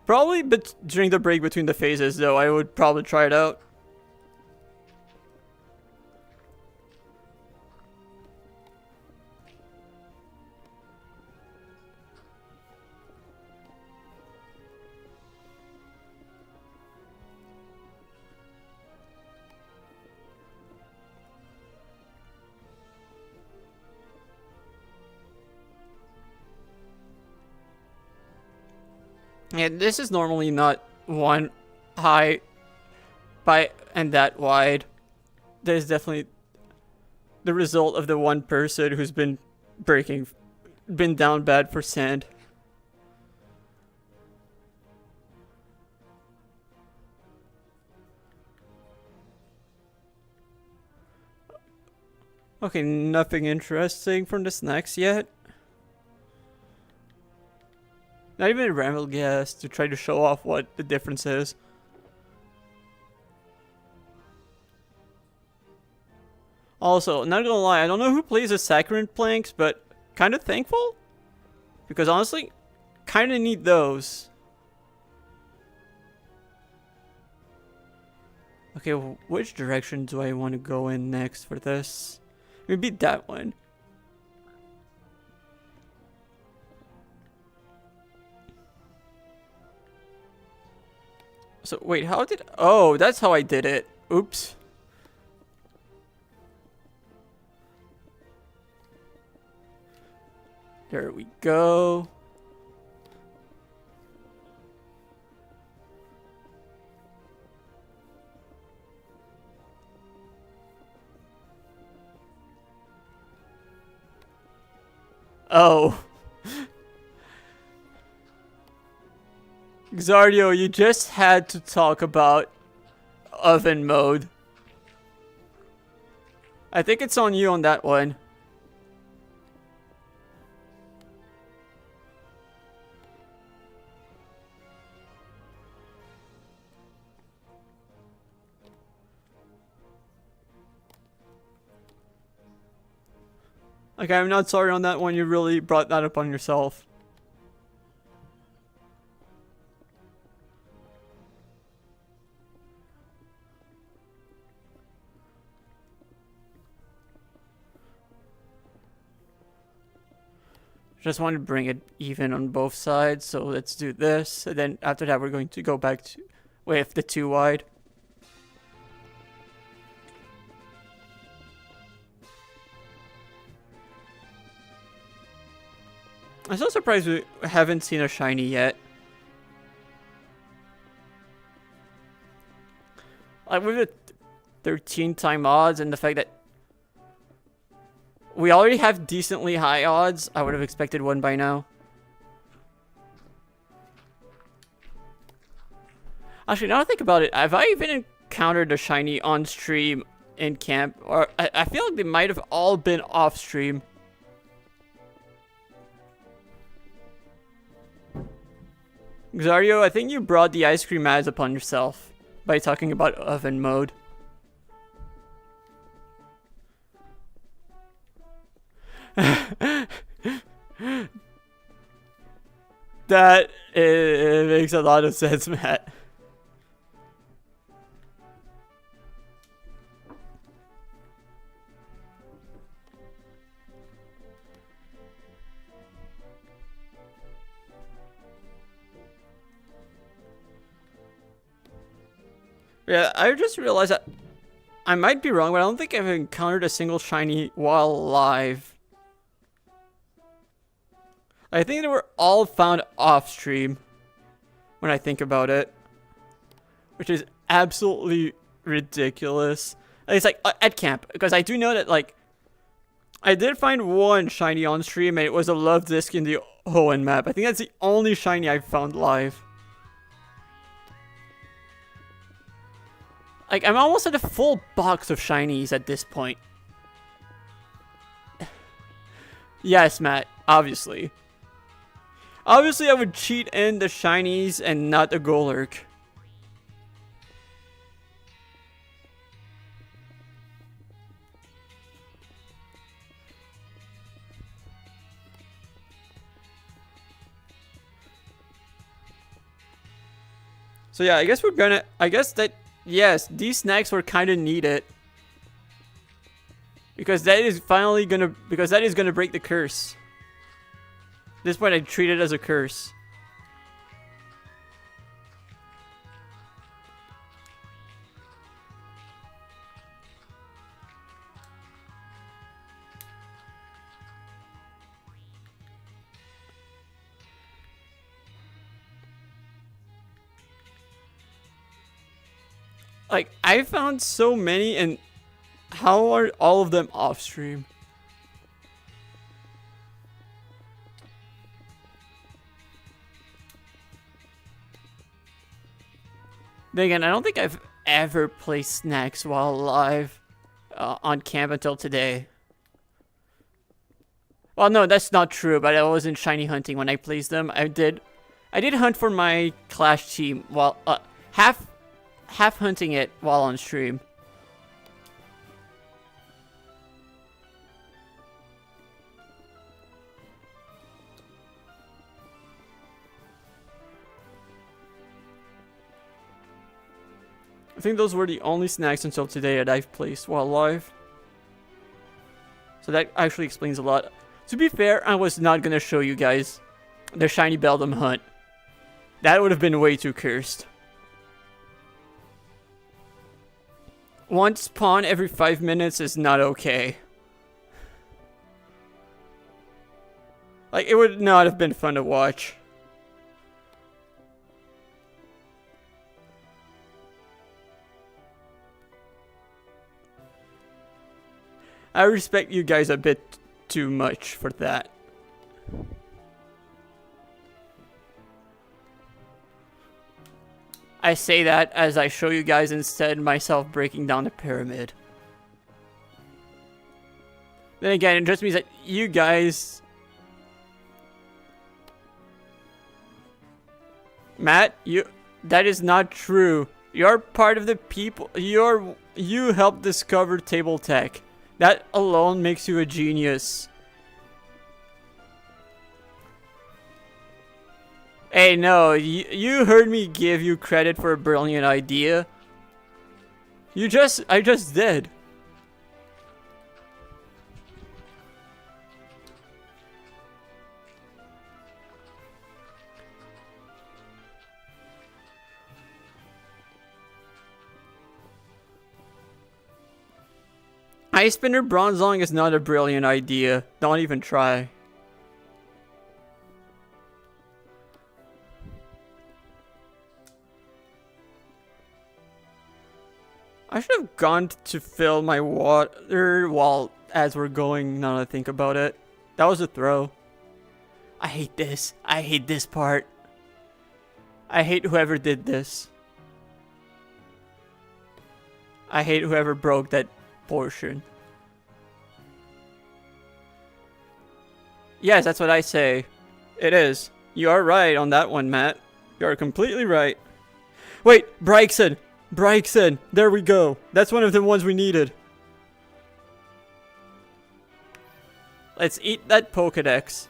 Probably, but during the break between the phases, though, I would probably try it out. And this is normally not one high by and that wide. There's definitely the result of the one person who's been down bad for sand. Okay, nothing interesting from the snacks yet. Not even a ramble guess to try to show off what the difference is. Also, not gonna lie, I don't know who plays the saccharine planks, but kind of thankful. Because honestly, kind of need those. Okay, which direction do I want to go in next for this? Maybe that one. So, wait, how did... Oh, that's how I did it. Oops. There we go. Oh. Xardio, you just had to talk about oven mode. I think it's on you on that one. Okay, I'm not sorry on that one. You really brought that up on yourself. Just want to bring it even on both sides, so let's do this. And then after that, we're going to go back to with the 2 wide. I'm so surprised we haven't seen a shiny yet. Like with the 13 time odds and the fact that we already have decently high odds, I would have expected one by now. Actually, now I think about it, have I even encountered a shiny on stream in camp? Or I feel like they might have all been off stream. Xario, I think you brought the ice cream ads upon yourself by talking about oven mode. That it makes a lot of sense, Matt. Yeah, I just realized that I might be wrong, but I don't think I've encountered a single shiny while live. I think they were all found off stream when I think about it, which is absolutely ridiculous. It's like at camp, because I do know that like I did find one shiny on stream, and it was a love disc in the Owen map. I think that's the only shiny I've found live. Like, I'm almost at a full box of shinies at this point. Yes, Matt, obviously. Obviously, I would cheat in the shinies and not the Golurk. So yeah, I guess we're gonna... I guess that... Yes, these snacks were kind of needed. Because that is finally gonna... Because that is gonna break the curse. At this point, I treat it as a curse. Like, I found so many, and how are all of them off stream? Then again, I don't think I've ever played snacks while live on camp until today. Well, no, that's not true, but I wasn't shiny hunting when I placed them. I did hunt for my Clash team while half hunting it while on stream. I think those were the only snacks until today that I've placed while live. So that actually explains a lot. To be fair, I was not gonna show you guys the shiny Beldum hunt. That would have been way too cursed. One spawn every 5 minutes is not okay. Like, it would not have been fun to watch. I respect you guys a bit too much for that. I say that as I show you guys instead myself breaking down the pyramid. Then again, it just means that you guys... Matt, that is not true. You're part of the people. You helped discover table tech. That alone makes you a genius. Hey, no, you heard me give you credit for a brilliant idea. I just did. Ice Spinner Bronzong is not a brilliant idea. Don't even try. I should have gone to fill my water as we're going, now that I think about it. That was a throw. I hate this. I hate this part. I hate whoever did this. I hate whoever broke that portion. Yes, that's what I say. It is. You are right on that one, Matt. You are completely right. Wait, Bryson! Bryson! There we go. That's one of the ones we needed. Let's eat that Pokedex.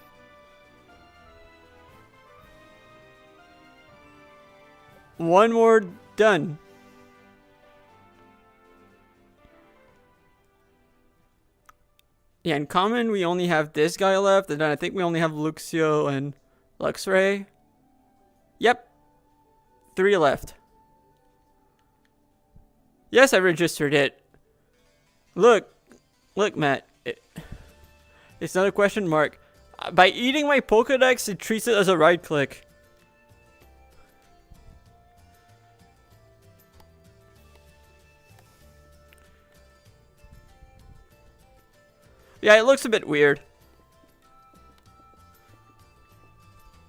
One more done. Yeah, in common, we only have this guy left, and then I think we only have Luxio and Luxray. Yep. 3 left. Yes, I registered it. Look. Look, Matt. It's not a question mark. By eating my Pokedex, it treats it as a right click. Yeah, it looks a bit weird.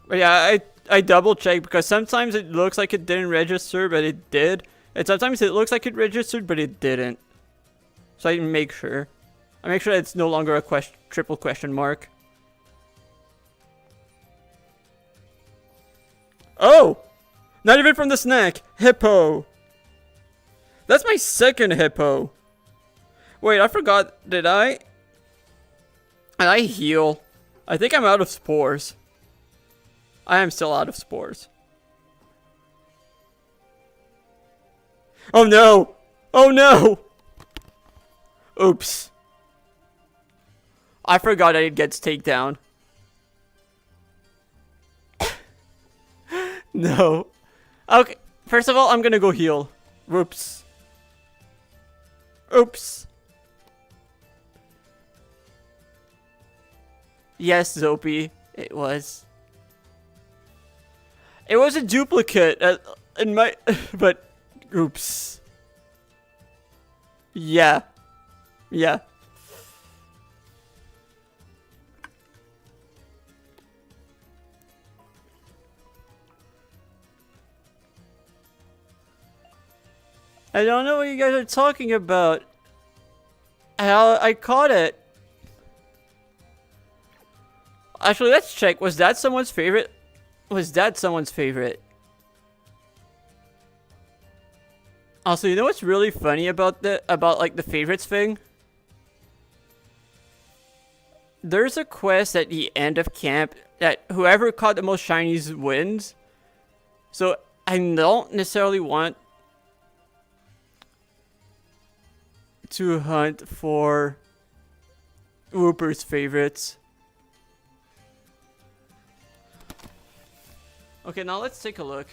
But yeah, I double checked because sometimes it looks like it didn't register, but it did. And sometimes it looks like it registered, but it didn't. So I make sure. I make sure it's no longer a triple question mark. Oh! Not even from the snack! Hippo! That's my second hippo. Wait, I forgot. Did I? And I heal. I think I'm out of spores. I am still out of spores. Oh no! Oh no! Oops. I forgot it gets takedown. No. Okay, first of all, I'm gonna go heal. Whoops. Oops. Yes, Zopi, it was. It was a duplicate in my, but oops. Yeah. Yeah. I don't know what you guys are talking about. I caught it. Actually, let's check. Was that someone's favorite? Was that someone's favorite? Also, you know what's really funny about like the favorites thing? There's a quest at the end of camp that whoever caught the most shinies wins. So I don't necessarily want to hunt for Whooper's favorites. Okay, now let's take a look.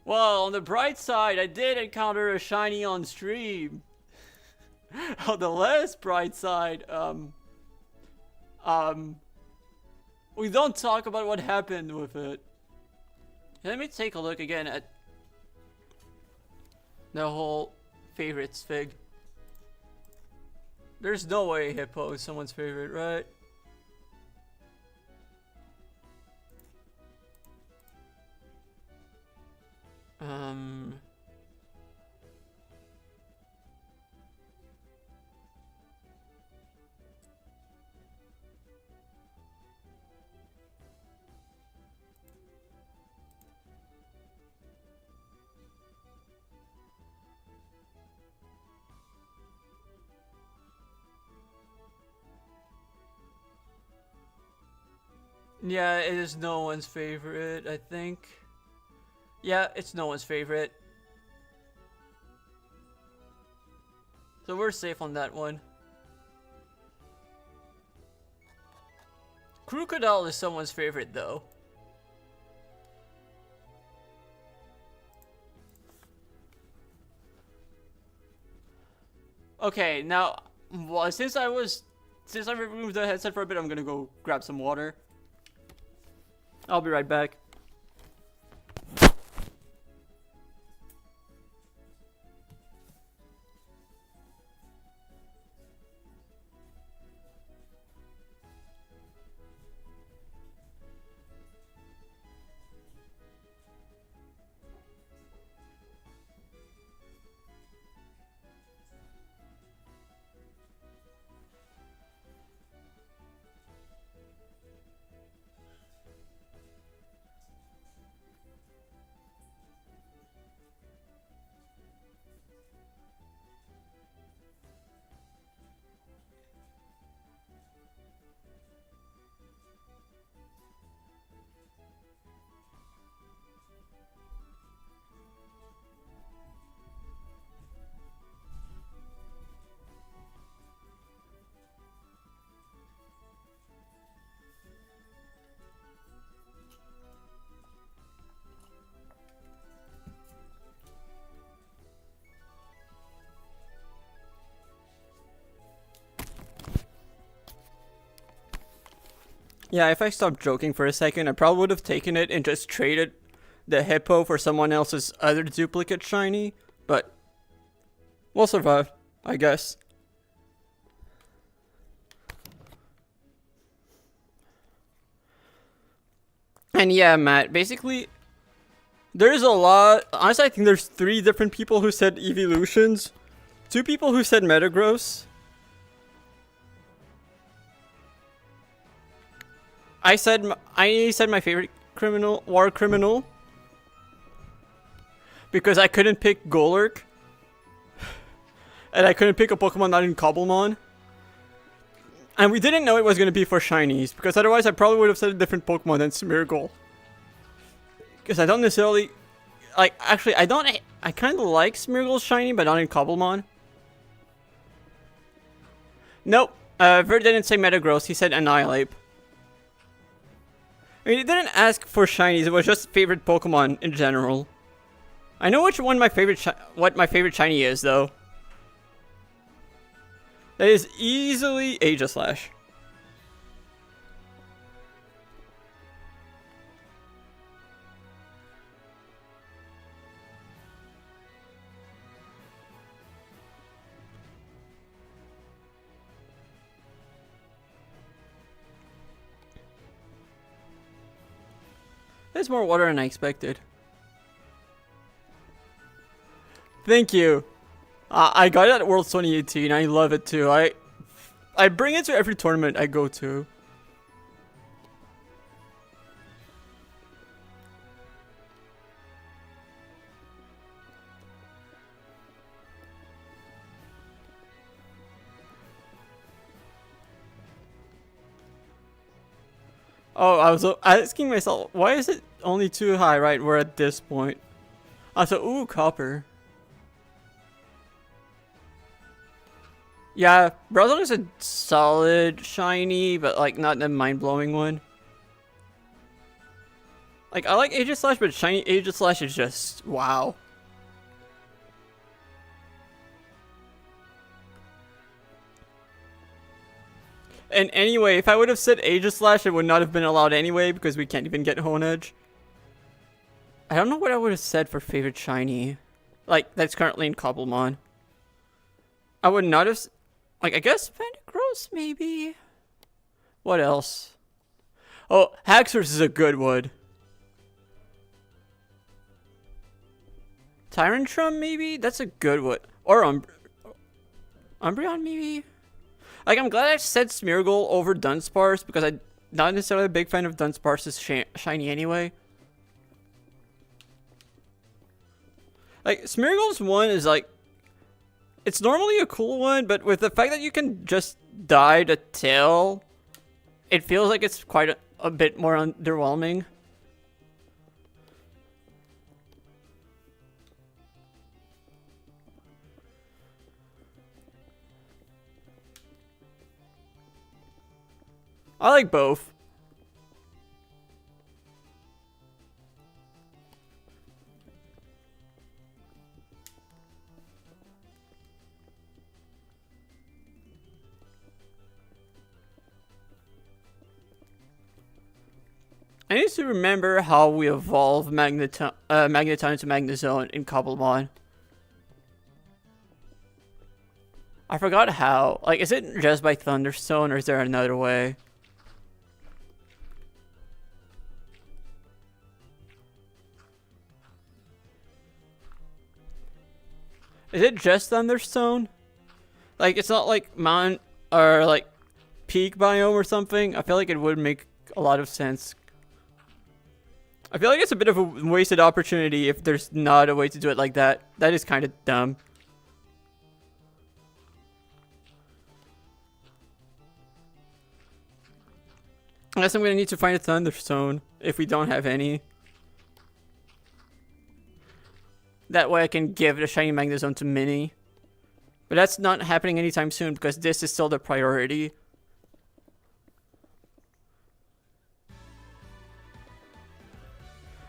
Well, on the bright side, I did encounter a shiny on stream. On the less bright side, we don't talk about what happened with it. Let me take a look again at the whole favorites fig. There's no way Hippo is someone's favorite, right? Yeah, it is no one's favorite, I think. Yeah, it's no one's favorite. So we're safe on that one. Crocodile is someone's favorite though. Okay, now, well, since I removed the headset for a bit, I'm gonna go grab some water. I'll be right back. Yeah, if I stopped joking for a second, I probably would have taken it and just traded the hippo for someone else's other duplicate shiny, but we'll survive, I guess. And yeah, Matt, basically, there's a lot. Honestly, I think there's 3 different people who said evolutions, 2 people who said Metagross. I said my favorite war criminal because I couldn't pick Golurk, and I couldn't pick a Pokemon not in Cobblemon. And we didn't know it was going to be for shinies, because otherwise I probably would have said a different Pokemon than Smeargle. Because I don't necessarily... Like, actually, I kind of like Smeargle's shiny, but not in Cobblemon. Nope. Vert didn't say Metagross, he said Annihilate. I mean, he didn't ask for shinies, it was just favorite Pokemon in general. I know which one what my favorite shiny is, though. That is easily Aegislash. There's more water than I expected. Thank you. I got it at Worlds 2018. I love it too. I bring it to every tournament I go to. Oh, I was asking myself, why is it only too high right we're at this point? I thought, ooh, copper. Yeah, Brazil is a solid shiny, but like not a mind-blowing one. Like, I like Aegislash, but shiny Aegislash is just wow. And anyway, if I would have said Aegislash, it would not have been allowed anyway, because we can't even get Honedge. I don't know what I would have said for favorite shiny. Like, that's currently in Cobblemon. I would not have... Like, I guess Metagross, maybe? What else? Oh, Haxorus is a good one. Tyrantrum, maybe? That's a good one. Or Umbreon, maybe? Like, I'm glad I said Smeargle over Dunsparce, because I'm not necessarily a big fan of Dunsparce's shiny anyway. Like, Smeargle's one is like... It's normally a cool one, but with the fact that you can just dye the tail, it feels like it's quite a bit more underwhelming. I like both. I need to remember how we evolve Magneton to Magnezone in Cobblemon. I forgot how. Like, is it just by Thunderstone, or is there another way? Is it just Thunderstone? Like, it's not like Mount or like Peak biome or something? I feel like it would make a lot of sense. I feel like it's a bit of a wasted opportunity if there's not a way to do it like that. That is kind of dumb. I guess I'm gonna need to find a Thunderstone if we don't have any. That way I can give the Shiny Magnezone to Minnie. But that's not happening anytime soon because this is still the priority.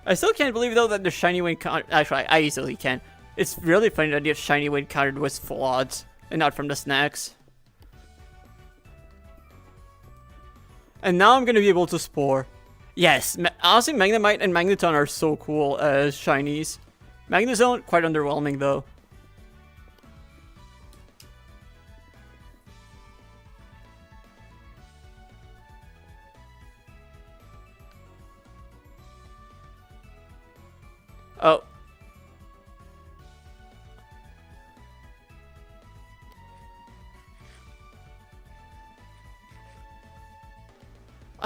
I still can't believe though that the Shiny Wind counter. Actually, I easily can. It's really funny that the Shiny Wind counter was flawed and not from the snacks. And now I'm gonna be able to Spore. Yes, honestly, Magnemite and Magneton are so cool as shinies. Magnezone, quite underwhelming though. Oh.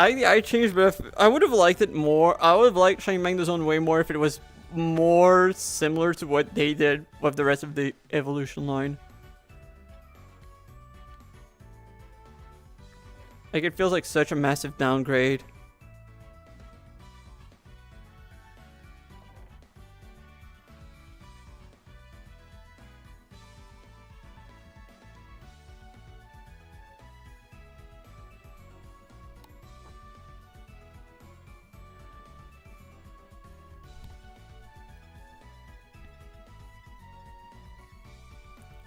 I changed, but I would have liked it more. I would have liked Shiny Magnezone way more if it was more similar to what they did with the rest of the evolution line. Like, it feels like such a massive downgrade.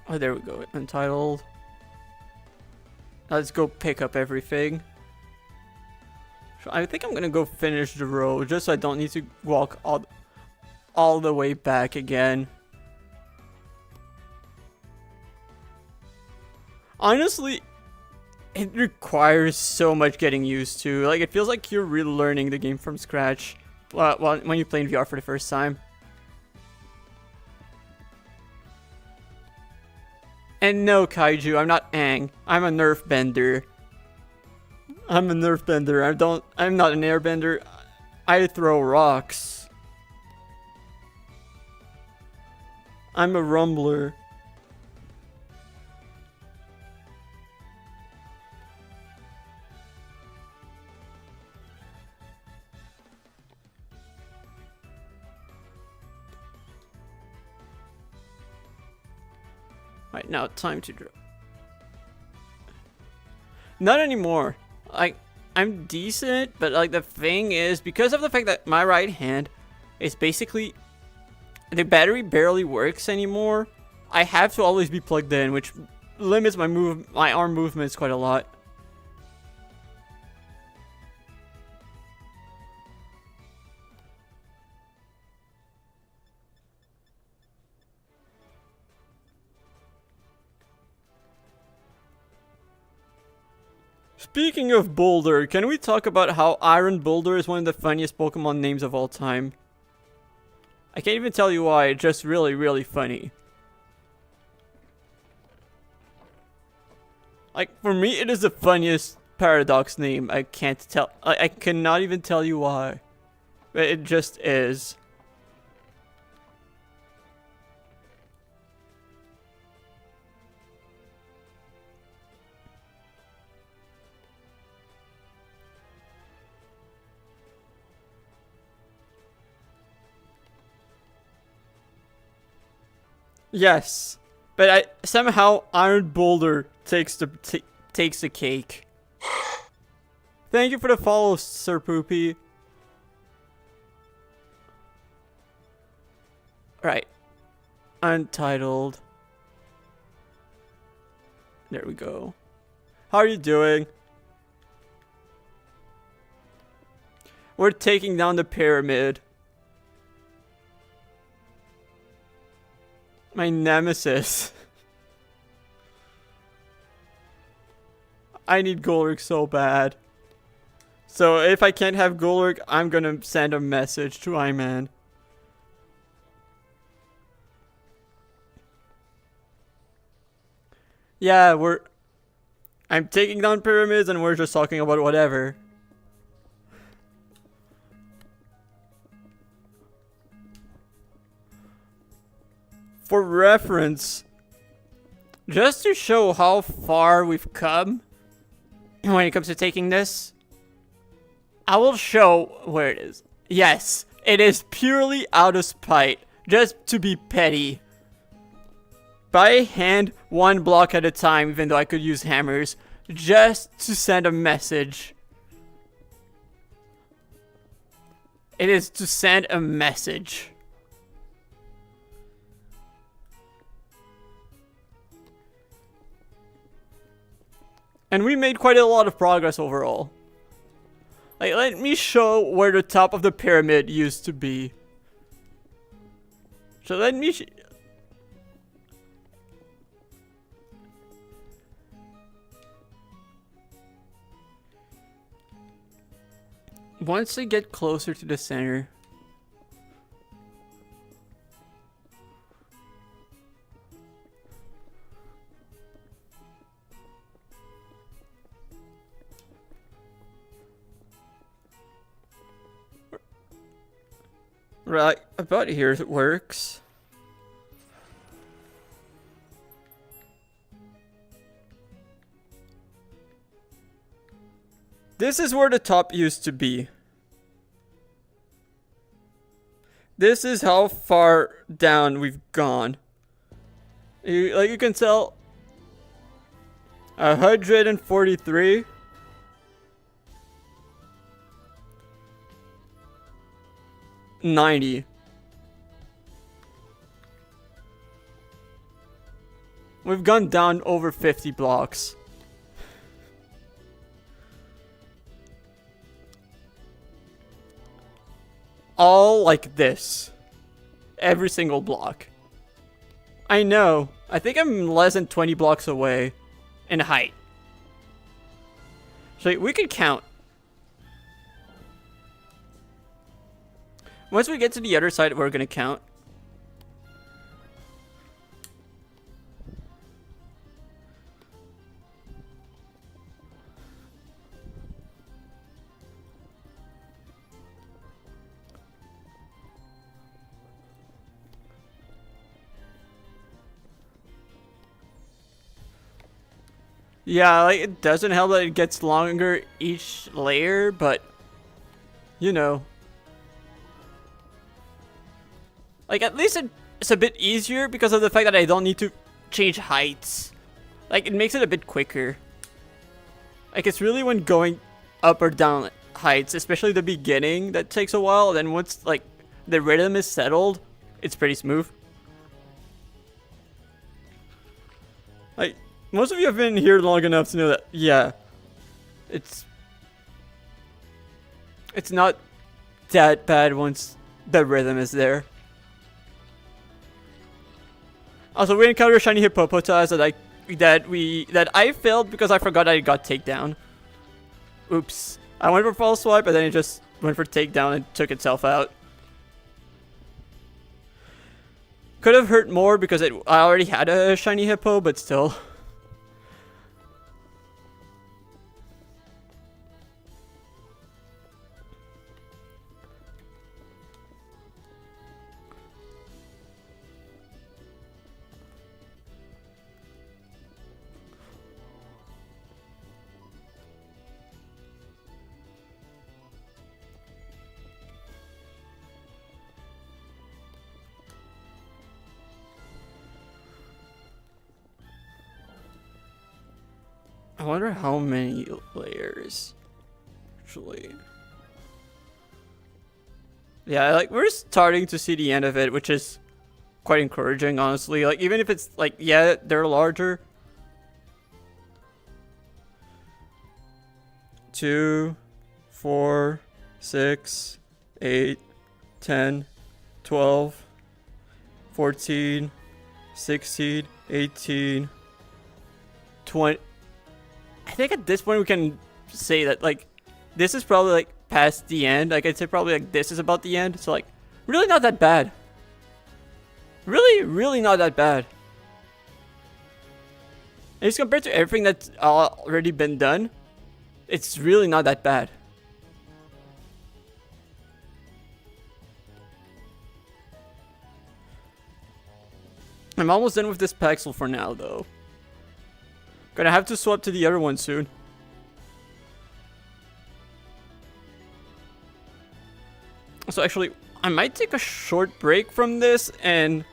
Oh, there we go. Untitled. Let's go pick up everything. So I think I'm gonna go finish the road just so I don't need to walk all the way back again. Honestly, it requires so much getting used to. Like, it feels like you're relearning the game from scratch when you play in VR for the first time. And no, Kaiju, I'm not Aang. I'm a Nerf Bender. I'm a Nerf Bender. I'm not an Airbender. I throw rocks. I'm a Rumbler. Right, now time to draw. Not anymore. Like, I'm decent, but like the thing is, because of the fact that my right hand is basically, the battery barely works anymore, I have to always be plugged in, which limits my arm movements quite a lot. Speaking of Boulder, can we talk about how Iron Boulder is one of the funniest Pokemon names of all time? I can't even tell you why, it's just really, really funny. Like, for me, it is the funniest Paradox name. I can't tell. I cannot even tell you why. But it just is. Yes, but somehow Iron Boulder takes the cake. Thank you for the follow, Sir Poopy. Right, Untitled. There we go. How are you doing? We're taking down the pyramid. My nemesis. I need Golurk so bad. So if I can't have Golurk, I'm gonna send a message to Iman. Yeah, I'm taking down pyramids and we're just talking about whatever. for reference, just to show how far we've come when it comes to taking this, I will show where it is. Yes, it is purely out of spite, just to be petty. By hand, one block at a time, even though I could use hammers, just to send a message. It is to send a message. And we made quite a lot of progress overall. Like, let me show where the top of the pyramid used to be. So let me... Once I get closer to the center... Right, about here it works. This is where the top used to be. This is how far down we've gone. Like you can tell, 143. $90. We've gone down over 50 blocks. All like this. Every single block. I know. I think I'm less than 20 blocks away in height. So we could count. Once we get to the other side, we're gonna count. Yeah, like, it doesn't help that it gets longer each layer, but you know. Like, at least it's a bit easier because of the fact that I don't need to change heights. Like, it makes it a bit quicker. Like, it's really when going up or down heights, especially the beginning, that takes a while. Then once, like, the rhythm is settled, it's pretty smooth. Like, most of you have been here long enough to know that, yeah, it's not that bad once the rhythm is there. Also, we encountered shiny hippopotas that I failed because I forgot I got takedown. Oops. I went for false swipe, but then it just went for takedown and took itself out. Could have hurt more because I already had a shiny hippo, but still. I wonder how many layers, actually. Yeah, like, we're starting to see the end of it, which is quite encouraging, honestly. Like, even if it's, like, yeah, they're larger. 2, 4, 6, 8, 10, 12, 14, 16, 18, 20... I think at this point we can say that, like, this is probably, like, past the end. Like, I'd say probably, like, this is about the end. So, like, really not that bad. Really, really not that bad. And just compared to everything that's already been done, it's really not that bad. I'm almost done with this Paxel for now, though. Gonna have to swap to the other one soon. So actually, I might take a short break from this and...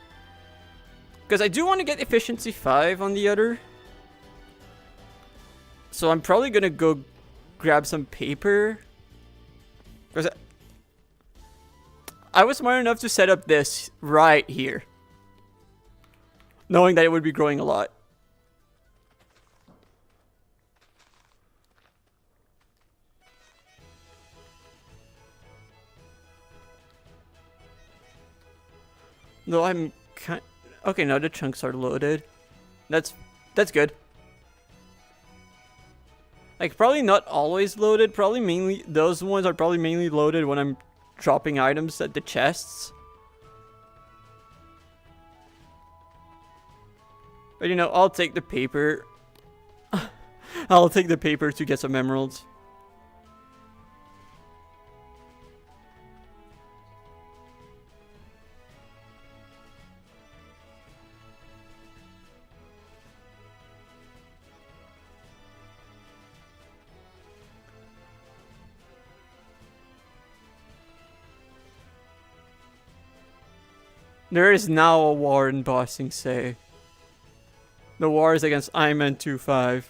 because I do want to get efficiency 5 on the other. So I'm probably gonna go grab some paper. Because I was smart enough to set up this right here, knowing that it would be growing a lot. Though I'm kind... okay, now the chunks are loaded. That's good. Like, probably not always loaded. Probably mainly... those ones are probably mainly loaded when I'm dropping items at the chests. But you know, I'll take the paper. I'll take the paper to get some emeralds. There is now a war in Bossing Say. The war is against Iman 2-5.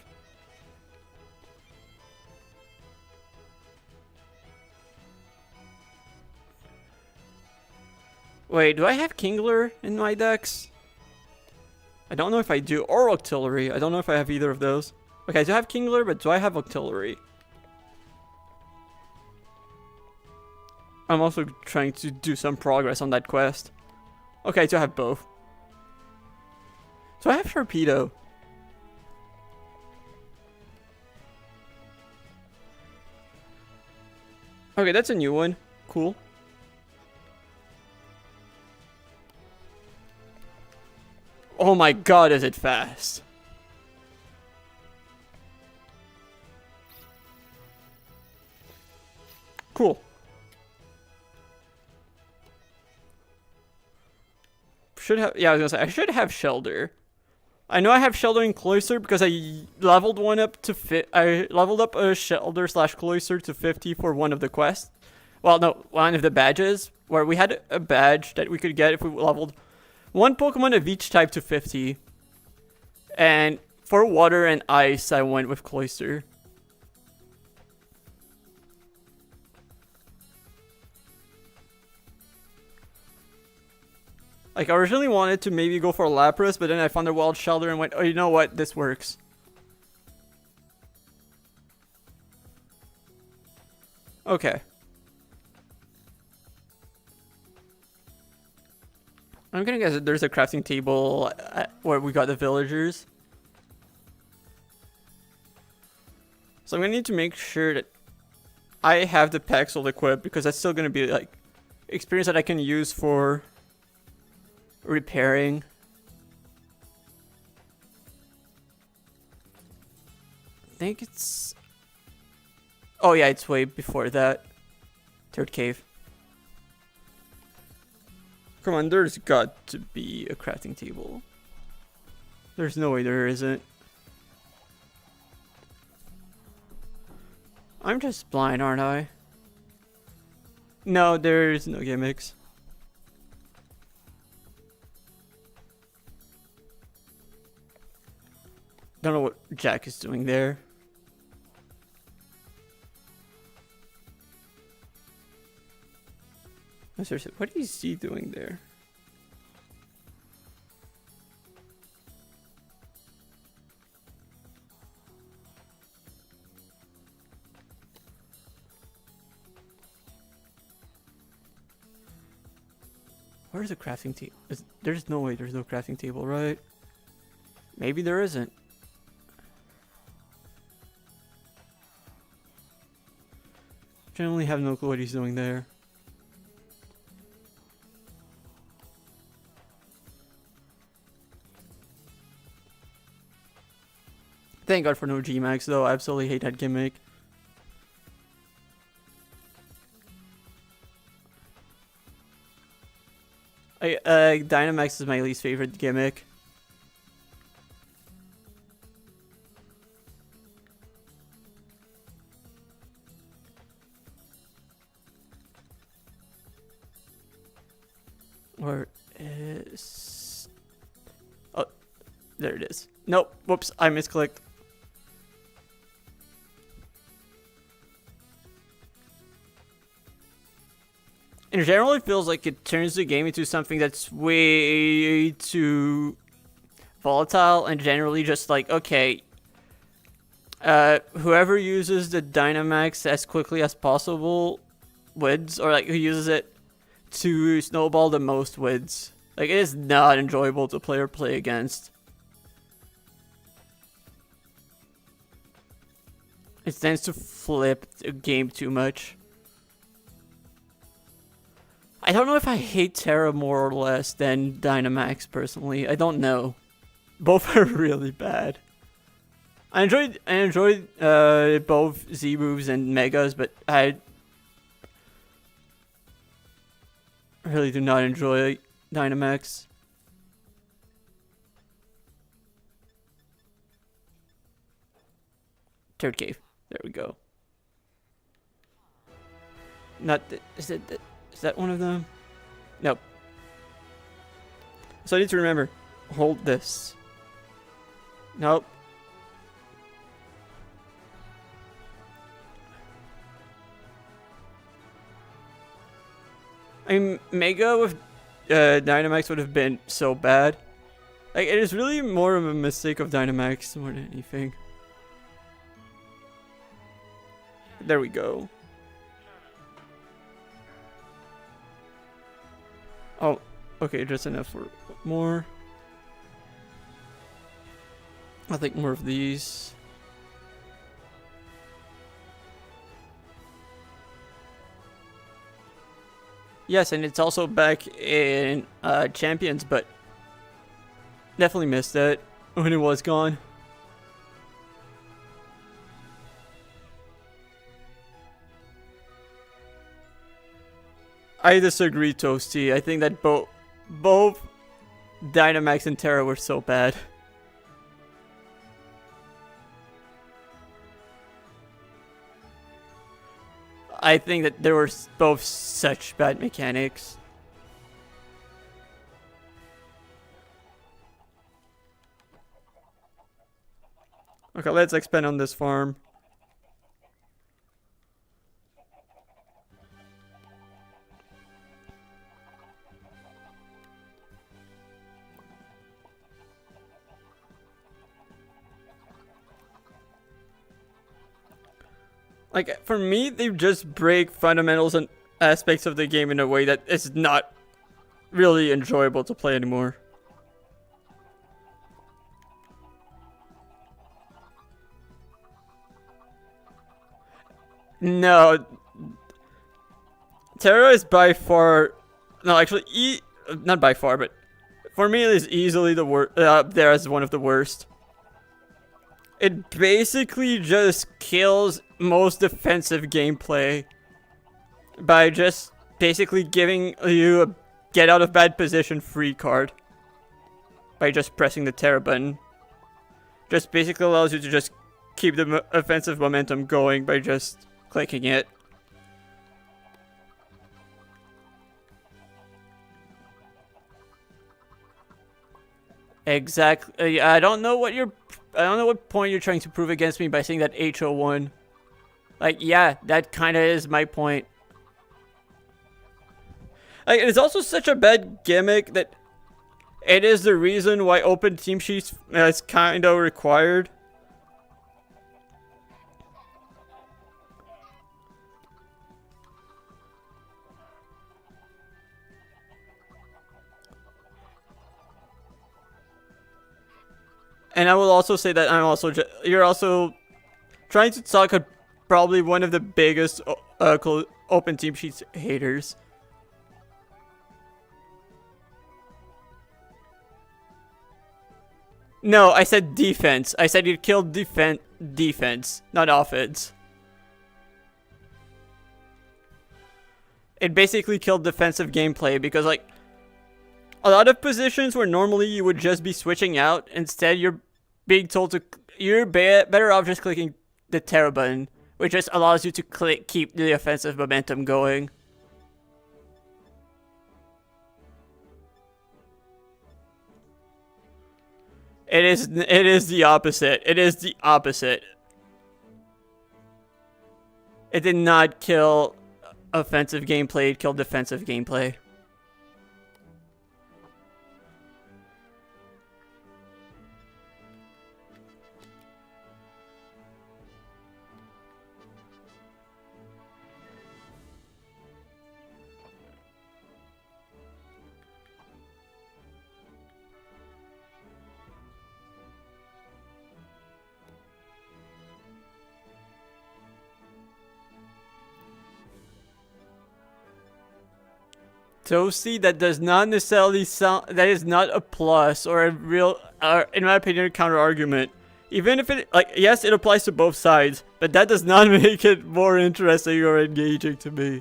Wait, do I have Kingler in my decks? I don't know if I do. Or Octillery. I don't know if I have either of those. Okay, I do have Kingler, but do I have Octillery? I'm also trying to do some progress on that quest. Okay, so I have both. So I have Sharpedo. Okay, that's a new one. Cool. Oh my god, is it fast. Cool. Should have, yeah, I was gonna say, I should have Shelter. I know I have Shelter and Cloister because I leveled one up to I leveled up a Shelter / Cloister to 50 for one of the quests. Well, no, one of the badges, where we had a badge that we could get if we leveled one Pokemon of each type to 50. And for water and ice, I went with Cloister. Like, I originally wanted to maybe go for Lapras, but then I found a Wild Shelter and went, oh, you know what? This works. Okay. I'm gonna guess that there's a crafting table where we got the villagers. So I'm gonna need to make sure that I have the Paxel equipped, because that's still gonna be, like, experience that I can use for repairing. I think it's... oh yeah, it's way before that. Third cave. Come on, there's got to be a crafting table. There's no way there isn't. I'm just blind, aren't I? No, there's no gimmicks. Don't know what Jack is doing there. No, seriously, what is he doing there? Where's the crafting table? There's no way there's no crafting table, right? Maybe there isn't. Generally have no clue what he's doing there. Thank God for no G-Max though, I absolutely hate that gimmick. Dynamax is my least favorite gimmick. Where is... Oh, there it is. Nope, whoops, I misclicked. In general, it feels like it turns the game into something that's way too volatile and generally just like, okay, whoever uses the Dynamax as quickly as possible wins, or like who uses it to snowball the most wins. Like, it is not enjoyable to play or play against. It tends to flip the game too much. I don't know if I hate Terra more or less than Dynamax personally. I don't know. Both are really bad. I enjoyed both Z moves and Megas, but I really do not enjoy Dynamax. Third cave. There we go. Is that one of them? Nope. So I need to remember. Hold this. Nope. I mean, Mega with Dynamax would have been so bad. Like, it is really more of a mistake of Dynamax more than anything. There we go. Oh, okay, just enough for more. I think more of these. Yes, and it's also back in Champions, but definitely missed it when it was gone. I disagree, Toasty. I think that both Dynamax and Terra were so bad. I think that there were both such bad mechanics. Okay, let's expand on this farm. Like, for me, they just break fundamentals and aspects of the game in a way that is not really enjoyable to play anymore. No. Terra is by far... No, actually, not by far, but... For me, it is easily the worst. There as one of the worst. It basically just kills most defensive gameplay by just basically giving you a get out of bad position free card by just pressing the Terra button. Just basically allows you to just keep the offensive momentum going by just clicking it. Exactly. I don't know what point you're trying to prove against me by saying that HO won. Like, yeah, that kind of is my point. Like, it's also such a bad gimmick that it is the reason why open team sheets is kind of required. And I will also say that you're also trying to talk at probably one of the biggest open team sheets haters. No, I said defense. I said you killed defense, not offense. It basically killed defensive gameplay because, like, a lot of positions where normally you would just be switching out, instead you're being told to, better off just clicking the Terra button, which just allows you to keep the offensive momentum going. It is the opposite. It is the opposite. It did not kill offensive gameplay, it killed defensive gameplay. Toasty, that does not necessarily sound, that is not a plus or a real, in my opinion, a counter argument. Even if it, like, yes, it applies to both sides, but that does not make it more interesting or engaging to me.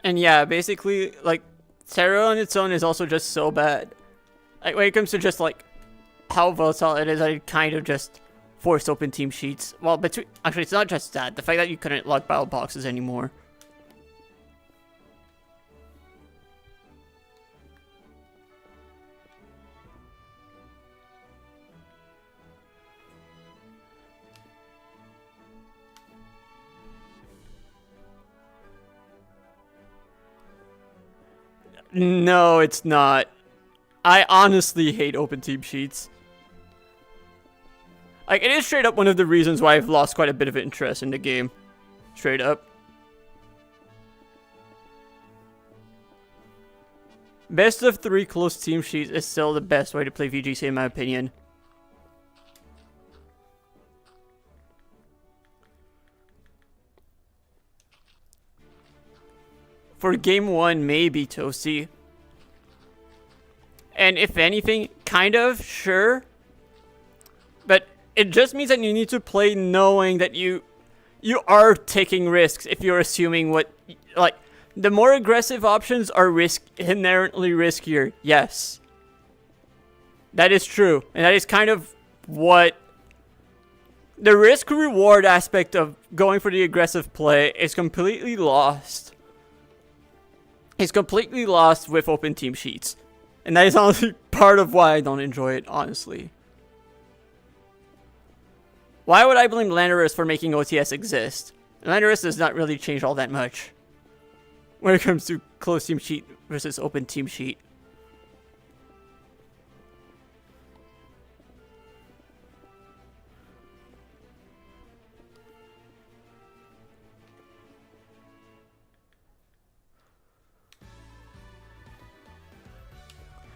And yeah, basically, like, Terra on its own is also just so bad. Like, when it comes to just, like, how volatile it is, I kind of just forced open team sheets. Well, actually, it's not just that. The fact that you couldn't lock battle boxes anymore. No, it's not. I honestly hate open team sheets. Like, it is straight up one of the reasons why I've lost quite a bit of interest in the game. Straight up. Best of 3 close team sheets is still the best way to play VGC in my opinion. For game 1, maybe, Toasty. And if anything, kind of, sure. But it just means that you need to play knowing that you are taking risks if you're assuming what, like, the more aggressive options are inherently riskier, yes. That is true. And that is kind of what the risk-reward aspect of going for the aggressive play is completely lost. It's completely lost with open team sheets. And that is honestly part of why I don't enjoy it, honestly. Why would I blame Landorus for making OTS exist? Landorus does not really change all that much when it comes to closed team sheet versus open team sheet.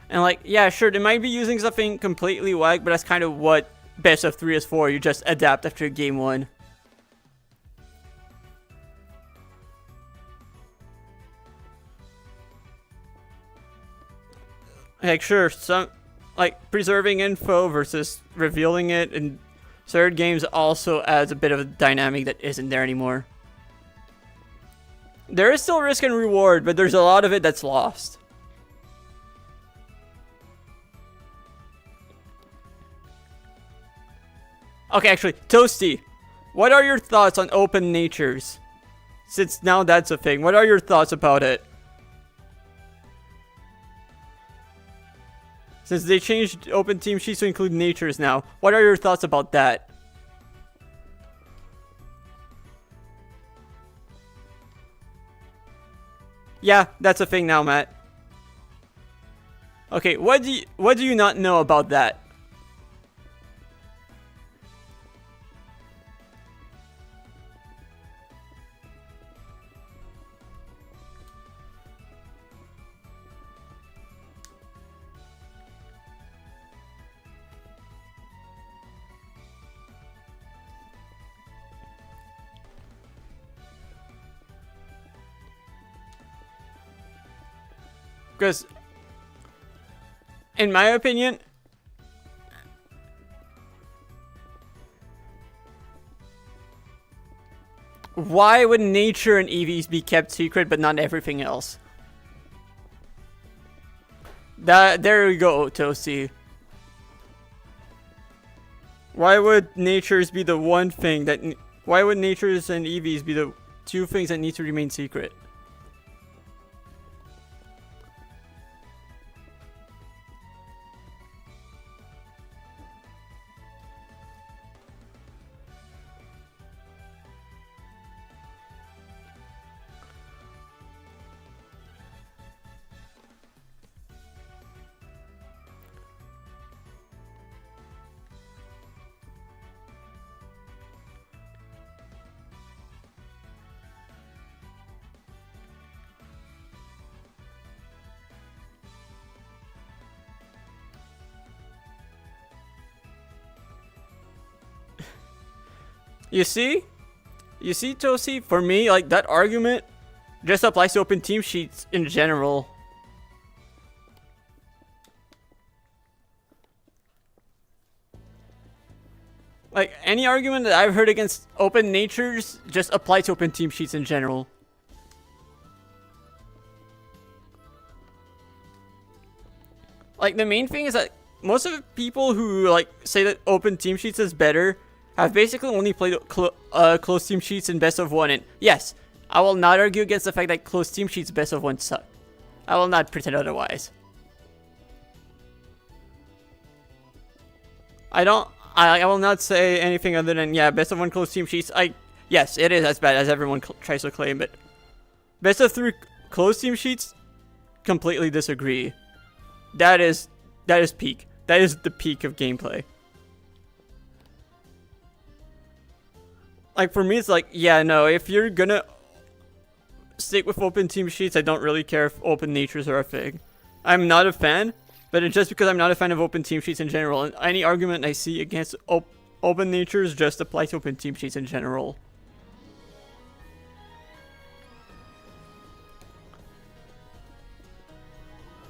And like, yeah, sure, they might be using something completely whack, but that's kind of what best of 3 is for. You just adapt after game 1. Like, sure, some, like, preserving info versus revealing it in third games also adds a bit of a dynamic that isn't there anymore. There is still risk and reward, but there's a lot of it that's lost. Okay, actually, Toasty, what are your thoughts on open natures? Since now that's a thing, what are your thoughts about it? Since they changed open team sheets to include natures now, what are your thoughts about that? Yeah, that's a thing now, Matt. Okay, what do you not know about that? Because, in my opinion, why would nature and EVs be kept secret but not everything else? There we go, Toasty. Why would natures be the one thing that... Why would natures and EVs be the two things that need to remain secret? You see, Toasty, for me, like, that argument just applies to open team sheets in general. Like, any argument that I've heard against open natures just applies to open team sheets in general. Like, the main thing is that most of the people who, like, say that open team sheets is better have basically only played closed team sheets in best of one, and yes, I will not argue against the fact that closed team sheets best of one suck. I will not pretend otherwise. I will not say anything other than, yeah, best of one closed team sheets. Yes, it is as bad as everyone tries to claim, but best of three closed team sheets, completely disagree. That is peak. That is the peak of gameplay. Like, for me, it's like, yeah, no, if you're gonna stick with open team sheets, I don't really care if open natures are a thing. I'm not a fan, but it's just because I'm not a fan of open team sheets in general. And any argument I see against open natures just applies to open team sheets in general.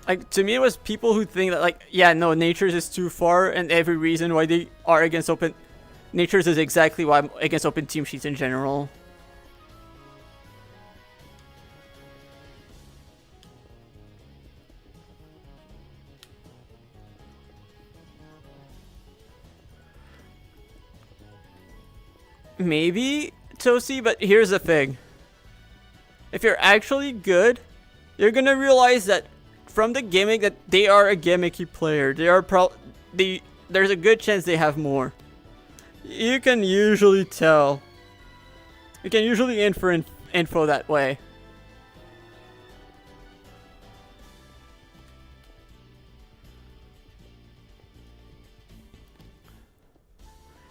Like, to me, it was people who think that, like, yeah, no, natures is too far, and every reason why they are against open... Natures is exactly why I'm against open team sheets in general. Maybe, Toasty, but here's the thing. If you're actually good, you're gonna realize that from the gimmick that they are a gimmicky player. There's a good chance they have more. You can usually tell. You can usually infer info that way.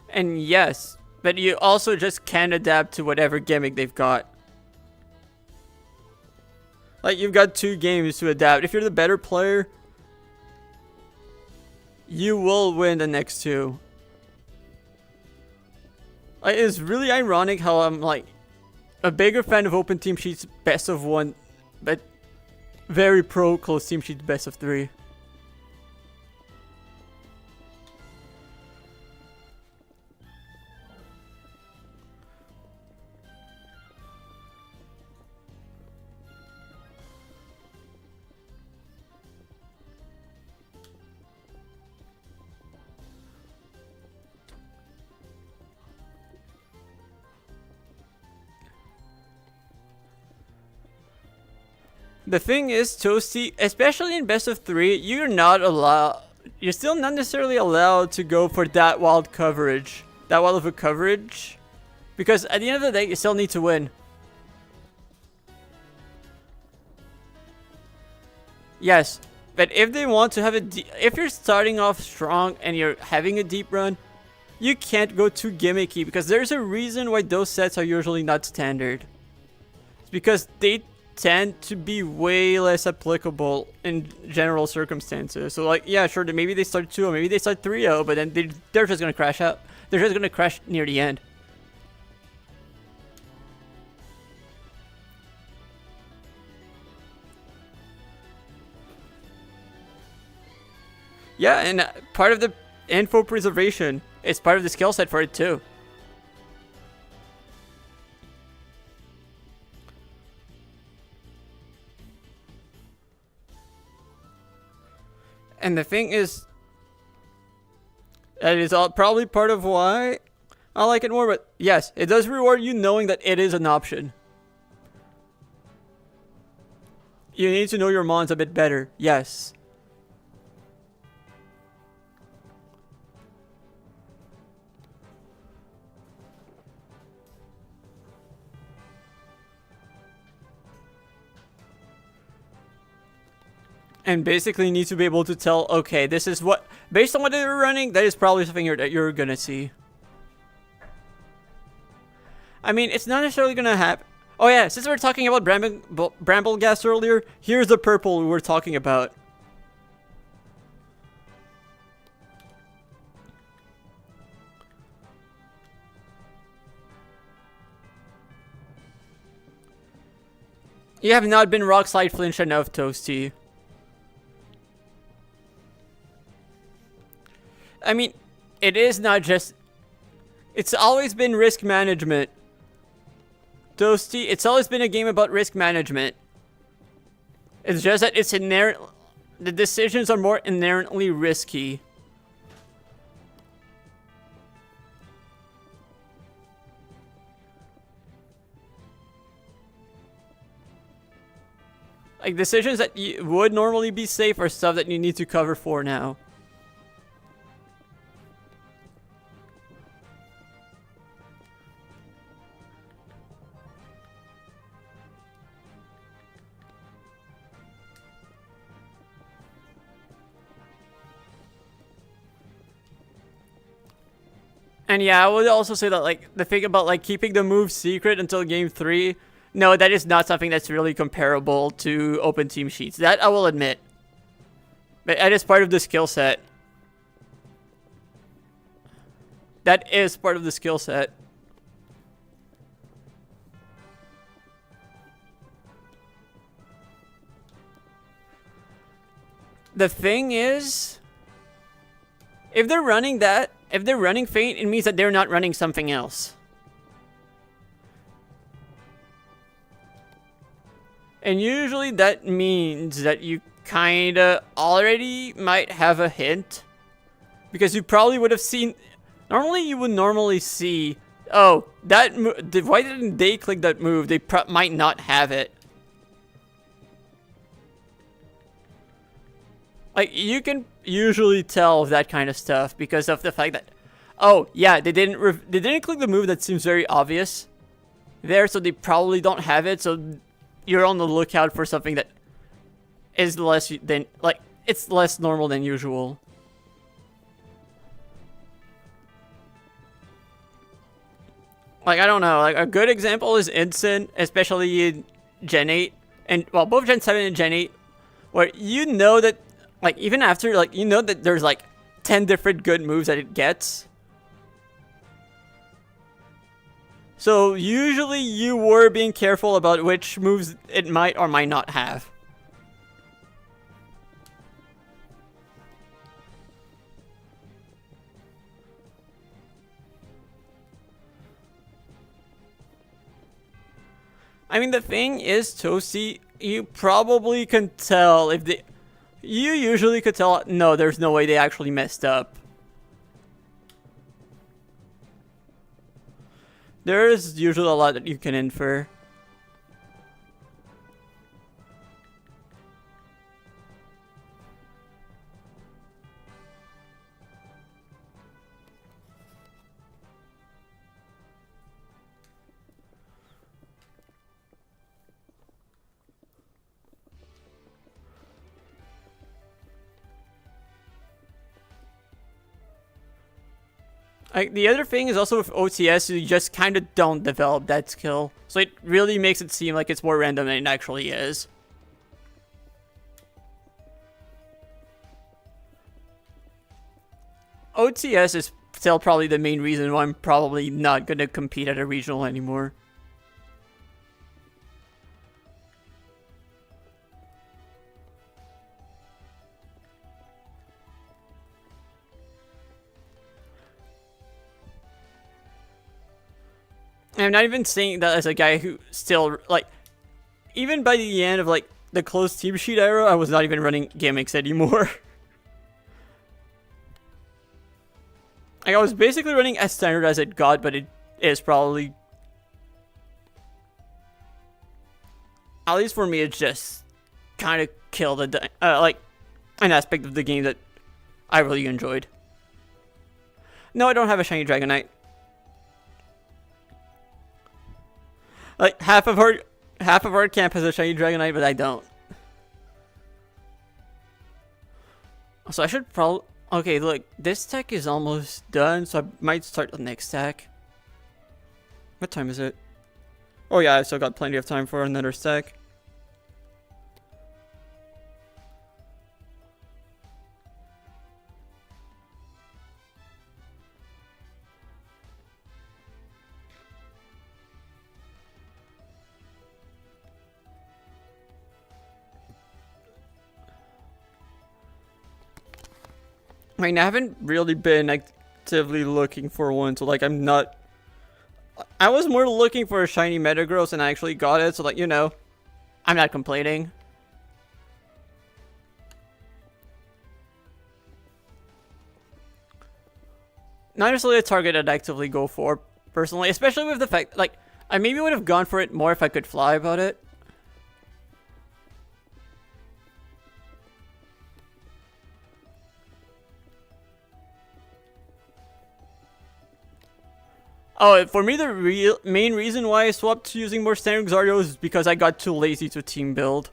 And yes, but you also just can adapt to whatever gimmick they've got. Like, you've got 2 games to adapt. If you're the better player, you will win the next 2. Like, it's really ironic how I'm, like, a bigger fan of open team sheets best of 1, but very pro closed team sheets best of 3. The thing is, Toasty, especially in best of 3, you're still not necessarily allowed to go for that wild coverage. That wild of a coverage. Because at the end of the day, you still need to win. Yes, but if they want to have if you're starting off strong and you're having a deep run, you can't go too gimmicky, because there's a reason why those sets are usually not standard. It's because they tend to be way less applicable in general circumstances. So, like, yeah, sure, maybe they start 2-0, maybe they start 3-0, but then they're just gonna crash out. They're just gonna crash near the end. Yeah, and part of the info preservation is part of the skill set for it too. And the thing is, that is all probably part of why I like it more, but yes, it does reward you knowing that it is an option. You need to know your mons a bit better, yes. And basically need to be able to tell, okay, this is what, based on what they're running, that is probably something that you're gonna see. I mean, it's not necessarily gonna happen. Oh yeah, since we were talking about bramble gas earlier, here's the purple we were talking about. You have not been rock slide flinch enough, Toasty. I mean, it is not just... It's always been risk management. Toasty, it's always been a game about risk management. It's just that it's inherent... The decisions are more inherently risky. Like, decisions that would normally be safe are stuff that you need to cover for now. And yeah, I would also say that, like, the thing about, like, keeping the move secret until game 3, no, that is not something that's really comparable to open team sheets. That I will admit. But that is part of the skill set. That is part of the skill set. The thing is, if they're running that, if they're running Feint, it means that they're not running something else. And usually that means that you kinda already might have a hint. Because you probably would have seen... Normally you would normally see... Oh, that why didn't they click that move? They might not have it. Like, you can usually tell that kind of stuff because of the fact that, oh yeah, they didn't click the move that seems very obvious there, so they probably don't have it. So you're on the lookout for something that is less than, like, it's less normal than usual. Like, I don't know, like, a good example is Instant, especially in Gen 8, and, well, both Gen 7 and Gen 8, where you know that, like, even after, like, you know that there's, like, 10 different good moves that it gets. So, usually you were being careful about which moves it might or might not have. I mean, the thing is, Toasty, you probably can tell if they... You usually could tell, no, there's no way they actually messed up. There's usually a lot that you can infer. Like, the other thing is also with OTS, you just kind of don't develop that skill. So it really makes it seem like it's more random than it actually is. OTS is still probably the main reason why I'm probably not going to compete at a regional anymore. I'm not even saying that as a guy who still, like, even by the end of, like, the closed team sheet era, I was not even running gimmicks anymore. Like, I was basically running as standard as it got, but it is probably... At least for me, it just kind of killed like, an aspect of the game that I really enjoyed. No, I don't have a shiny Dragonite. Like, half of our camp has a shiny Dragonite, but I don't. So I should probably... Okay, look, this tech is almost done, so I might start the next stack. What time is it? Oh yeah, I've still got plenty of time for another stack. I mean, I haven't really been actively looking for one, so like I'm not... I was more looking for a shiny Metagross and I actually got it, so like, you know, I'm not complaining. Not necessarily a target I'd actively go for, personally, especially with the fact, like, I maybe would have gone for it more if I could fly about it. Oh, for me, the main reason why I swapped to using more standard Xardios is because I got too lazy to team build.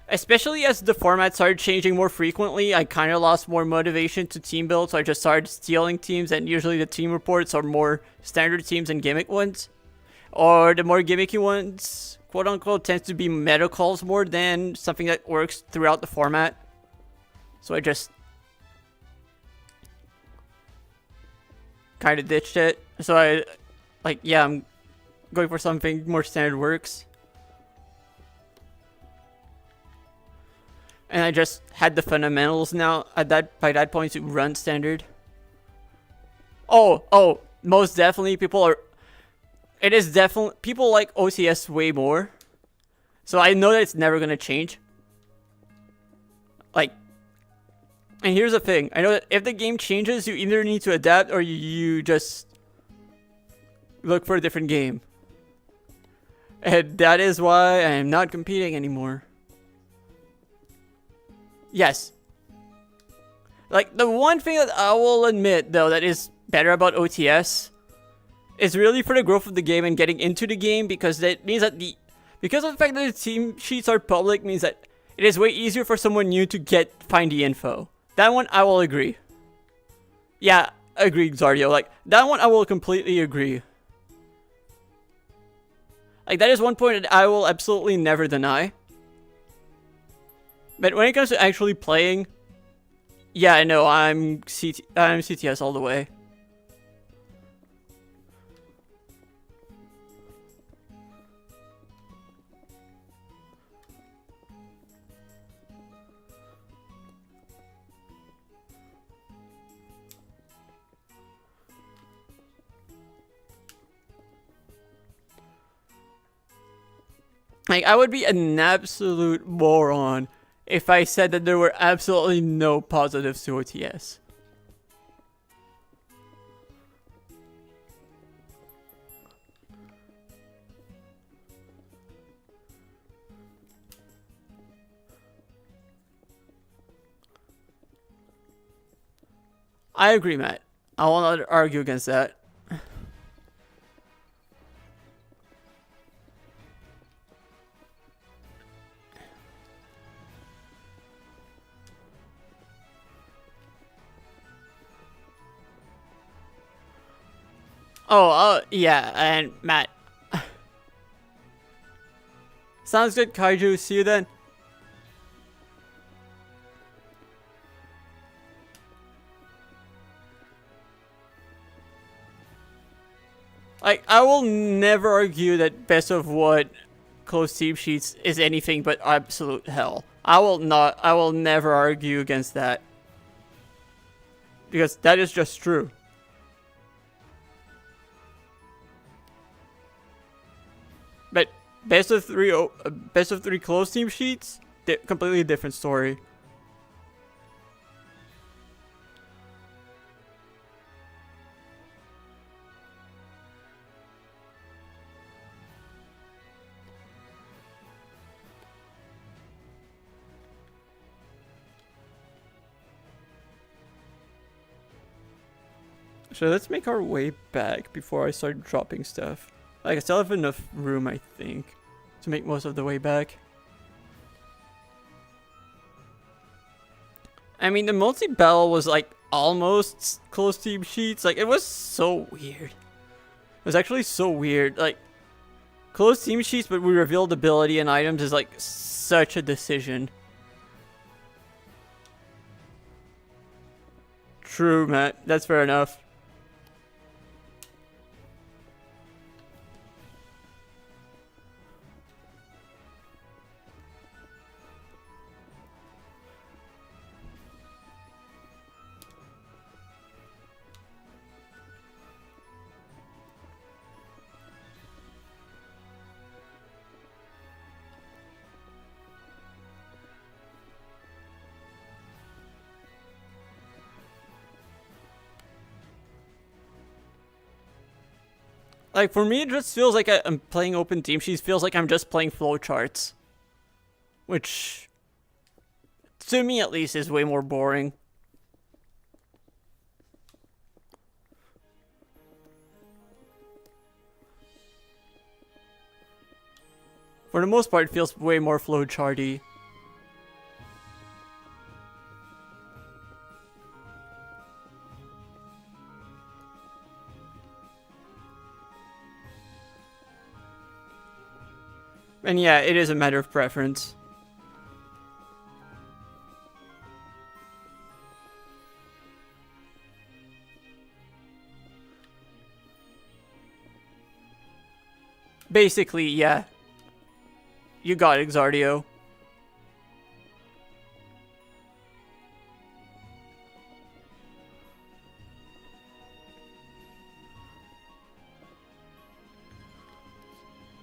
Especially as the format started changing more frequently, I kind of lost more motivation to team build, so I just started stealing teams, and usually the team reports are more standard teams and gimmick ones. Or the more gimmicky ones, quote-unquote, tends to be meta calls more than something that works throughout the format. So I just kind of ditched it. So I, like, yeah, I'm going for something more standard works. And I just had the fundamentals now by that point to run standard. Oh, most definitely people like OCS way more. So I know that it's never gonna change. Like, and here's the thing, I know that if the game changes, you either need to adapt or you just look for a different game. And that is why I am not competing anymore. Yes. Like, the one thing that I will admit, though, that is better about OTS is really for the growth of the game and getting into the game, because that means that because of the fact that the team sheets are public means that it is way easier for someone new to find the info. That one I will agree. Yeah, agreed, Zardio. Like, that one I will completely agree. Like, that is one point that I will absolutely never deny. But when it comes to actually playing, yeah, I know, I'm CTS all the way. Like, I would be an absolute moron if I said that there were absolutely no positives to OTS. I agree, Matt. I will not argue against that. Oh, yeah, and Matt. Sounds good, Kaiju. See you then. Like, I will never argue that best of what closed team sheets is anything but absolute hell. I will never argue against that. Because that is just true. best of three closed team sheets, completely different story. So let's make our way back before I start dropping stuff. Like, I still have enough room, I think, to make most of the way back. I mean, the multi-battle was like almost close team sheets. Like, it was so weird. It was actually so weird. Like, close team sheets, but we revealed ability and items is like such a decision. True, Matt. That's fair enough. Like, for me, it just feels like I'm playing open team sheets. Feels like I'm just playing flowcharts. Which, to me at least, is way more boring. For the most part, it feels way more flowcharty. And yeah, it is a matter of preference. Basically, yeah. You got it, Xardio.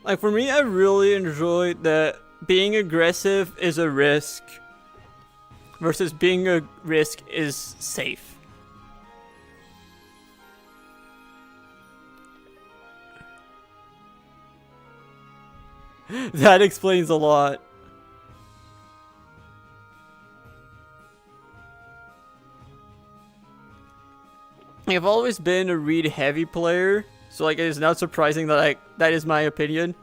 Like, for me, I really enjoyed that being aggressive is a risk versus being a risk is safe. That explains a lot. I've always been a read heavy player, so like it is not surprising that that is my opinion.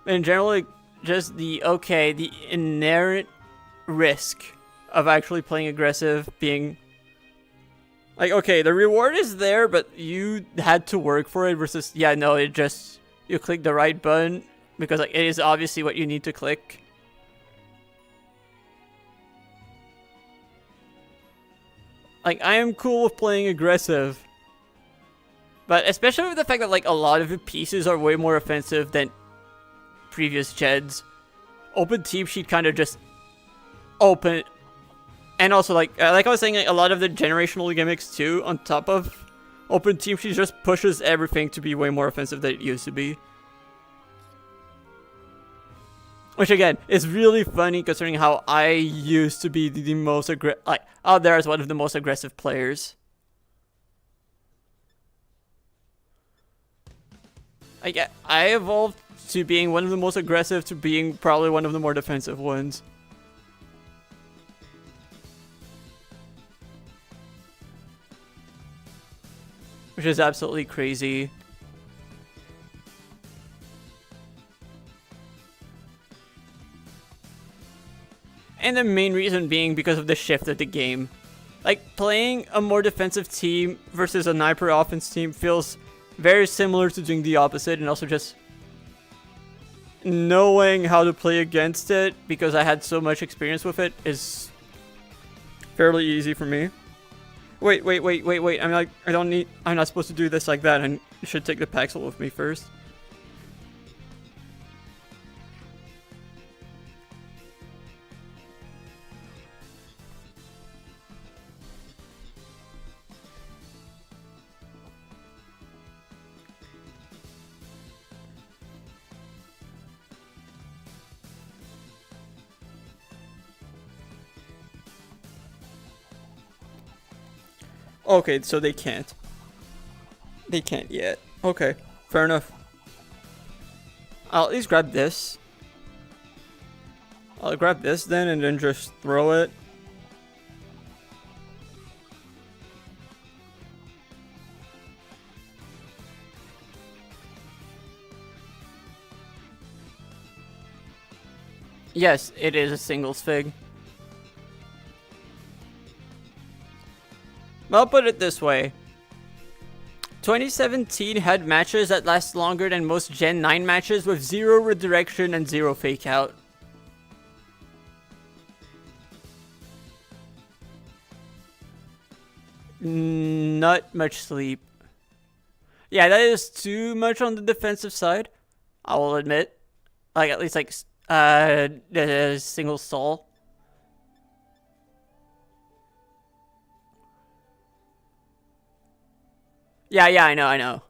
And generally, just the inherent risk of actually playing aggressive being like, okay, the reward is there, but you had to work for it versus, yeah, no, it just, you click the right button because like it is obviously what you need to click. Like, I am cool with playing aggressive, but especially with the fact that like a lot of the pieces are way more offensive than previous Jeds. Open team sheet kind of just open, and also like I was saying, like, a lot of the generational gimmicks too on top of open team sheet just pushes everything to be way more offensive than it used to be. Which again is really funny considering how I used to be the most out there as one of the most aggressive players. I evolved to being one of the most aggressive to being probably one of the more defensive ones. Which is absolutely crazy. And the main reason being because of the shift of the game. Like, playing a more defensive team versus a hyper offense team feels very similar to doing the opposite, and also just knowing how to play against it because I had so much experience with it is fairly easy for me. Wait. I'm not supposed to do this like that. I should take the Paxel with me first. Okay, so they can't. They can't yet. Okay, fair enough. I'll at least grab this. I'll grab this then and then just throw it. Yes, it is a singles fig. I'll put it this way. 2017 had matches that last longer than most Gen 9 matches with 0 redirection and 0 fake out. Not much sleep. Yeah, that is too much on the defensive side, I will admit. Like, at least, like, the single stall. Yeah, I know.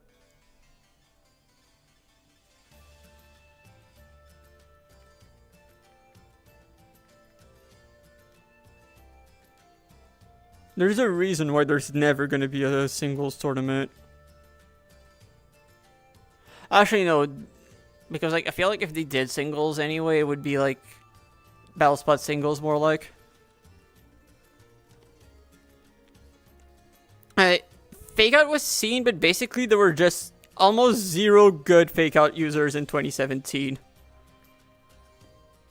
There's a reason why there's never gonna be a singles tournament. Actually, no, because like I feel like if they did singles anyway, it would be like Battle Spot singles more like. Fake out was seen, but basically there were just almost 0 good fake out users in 2017.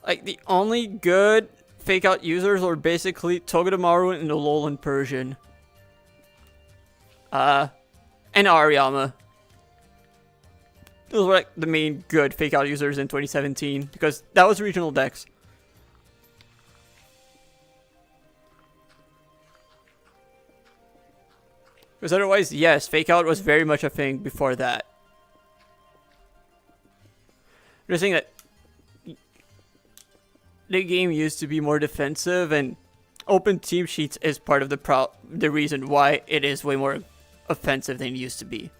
Like the only good fake out users were basically Togedemaru and the Alolan Persian. And Ariyama. Those were like the main good fake out users in 2017 because that was regional decks. Because otherwise, yes, fake out was very much a thing before that. Just saying that the game used to be more defensive, and open team sheets is part of the reason why it is way more offensive than it used to be.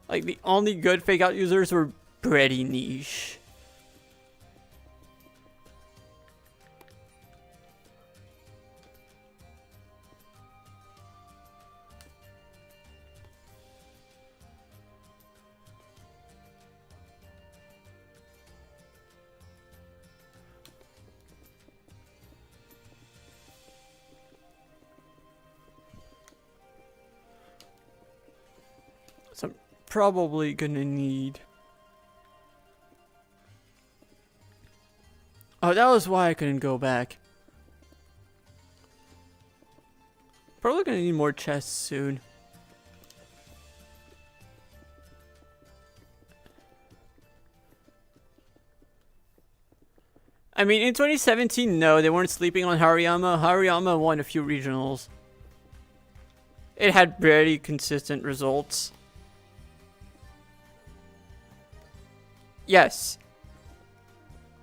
Like, the only good fake out users were pretty niche. So I'm probably gonna need... Oh, that was why I couldn't go back. Probably gonna need more chests soon. I mean, in 2017, no, they weren't sleeping on Hariyama. Hariyama won a few regionals. It had very consistent results. Yes.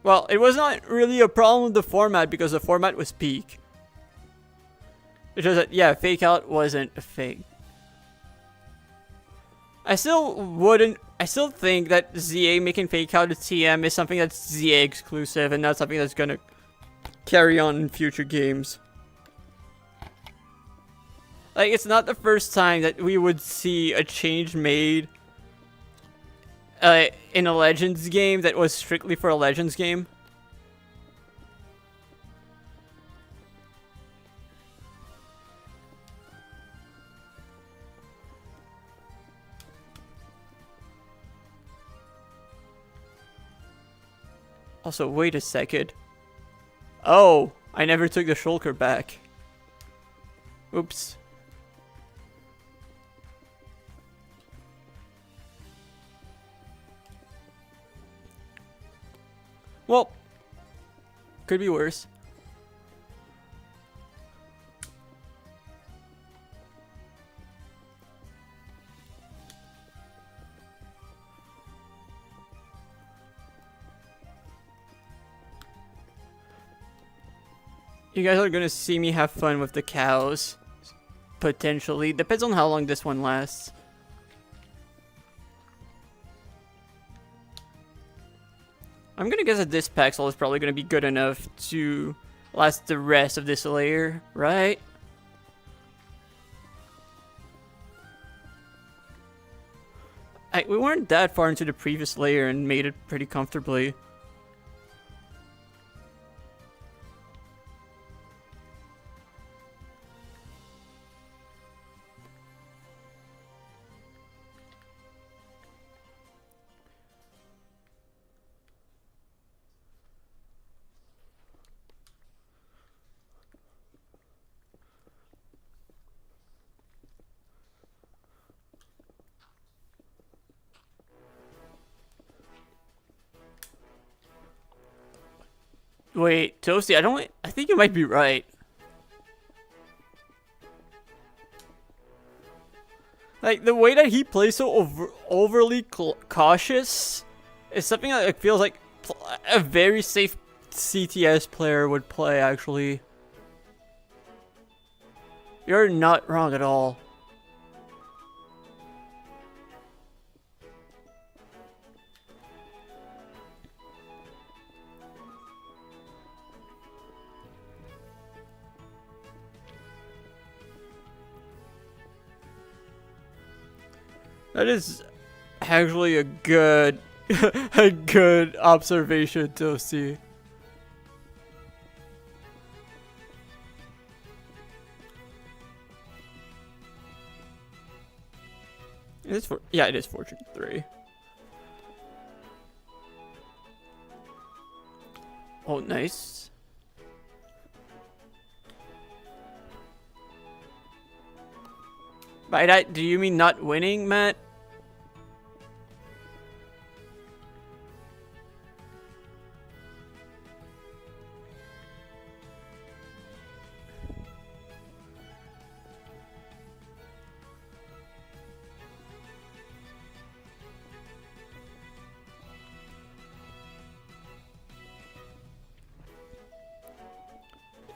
Well, it was not really a problem with the format because the format was peak. It's just that, yeah, fake out wasn't a thing. I still think that ZA making fake out a TM is something that's ZA exclusive and not something that's gonna carry on in future games. Like, it's not the first time that we would see a change made in a Legends game that was strictly for a Legends game. Also, wait a second. Oh, I never took the shulker back. Oops. Well, could be worse. You guys are gonna see me have fun with the cows. Potentially. Depends on how long this one lasts. I'm gonna guess that this Paxel is probably gonna be good enough to last the rest of this layer, right? We weren't that far into the previous layer and made it pretty comfortably. Wait, Toasty, I think you might be right. Like, the way that he plays so overly cautious is something that feels like a very safe CTS player would play, actually. You're not wrong at all. That is actually a good, a good observation, Toasty. Yeah, it is Fortune 3. Oh, nice. By that, do you mean not winning, Matt?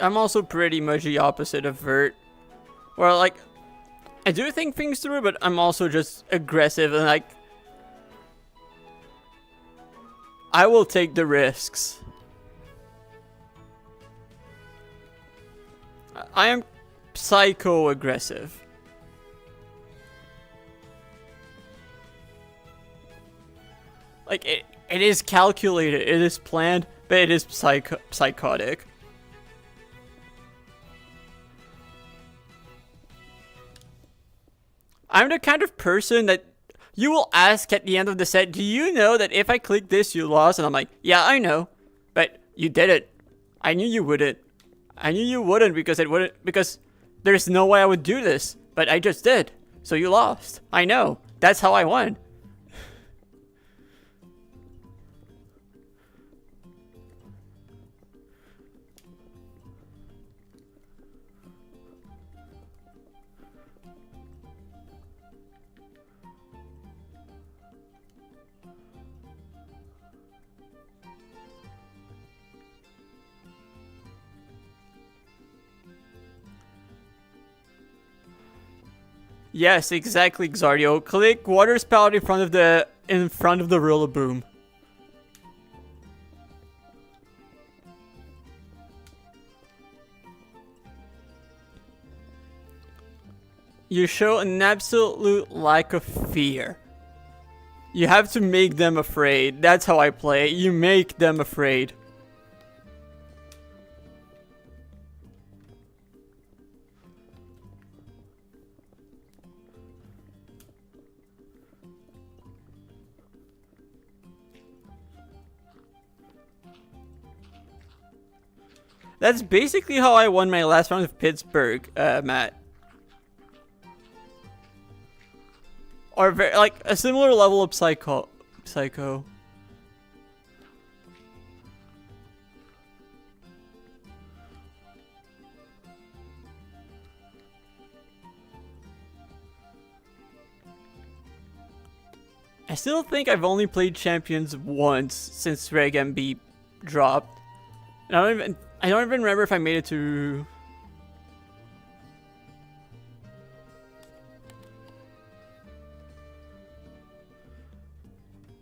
I'm also pretty much the opposite of Vert. Where, like, I do think things through, but I'm also just aggressive and, like, I will take the risks. I am psycho aggressive. Like, it is calculated, it is planned, but it is psychotic. I'm the kind of person that you will ask at the end of the set, do you know that if I click this, you lost? And I'm like, yeah, I know. But you did it. I knew you wouldn't. I knew you wouldn't because there's no way I would do this. But I just did. So you lost. I know. That's how I won. Yes, exactly, Xardio. Click water spout in front of the Rillaboom. You show an absolute lack of fear. You have to make them afraid. That's how I play. You make them afraid. That's basically how I won my last round of Pittsburgh, Matt. Or like a similar level of psycho. I still think I've only played Champions once since Reg MB dropped. And I don't even I don't even remember if I made it to...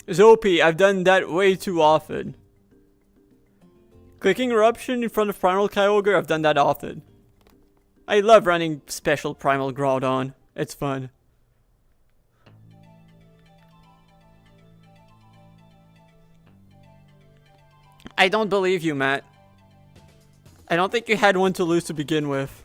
Zopi, I've done that way too often. Clicking Eruption in front of Primal Kyogre, I've done that often. I love running special Primal Groudon. It's fun. I don't believe you, Matt. I don't think you had one to lose to begin with.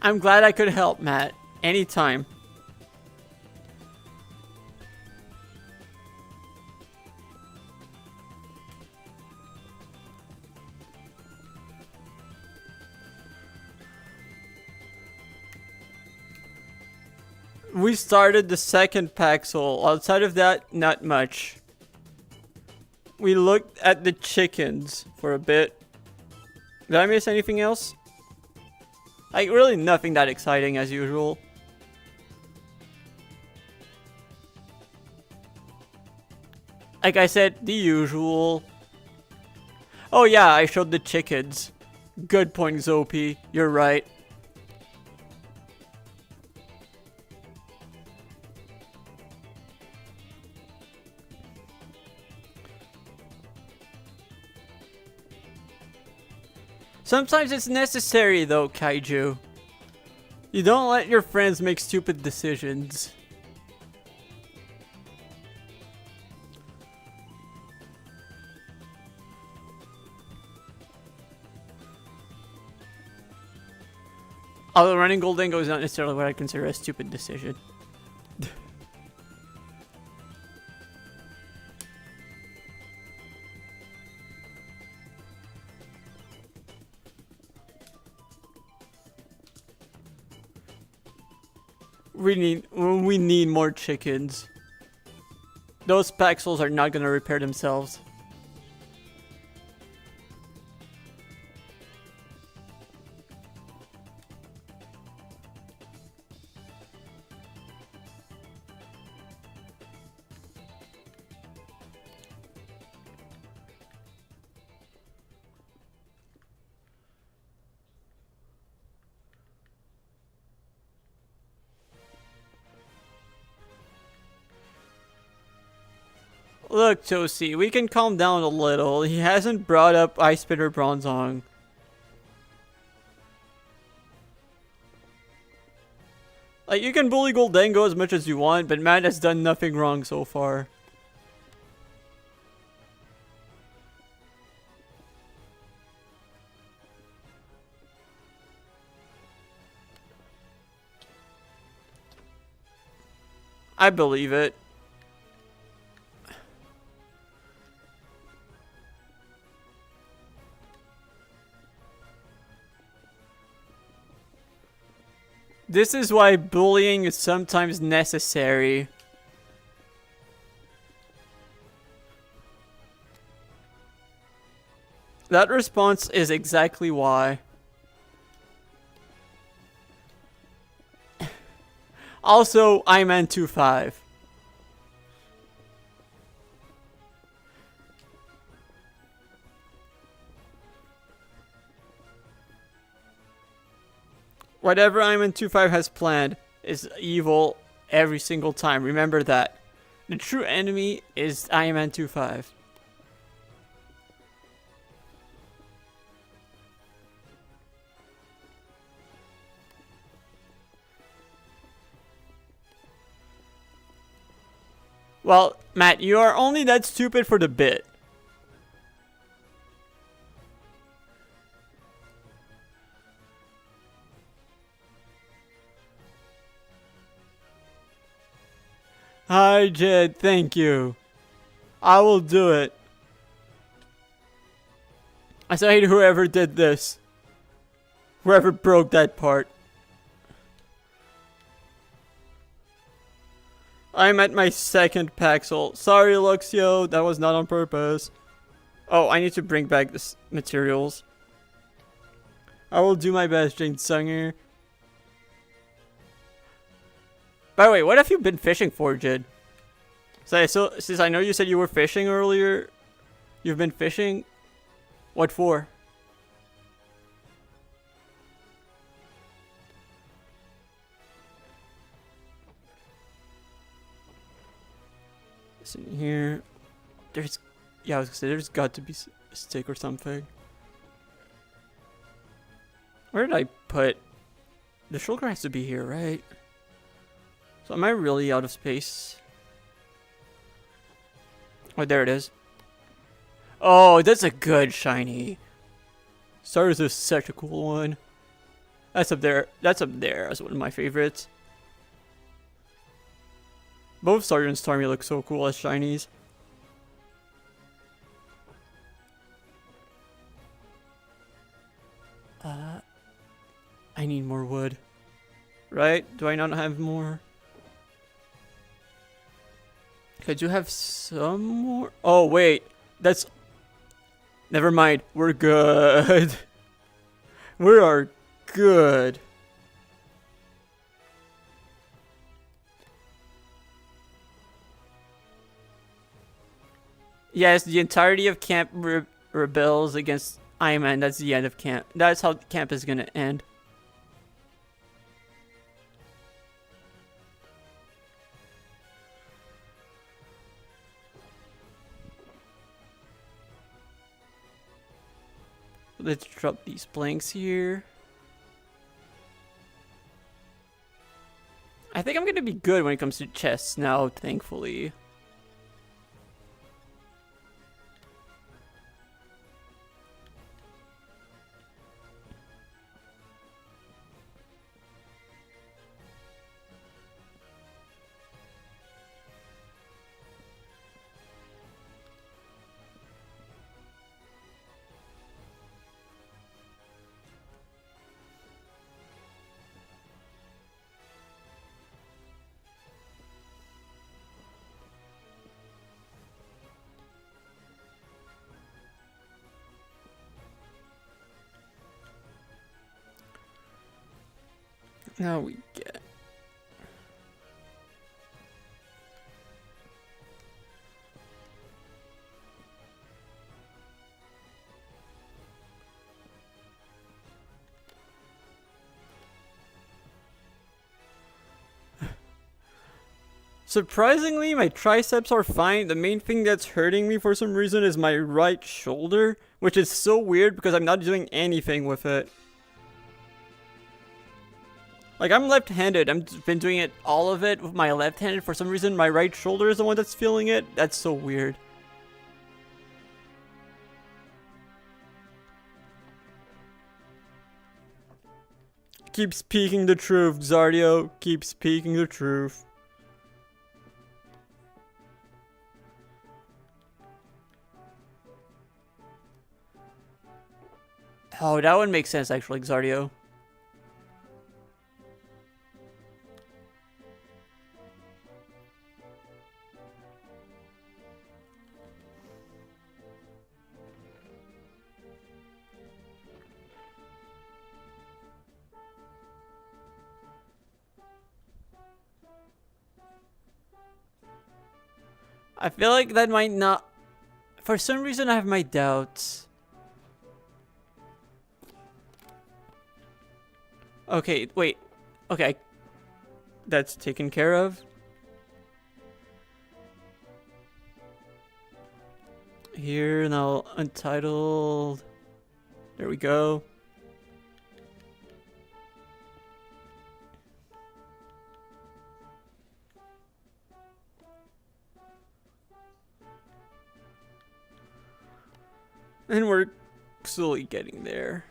I'm glad I could help, Matt. Anytime. We started the second Paxel. Outside of that, not much. We looked at the chickens for a bit. Did I miss anything else? Like, really nothing that exciting as usual. Like I said, the usual. Oh yeah, I showed the chickens. Good point, Zopi. You're right. Sometimes it's necessary though, Kaiju. You don't let your friends make stupid decisions. Although running Goldengo is not necessarily what I consider a stupid decision. We need more chickens. Those Paxels are not gonna repair themselves. Look, Tosi, we can calm down a little. He hasn't brought up Ice Spitter Bronzong. Like, you can bully Goldengo as much as you want, but Matt has done nothing wrong so far. I believe it. This is why bullying is sometimes necessary. That response is exactly why. Also, I'm N25. Whatever Iman25 has planned is evil every single time. Remember that. The true enemy is Iman25. Well, Matt, you are only that stupid for the bit. Hi, Jed. Thank you. I will do it. I say to whoever did this. Whoever broke that part. I'm at my second Paxel. Sorry, Luxio, that was not on purpose. Oh, I need to bring back this materials. I will do my best, Jane Sunger. By the way, what have you been fishing for, Jid? So, since I know you said you were fishing earlier, you've been fishing? What for? It's in here. There's... Yeah, I was gonna say, there's got to be a stick or something. Where did I put... The shulker has to be here, right? So am I really out of space? Oh, there it is. Oh, that's a good shiny. Stars is such a cool one. That's up there. That's up there as one of my favorites. Both Starter and Stormy look so cool as shinies. I need more wood. Right? Do I not have more? Okay, do you have some more? Oh, wait. That's... Never mind. We're good. We are good. Yes, the entirety of camp rebels against Iron Man. That's the end of camp. That's how camp is gonna end. Let's drop these blanks here. I think I'm gonna be good when it comes to chests now, thankfully. Now we get... Surprisingly, my triceps are fine. The main thing that's hurting me for some reason is my right shoulder, which is so weird because I'm not doing anything with it. Like, I'm left-handed. I've been doing it, all of it, with my left-handed. For some reason, my right shoulder is the one that's feeling it. That's so weird. Keep speaking the truth, Zardio. Keep speaking the truth. Oh, that would make sense, actually, Zardio. I feel like that might not... For some reason, I have my doubts. Okay, wait. Okay. That's taken care of. Here, now, Untitled. There we go. And we're slowly getting there.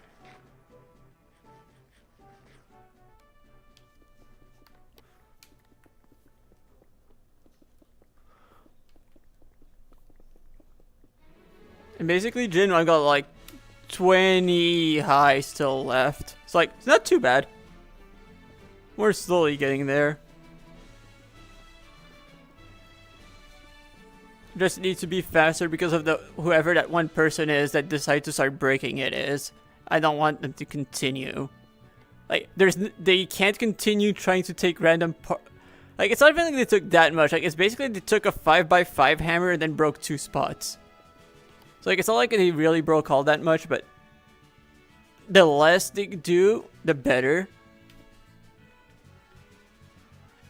And basically, Jin, I've got like 20 high still left. It's like, it's not too bad. We're slowly getting there. just needs to be faster because of the whoever that one person is that decides to start breaking it is. I don't want them to continue. Like, they can't continue trying to take random like, it's not even like they took that much. Like, it's basically they took a 5x5 hammer and then broke 2 spots. So, like, it's not like they really broke all that much, but the less they do, the better.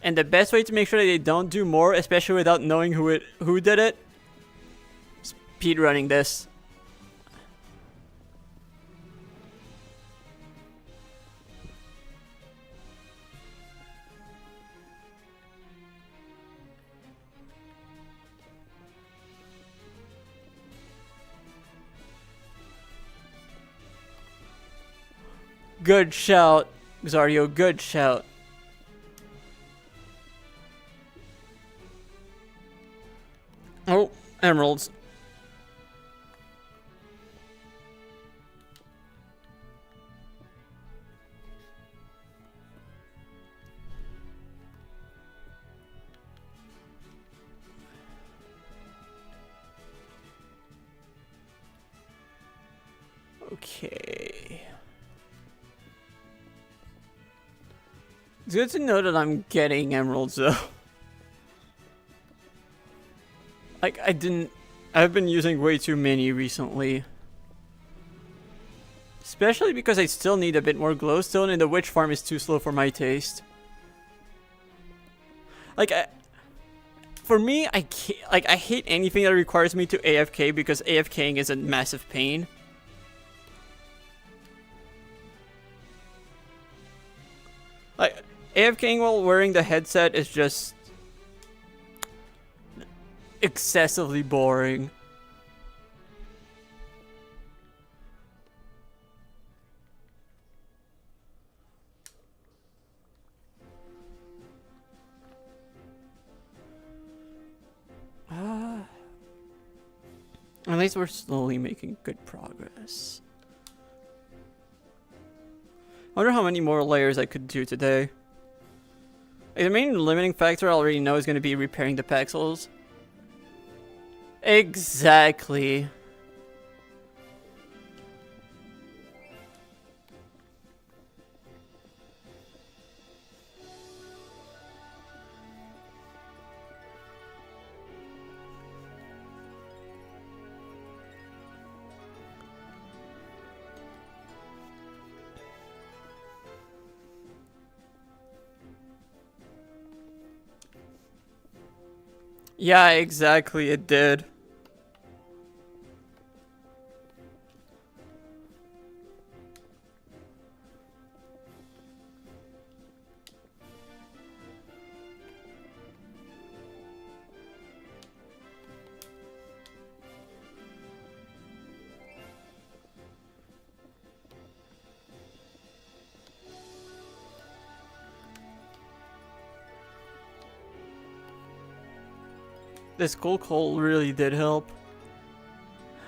And the best way to make sure that they don't do more, especially without knowing who did it, speedrunning this. Good shout, Xario, good shout. Oh, emeralds. Okay. It's good to know that I'm getting emeralds though. Like, I've been using way too many recently. Especially because I still need a bit more glowstone and the witch farm is too slow for my taste. Like, for me, I hate anything that requires me to AFK because AFKing is a massive pain. Like, AFKing while wearing the headset is just excessively boring. At least we're slowly making good progress. I wonder how many more layers I could do today. Like, the main limiting factor I already know is going to be repairing the pixels. Exactly. Yeah, exactly, it did. This coal really did help.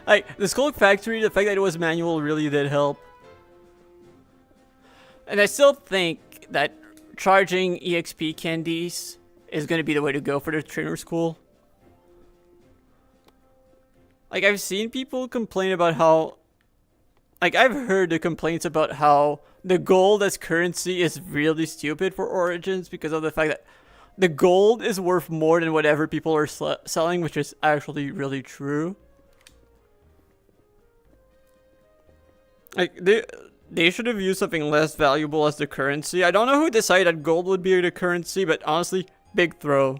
Like, the Skull Factory, the fact that it was manual really did help. And I still think that charging EXP candies is going to be the way to go for the trainer school. Like, I've seen people complain about how... Like, I've heard the complaints about how the gold as currency is really stupid for Origins because of the fact that the gold is worth more than whatever people are selling, which is actually really true. Like, they should have used something less valuable as the currency. I don't know who decided that gold would be the currency, but honestly, big throw.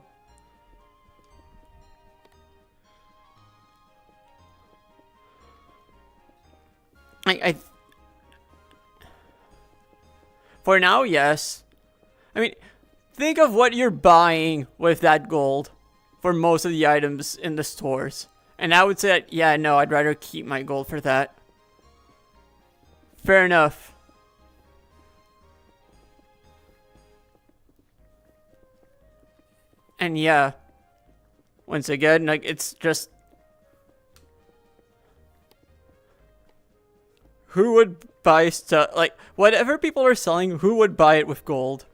For now, yes. I mean, think of what you're buying with that gold for most of the items in the stores. And I would say that, yeah, no, I'd rather keep my gold for that. Fair enough. And yeah, once again, like, it's just... Who would buy stuff? Like, whatever people are selling, who would buy it with gold?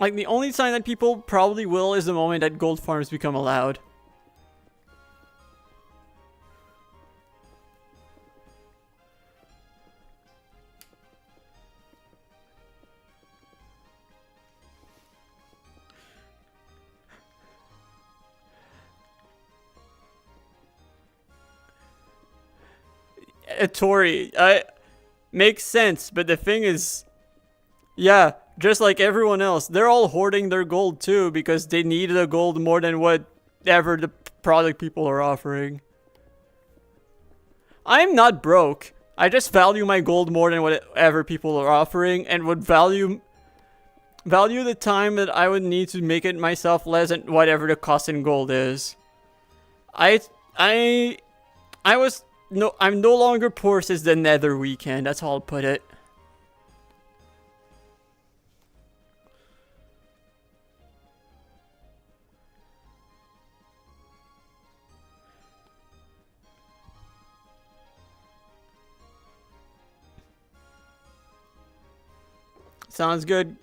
Like, the only sign that people probably will is the moment that gold farms become allowed. Tori, makes sense, but the thing is, yeah, just like everyone else, they're all hoarding their gold too because they need the gold more than whatever the product people are offering. I'm not broke. I just value my gold more than whatever people are offering, and would value the time that I would need to make it myself less than whatever the cost in gold is. I was no, I'm no longer poor since the Nether weekend. That's how I'll put it. Sounds good.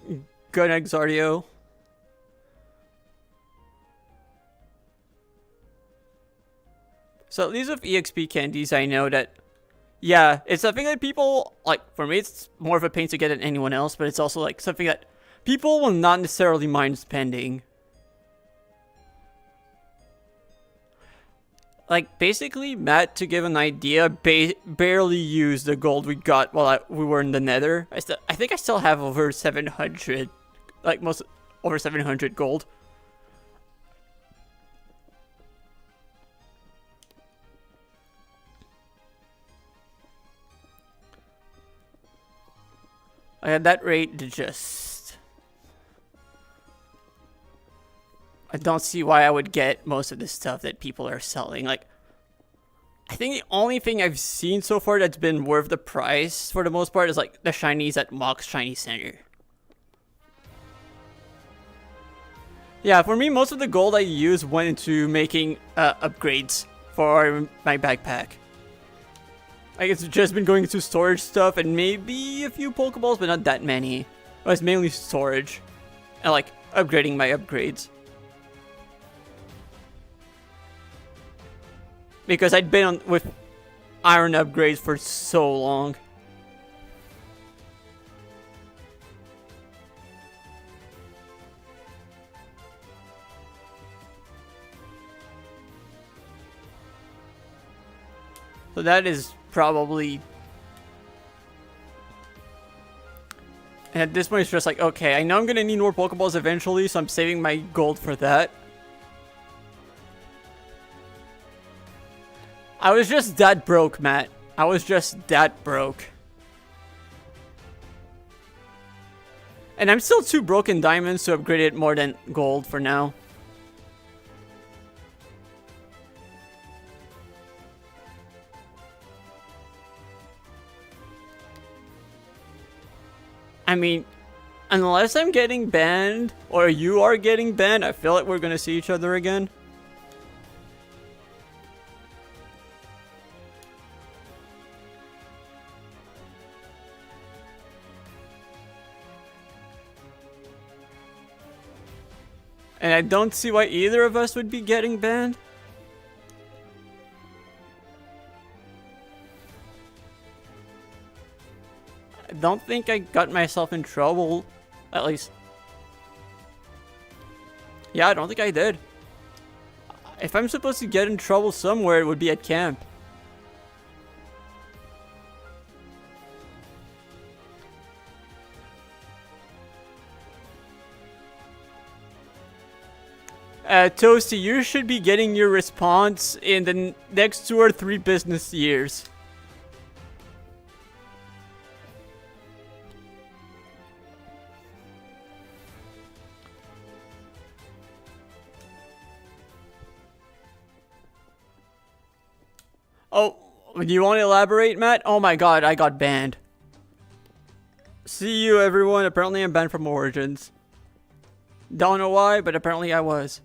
Good, Exardio. So at least with EXP candies, I know that, yeah, it's something that people, like, for me, it's more of a pain to get than anyone else, but it's also, like, something that people will not necessarily mind spending. Like, basically, Matt, to give an idea, barely used the gold we got while we were in the Nether. I think I still have over 700, like, over 700 gold. At that rate, I don't see why I would get most of the stuff that people are selling. Like, I think the only thing I've seen so far that's been worth the price, for the most part, is, like, the shinies at Mox Shiny Center. Yeah, for me, most of the gold I used went into making upgrades for my backpack. Like, it's just been going into storage stuff and maybe a few Pokeballs, but not that many. It was mainly storage and, like, upgrading my upgrades. Because I'd been with iron upgrades for so long. So that is probably... And at this point, it's just like, okay, I know I'm gonna need more Pokeballs eventually, so I'm saving my gold for that. I was just that broke, Matt. I was just that broke. And I'm still too broke in diamonds to upgrade it more than gold for now. I mean, unless I'm getting banned, or you are getting banned, I feel like we're gonna see each other again. And I don't see why either of us would be getting banned. I don't think I got myself in trouble, at least. Yeah, I don't think I did. If I'm supposed to get in trouble somewhere, it would be at camp. Toasty, you should be getting your response in the next 2 or 3 business years. Oh, do you want to elaborate, Matt? Oh my god, I got banned. See you, everyone. Apparently I'm banned from Origins. Don't know why, but apparently I was.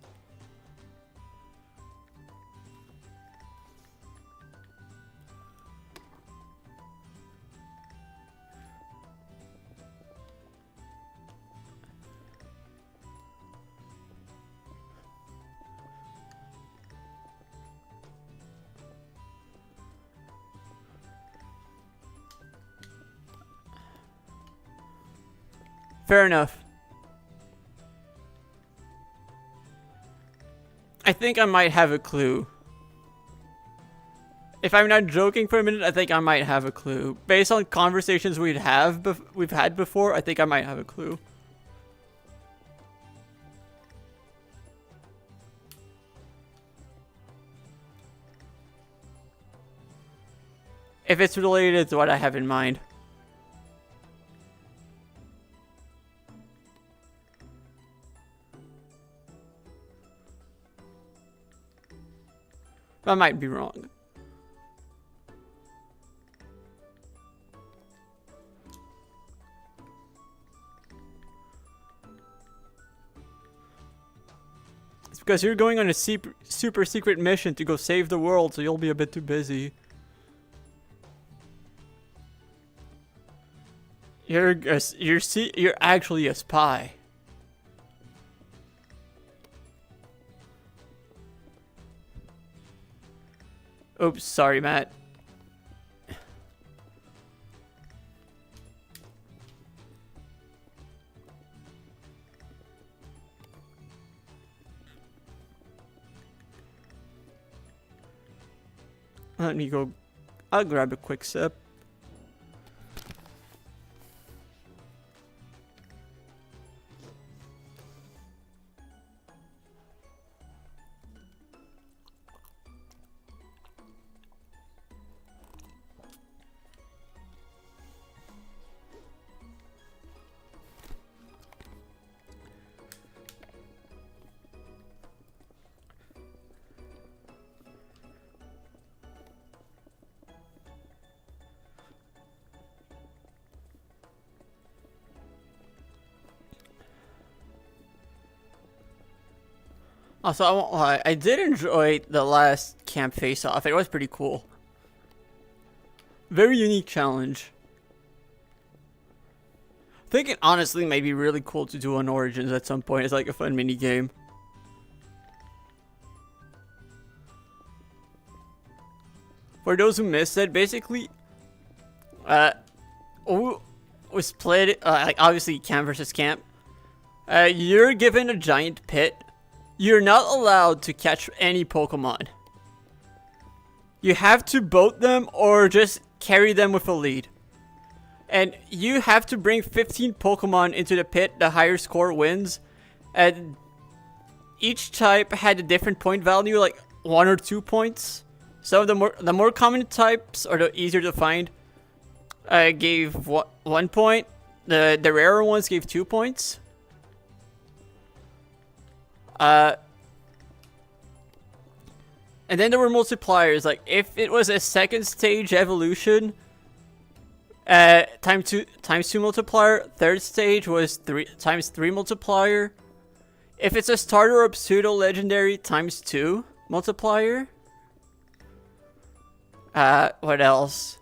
Fair enough. I think I might have a clue. If I'm not joking for a minute, I think I might have a clue. Based on conversations we've had before, I think I might have a clue. If it's related to what I have in mind. I might be wrong. It's because you're going on a super secret mission to go save the world, so you'll be a bit too busy. You're actually a spy. Oops, sorry, Matt. Let me go. I'll grab a quick sip. Also, I won't lie, I did enjoy the last camp face-off. It was pretty cool. Very unique challenge. I think it honestly may be really cool to do on Origins at some point. It's like a fun mini game. For those who missed it, basically, we split it, like obviously camp versus camp. You're given a giant pit. You're not allowed to catch any Pokemon. You have to boat them or just carry them with a lead. And you have to bring 15 Pokemon into the pit. The higher score wins. And each type had a different point value, like 1 or 2 points. Some of the more common types, or the easier to find, gave 1 point. The rarer ones gave 2 points. And then there were multipliers, like if it was a second stage evolution, times two multiplier. Third stage was times 3 multiplier. If it's a starter or pseudo legendary, times 2 multiplier. What else?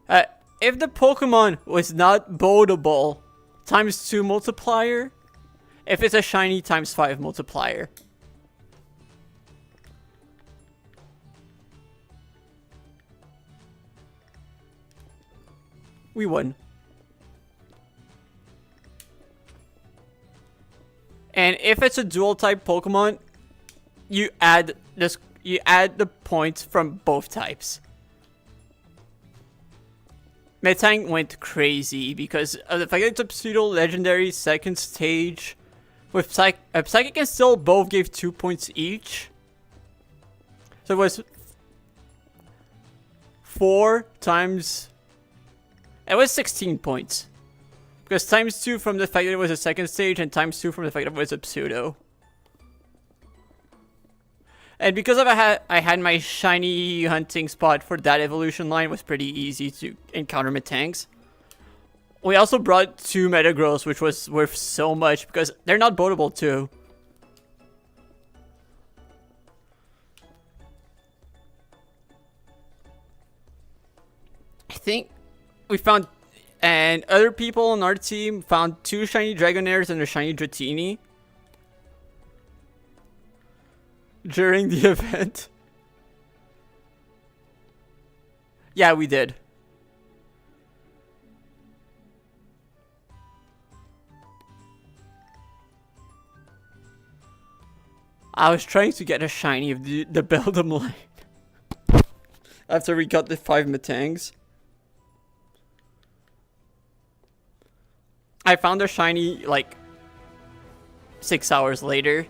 If the Pokemon was not boatable, times 2 multiplier. If it's a shiny, times 5 multiplier. We won. And if it's a dual type Pokemon, you add the points from both types. Metang went crazy because of the fact that it's a pseudo legendary second stage. With Psychic and Still both gave 2 points each. So it was 4 times... It was 16 points. Because times 2 from the fact that it was a second stage and times 2 from the fact that it was a pseudo. And because I had my shiny hunting spot for that evolution line, was pretty easy to encounter Metangs. We also brought 2 Metagross, which was worth so much because they're not boatable too. I think we found, and other people on our team found 2 shiny Dragonairs and a shiny Dratini during the event. Yeah, we did. I was trying to get a shiny of the Beldum after we got the 5 Metangs. I found a shiny like 6 hours later.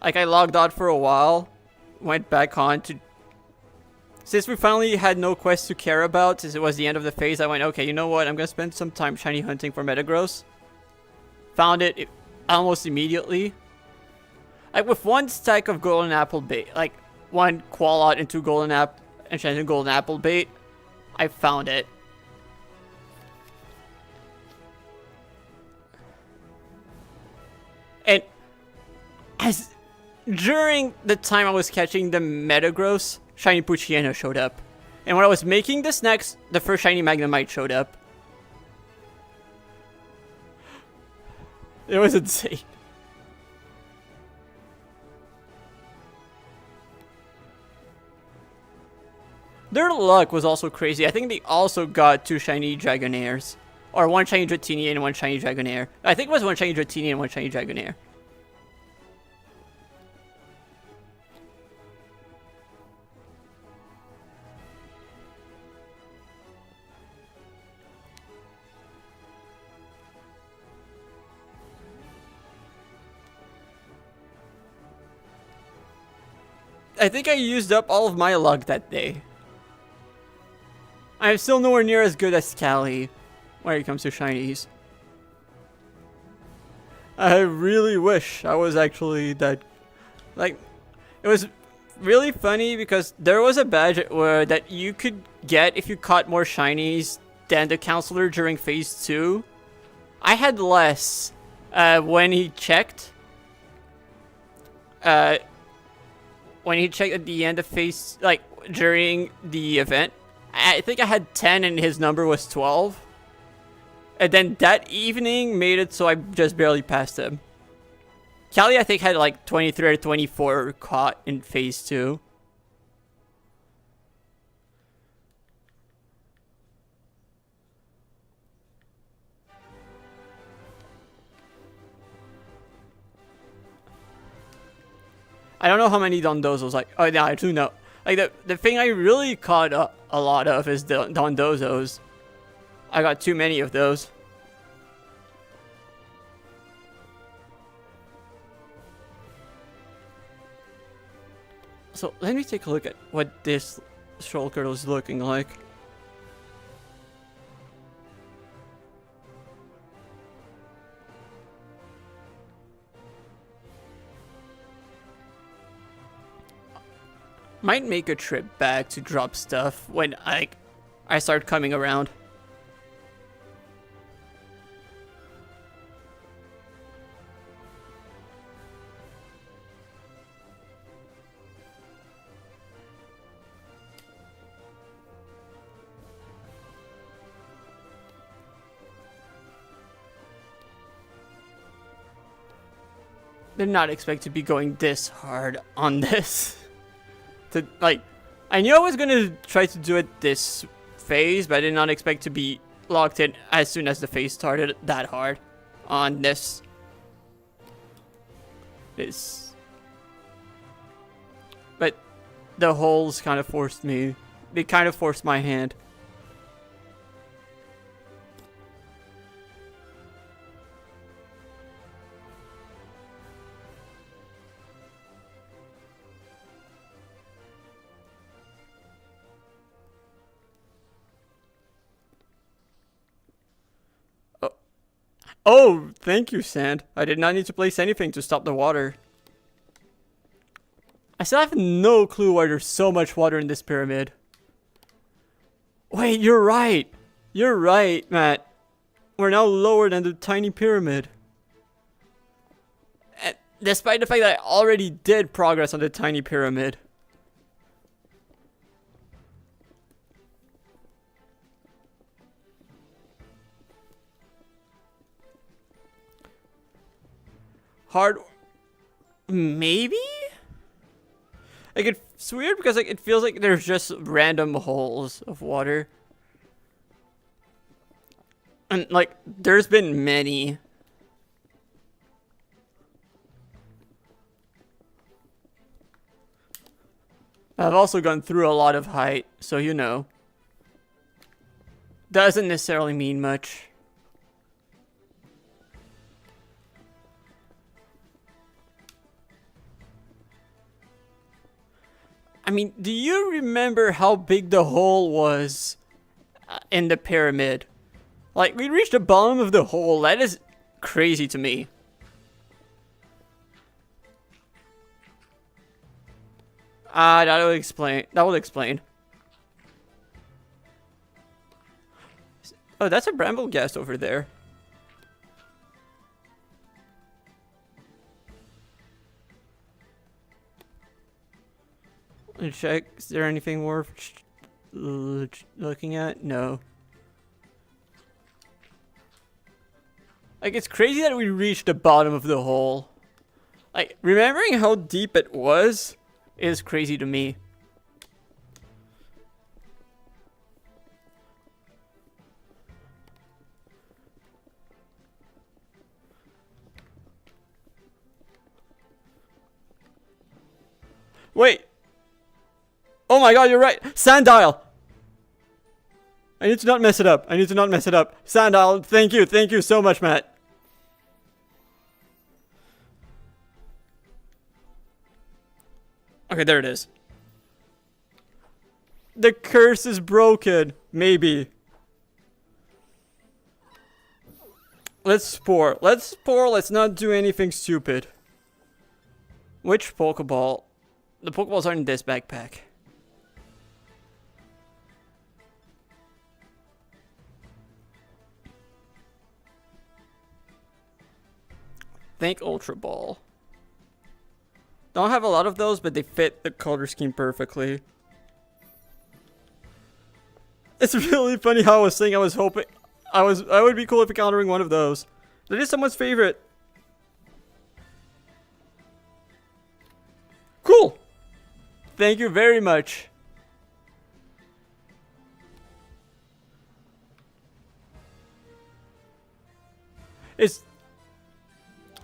Like I logged out for a while, went back on to. Since we finally had no quest to care about, since it was the end of the phase, I went, okay, you know what? I'm gonna spend some time shiny hunting for Metagross. Found it almost immediately. Like with 1 stack of golden apple bait, like 1 Qualot and 2 enchanted golden apple bait, I found it. And as during the time I was catching the Metagross, shiny Poochyena showed up. And when I was making the snacks, the first shiny Magnemite showed up. It was insane. Their luck was also crazy. I think they also got 2 shiny Dragonairs. Or 1 shiny Dratini and 1 shiny Dragonair. I think it was 1 shiny Dratini and 1 shiny Dragonair. I think I used up all of my luck that day. I'm still nowhere near as good as Callie when it comes to shinies. I really wish I was actually that. Like, it was really funny because there was a badge that you could get if you caught more shinies than the counselor during phase 2. I had less when he checked. When he checked at the end of phase, like during the event, I think I had 10 and his number was 12. And then that evening made it so I just barely passed him. Callie, I think, had like 23 or 24 caught in phase 2. I don't know how many Dondozos, like, oh yeah, I do know. Like, the thing I really caught a lot of is the Dondozos. I got too many of those. So, let me take a look at what this Shulker is looking like. Might make a trip back to drop stuff when I start coming around. Did not expect to be going this hard on this. Like, I knew I was gonna try to do it this phase, but I did not expect to be locked in as soon as the phase started that hard on this. But the holes kind of forced me. They kind of forced my hand. Oh, thank you, Sand. I did not need to place anything to stop the water. I still have no clue why there's so much water in this pyramid. Wait, you're right. You're right, Matt. We're now lower than the tiny pyramid. And despite the fact that I already did progress on the tiny pyramid. Hard, maybe? Like, it's weird because like it feels like there's just random holes of water. And like, there's been many. I've also gone through a lot of height, so you know. Doesn't necessarily mean much. I mean, do you remember how big the hole was in the pyramid? Like, we reached the bottom of the hole. That is crazy to me. That will explain. That will explain. Oh, that's a bramble ghast over there. Let me check. Is there anything worth looking at? No. Like, it's crazy that we reached the bottom of the hole. Like, remembering how deep it was is crazy to me. Wait. Oh my god, you're right. Sandile. I need to not mess it up. I need to not mess it up. Sandile, thank you. Thank you so much, Matt. Okay, there it is. The curse is broken. Maybe. Let's spore. Let's spore. Let's not do anything stupid. Which Pokeball? The Pokeballs are in this backpack. Think Ultra Ball. Don't have a lot of those, but they fit the color scheme perfectly. It's really funny how I was saying I was hoping I would be cool if encountering one of those. That is someone's favorite. Cool. Thank you very much.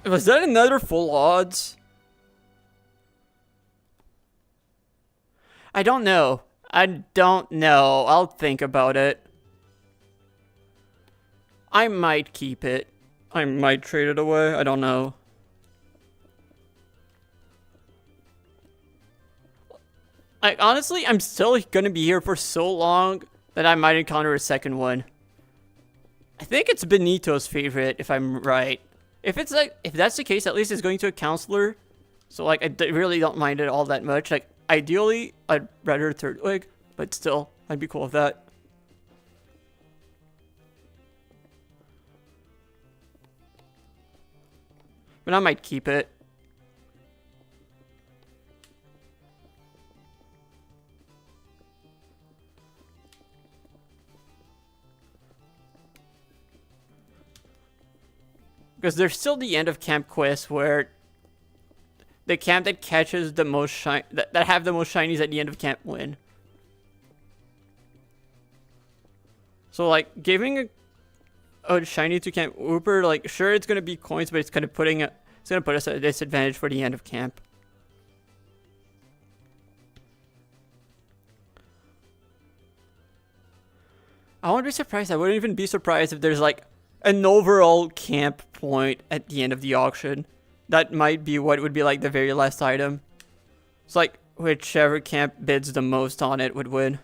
Was that another full odds? I don't know. I don't know. I'll think about it. I might keep it. I might trade it away. I don't know. Like, honestly, I'm still gonna be here for so long that I might encounter a second one. I think it's Benito's favorite, if I'm right. If that's the case, at least it's going to a counselor. So, like, I really don't mind it all that much. Like, ideally, I'd rather a third wig, but still, I'd be cool with that. But I might keep it. Because there's still the end of camp quest where the camp that catches the most that have the most shinies at the end of camp win. So like giving a shiny to Camp Whooper, like sure it's gonna be coins, but it's gonna put us at a disadvantage for the end of camp. I wouldn't be surprised. I wouldn't even be surprised if there's like an overall camp point at the end of the auction. That might be what would be like the very last item. It's like whichever camp bids the most on it would win.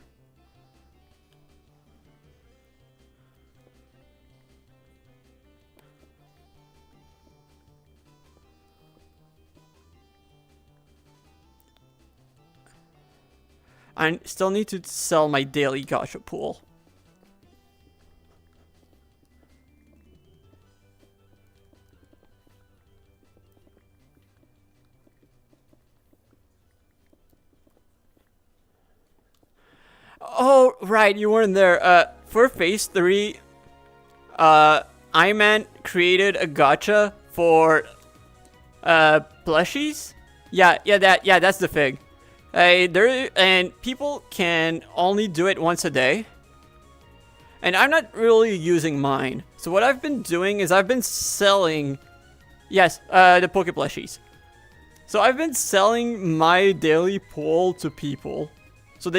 I still need to sell my daily gacha pool. Oh, right, you weren't there. For phase 3, Iman created a gacha for, plushies? Yeah, that's the thing. And people can only do it once a day. And I'm not really using mine. So what I've been doing is I've been selling, yes, the Poke plushies. So I've been selling my daily pull to people. So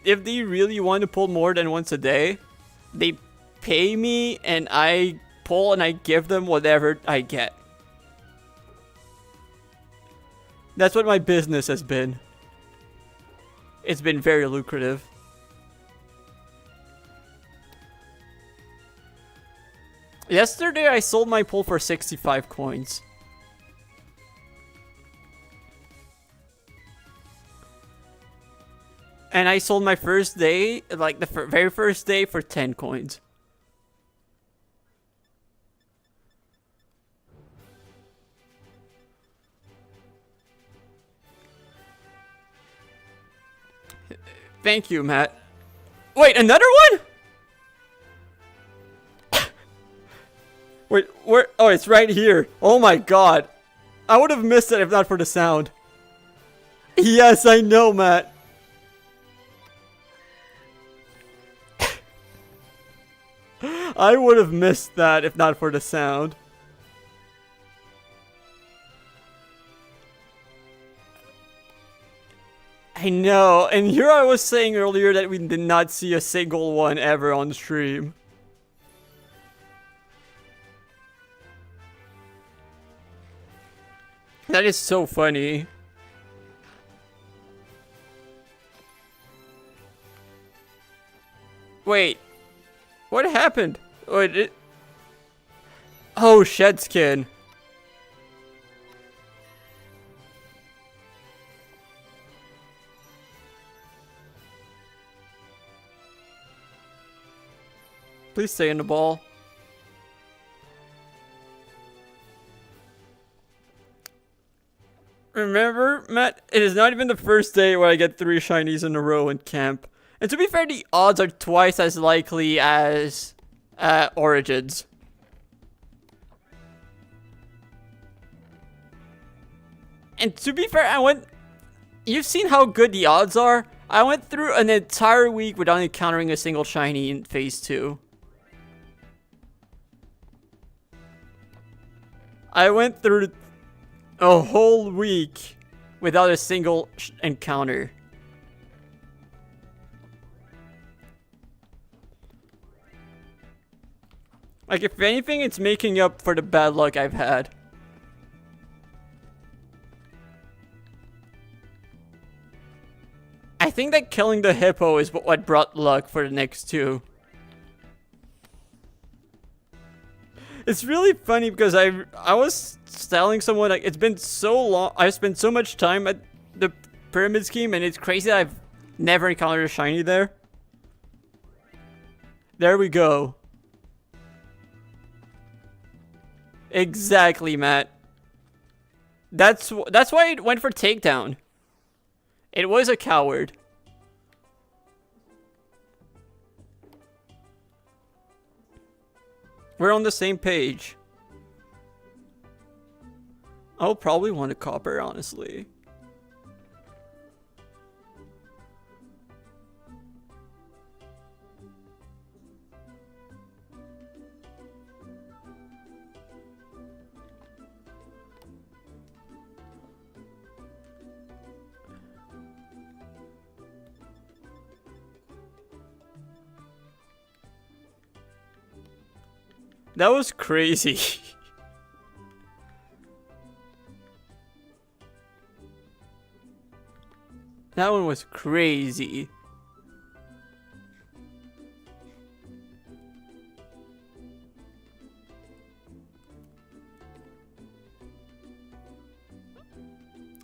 if they really want to pull more than once a day, they pay me and I pull and I give them whatever I get. That's what my business has been. It's been very lucrative. Yesterday I sold my pull for 65 coins. And I sold my first day, like the very first day, for 10 coins. Thank you, Matt. Wait, another one? Wait, where? Oh, it's right here. Oh my god. I would have missed it if not for the sound. Yes, I know, Matt. I would have missed that if not for the sound. I know, and here I was saying earlier that we did not see a single one ever on stream. That is so funny. Wait. What happened? Wait, oh, shed skin. Please stay in the ball. Remember, Matt, it is not even the first day where I get 3 shinies in a row in camp. And to be fair, the odds are twice as likely as Origins. And to be fair, you've seen how good the odds are. I went through an entire week without encountering a single shiny in Phase 2. I went through a whole week without a single encounter. Like, if anything, it's making up for the bad luck I've had. I think that killing the hippo is what brought luck for the next 2. It's really funny because I was telling someone, like, it's been so long, I spent so much time at the pyramid scheme, and it's crazy that I've never encountered a shiny there. There we go. Exactly, Matt. That's why it went for takedown. It was a coward. We're on the same page. I'll probably want a copper, honestly. That was crazy. That one was crazy.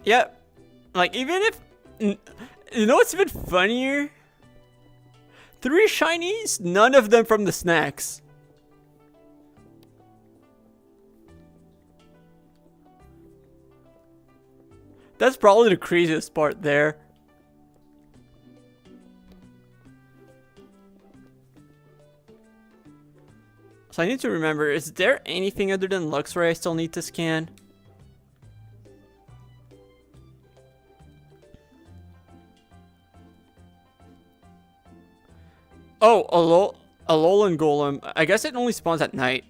Yeah, like, even if... You know what's even funnier? 3 shinies, none of them from the snacks. That's probably the craziest part there. So I need to remember, is there anything other than Luxray I still need to scan? Oh, Alolan Golem. I guess it only spawns at night.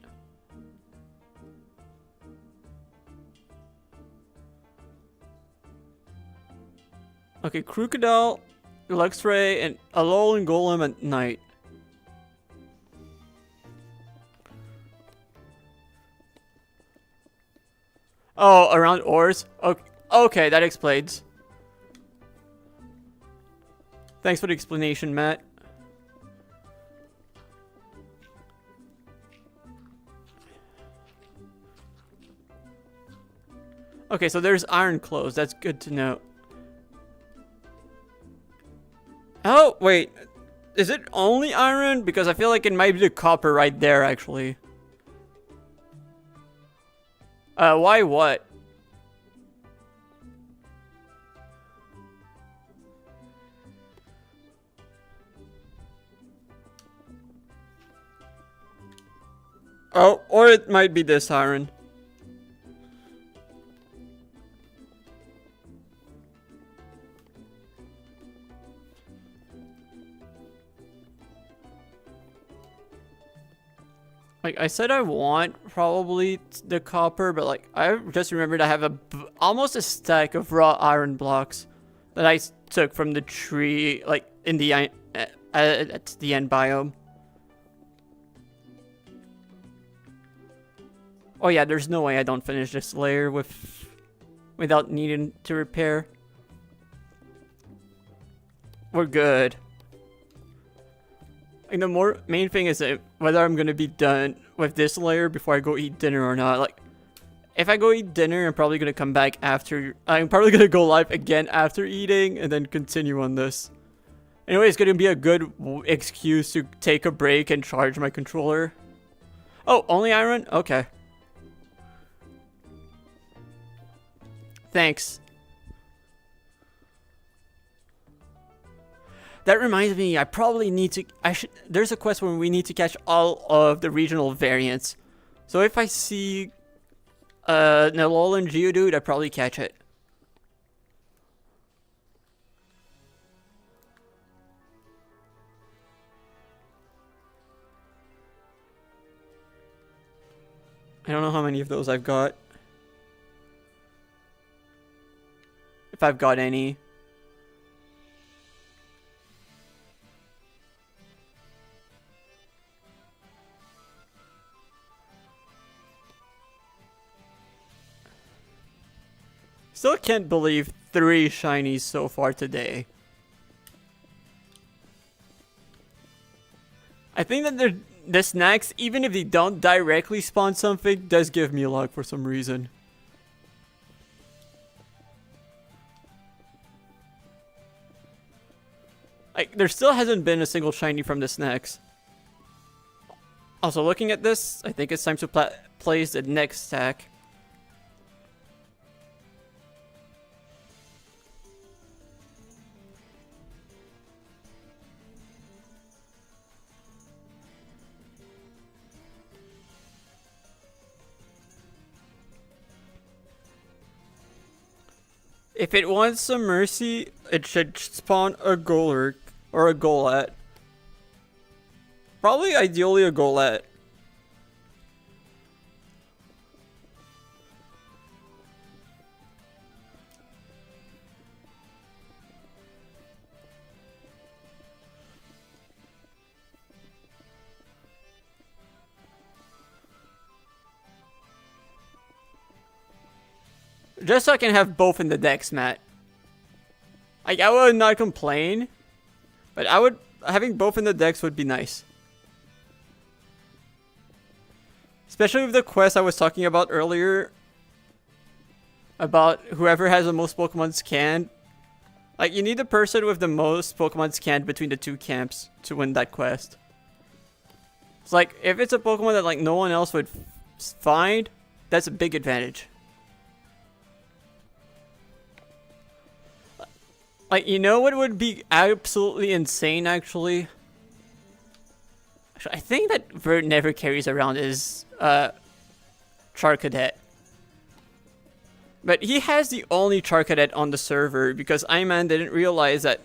Okay, Crocodile, Luxray, and Alolan Golem at night. Oh, around ores? Okay, okay, that explains. Thanks for the explanation, Matt. Okay, so there's iron clothes. That's good to know. Oh, wait. Is it only iron? Because I feel like it might be the copper right there, actually. Why what? Oh, or it might be this iron. Like, I said I want probably the copper, but like, I just remembered I have almost a stack of raw iron blocks that I took from the tree, like, in the at the end biome. Oh yeah, there's no way I don't finish this layer without needing to repair. We're good. Like, the main thing is whether I'm gonna be done with this layer before I go eat dinner or not. Like, if I go eat dinner, I'm probably gonna come back after. I'm probably gonna go live again after eating and then continue on this. Anyway, it's gonna be a good excuse to take a break and charge my controller. Oh, only iron? Okay. Thanks. That reminds me, I probably need to. There's a quest where we need to catch all of the regional variants. So if I see an Alolan Geodude, I probably catch it. I don't know how many of those I've got. If I've got any. Still can't believe 3 shinies so far today. I think that the snacks, even if they don't directly spawn something, does give me luck for some reason. Like, there still hasn't been a single shiny from the snacks. Also, looking at this, I think it's time to place the next stack. If it wants some mercy, it should spawn a Golurk or a Golett. Probably ideally a Golett. Just so I can have both in the decks, Matt. Like, I would not complain, but having both in the decks would be nice. Especially with the quest I was talking about earlier. About whoever has the most Pokemon scanned. Like, you need the person with the most Pokemon scanned between the 2 camps to win that quest. It's like, if it's a Pokemon that like no one else would find, that's a big advantage. Like, you know what would be absolutely insane, actually? I think that Vert never carries around his Charcadet. But he has the only Charcadet on the server because Iman didn't realize that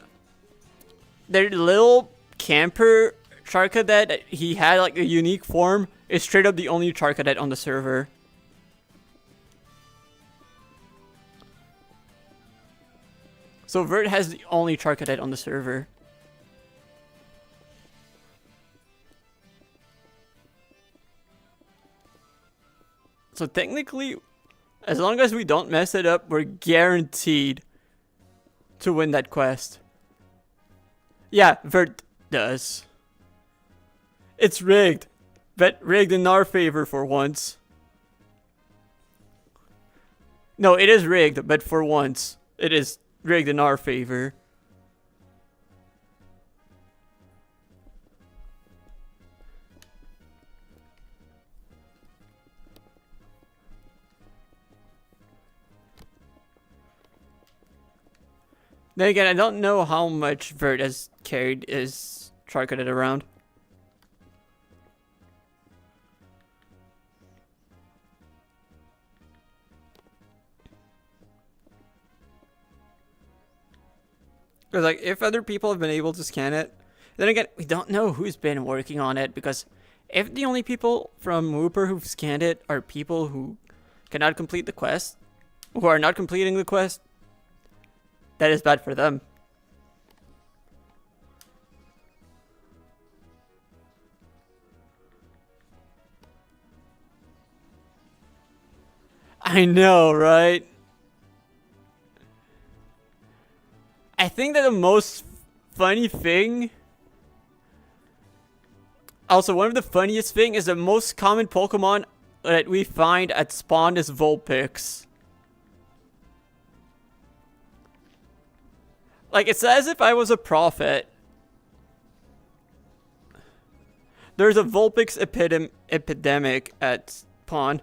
their little camper Charcadet that he had, like a unique form, is straight up the only Charcadet on the server. So Vert has the only char cadet on the server. So technically, as long as we don't mess it up, we're guaranteed to win that quest. Yeah, Vert does. It's rigged. But rigged in our favor for once. No, it is rigged, but for once, it is rigged in our favor. Then again, I don't know how much Vert has carried his Charcadet around. Because, like, if other people have been able to scan it, then again, we don't know who's been working on it. Because if the only people from Whooper who've scanned it are people who cannot complete the quest, who are not completing the quest, that is bad for them. I know, right? I think that the most funny thing... Also, one of the funniest thing is the most common Pokemon that we find at spawn is Vulpix. Like, it's as if I was a prophet. There's a Vulpix epidemic at spawn.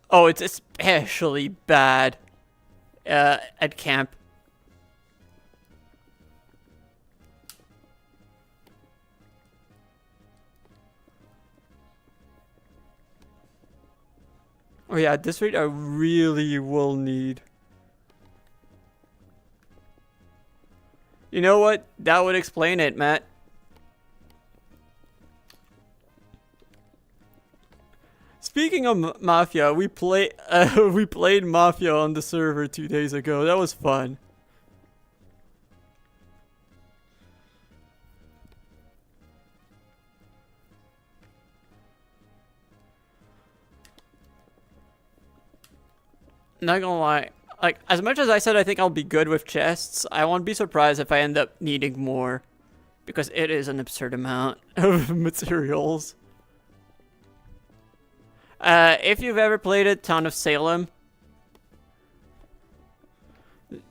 Oh, it's especially bad at camp. Oh yeah, at this rate I really will need. You know what? That would explain it, Matt. Speaking of Mafia, we played Mafia on the server 2 days ago. That was fun. Not gonna lie, like, as much as I said I think I'll be good with chests, I won't be surprised if I end up needing more. Because it is an absurd amount of materials. If you've ever played it, Town of Salem,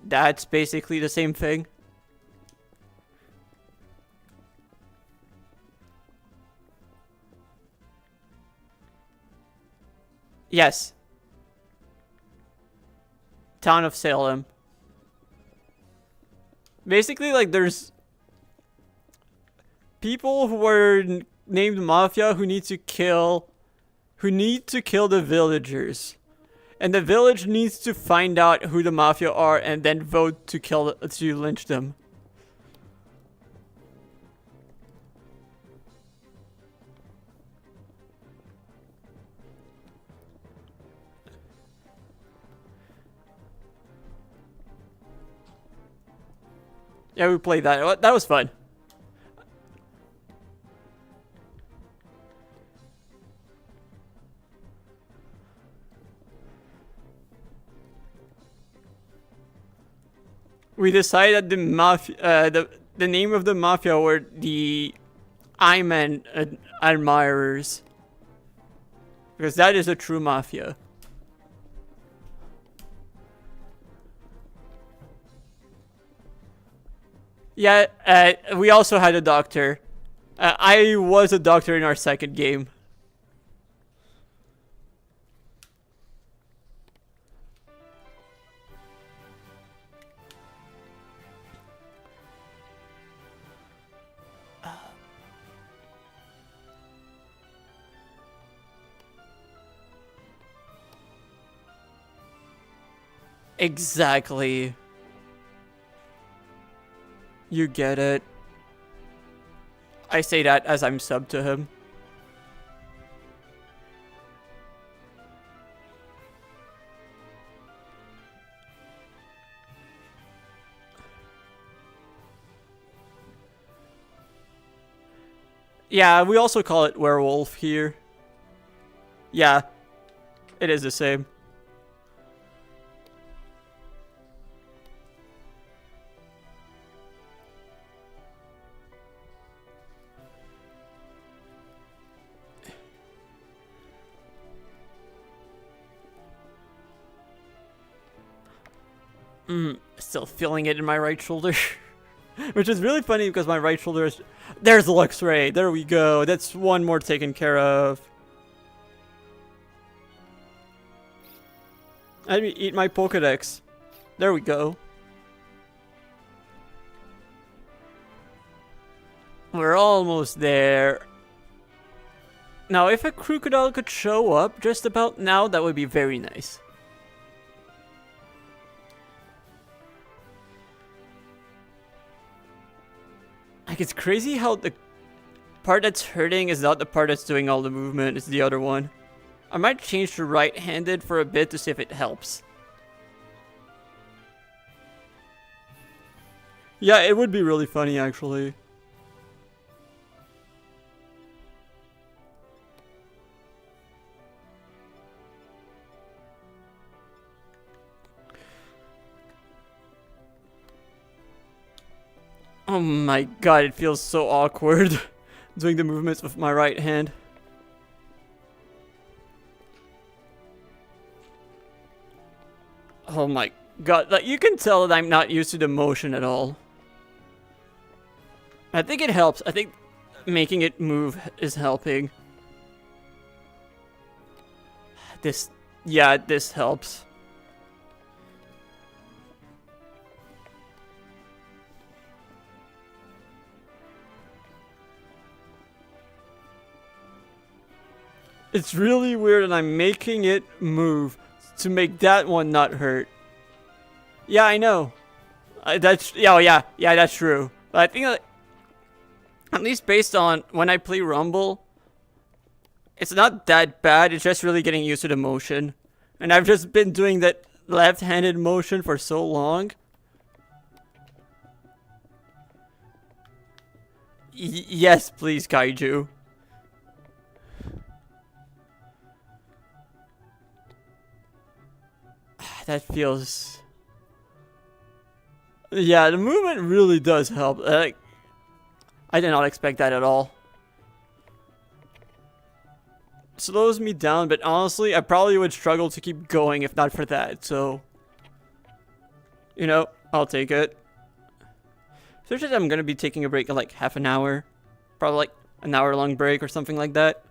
that's basically the same thing. Yes. Town of Salem. Basically, like, there's people who are named Mafia who need to kill the villagers. And the village needs to find out who the Mafia are and then vote to lynch them. Yeah, we played that. That was fun. We decided the mafia, the name of the mafia were the Iman admirers, because that is a true mafia. Yeah, we also had a doctor. I was a doctor in our second game. Exactly. You get it. I say that as I'm sub to him. Yeah, we also call it werewolf here. Yeah, it is the same. Still feeling it in my right shoulder. Which is really funny because my right shoulder is... There's Luxray. There we go. That's one more taken care of. Let me eat my Pokedex. There we go. We're almost there. Now, if a crocodile could show up just about now, that would be very nice. Like, it's crazy how the part that's hurting is not the part that's doing all the movement, it's the other one. I might change to right-handed for a bit to see if it helps. Yeah, it would be really funny, actually. Oh my god, it feels so awkward doing the movements with my right hand. Oh my god, like you can tell that I'm not used to the motion at all. I think it helps. I think making it move is helping. This helps. It's really weird and I'm making it move to make that one not hurt. Yeah, I know. That's that's true. But I think at least based on when I play Rumble, it's not that bad. It's just really getting used to the motion. And I've just been doing that left-handed motion for so long. Yes, please, Kaiju. That feels... Yeah, the movement really does help. I did not expect that at all. Slows me down, but honestly, I probably would struggle to keep going if not for that, so... You know, I'll take it. Especially if I'm gonna be taking a break in like half an hour. Probably like an hour-long break or something like that.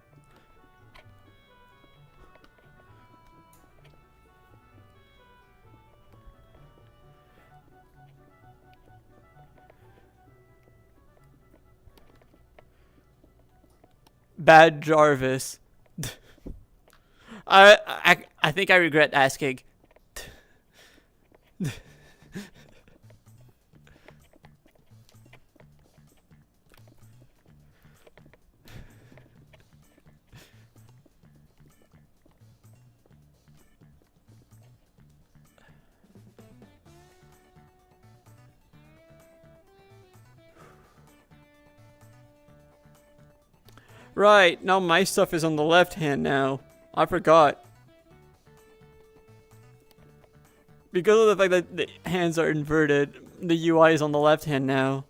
Bad Jarvis. I think I regret asking. Right, now my stuff is on the left hand now. I forgot. Because of the fact that the hands are inverted, the UI is on the left hand now.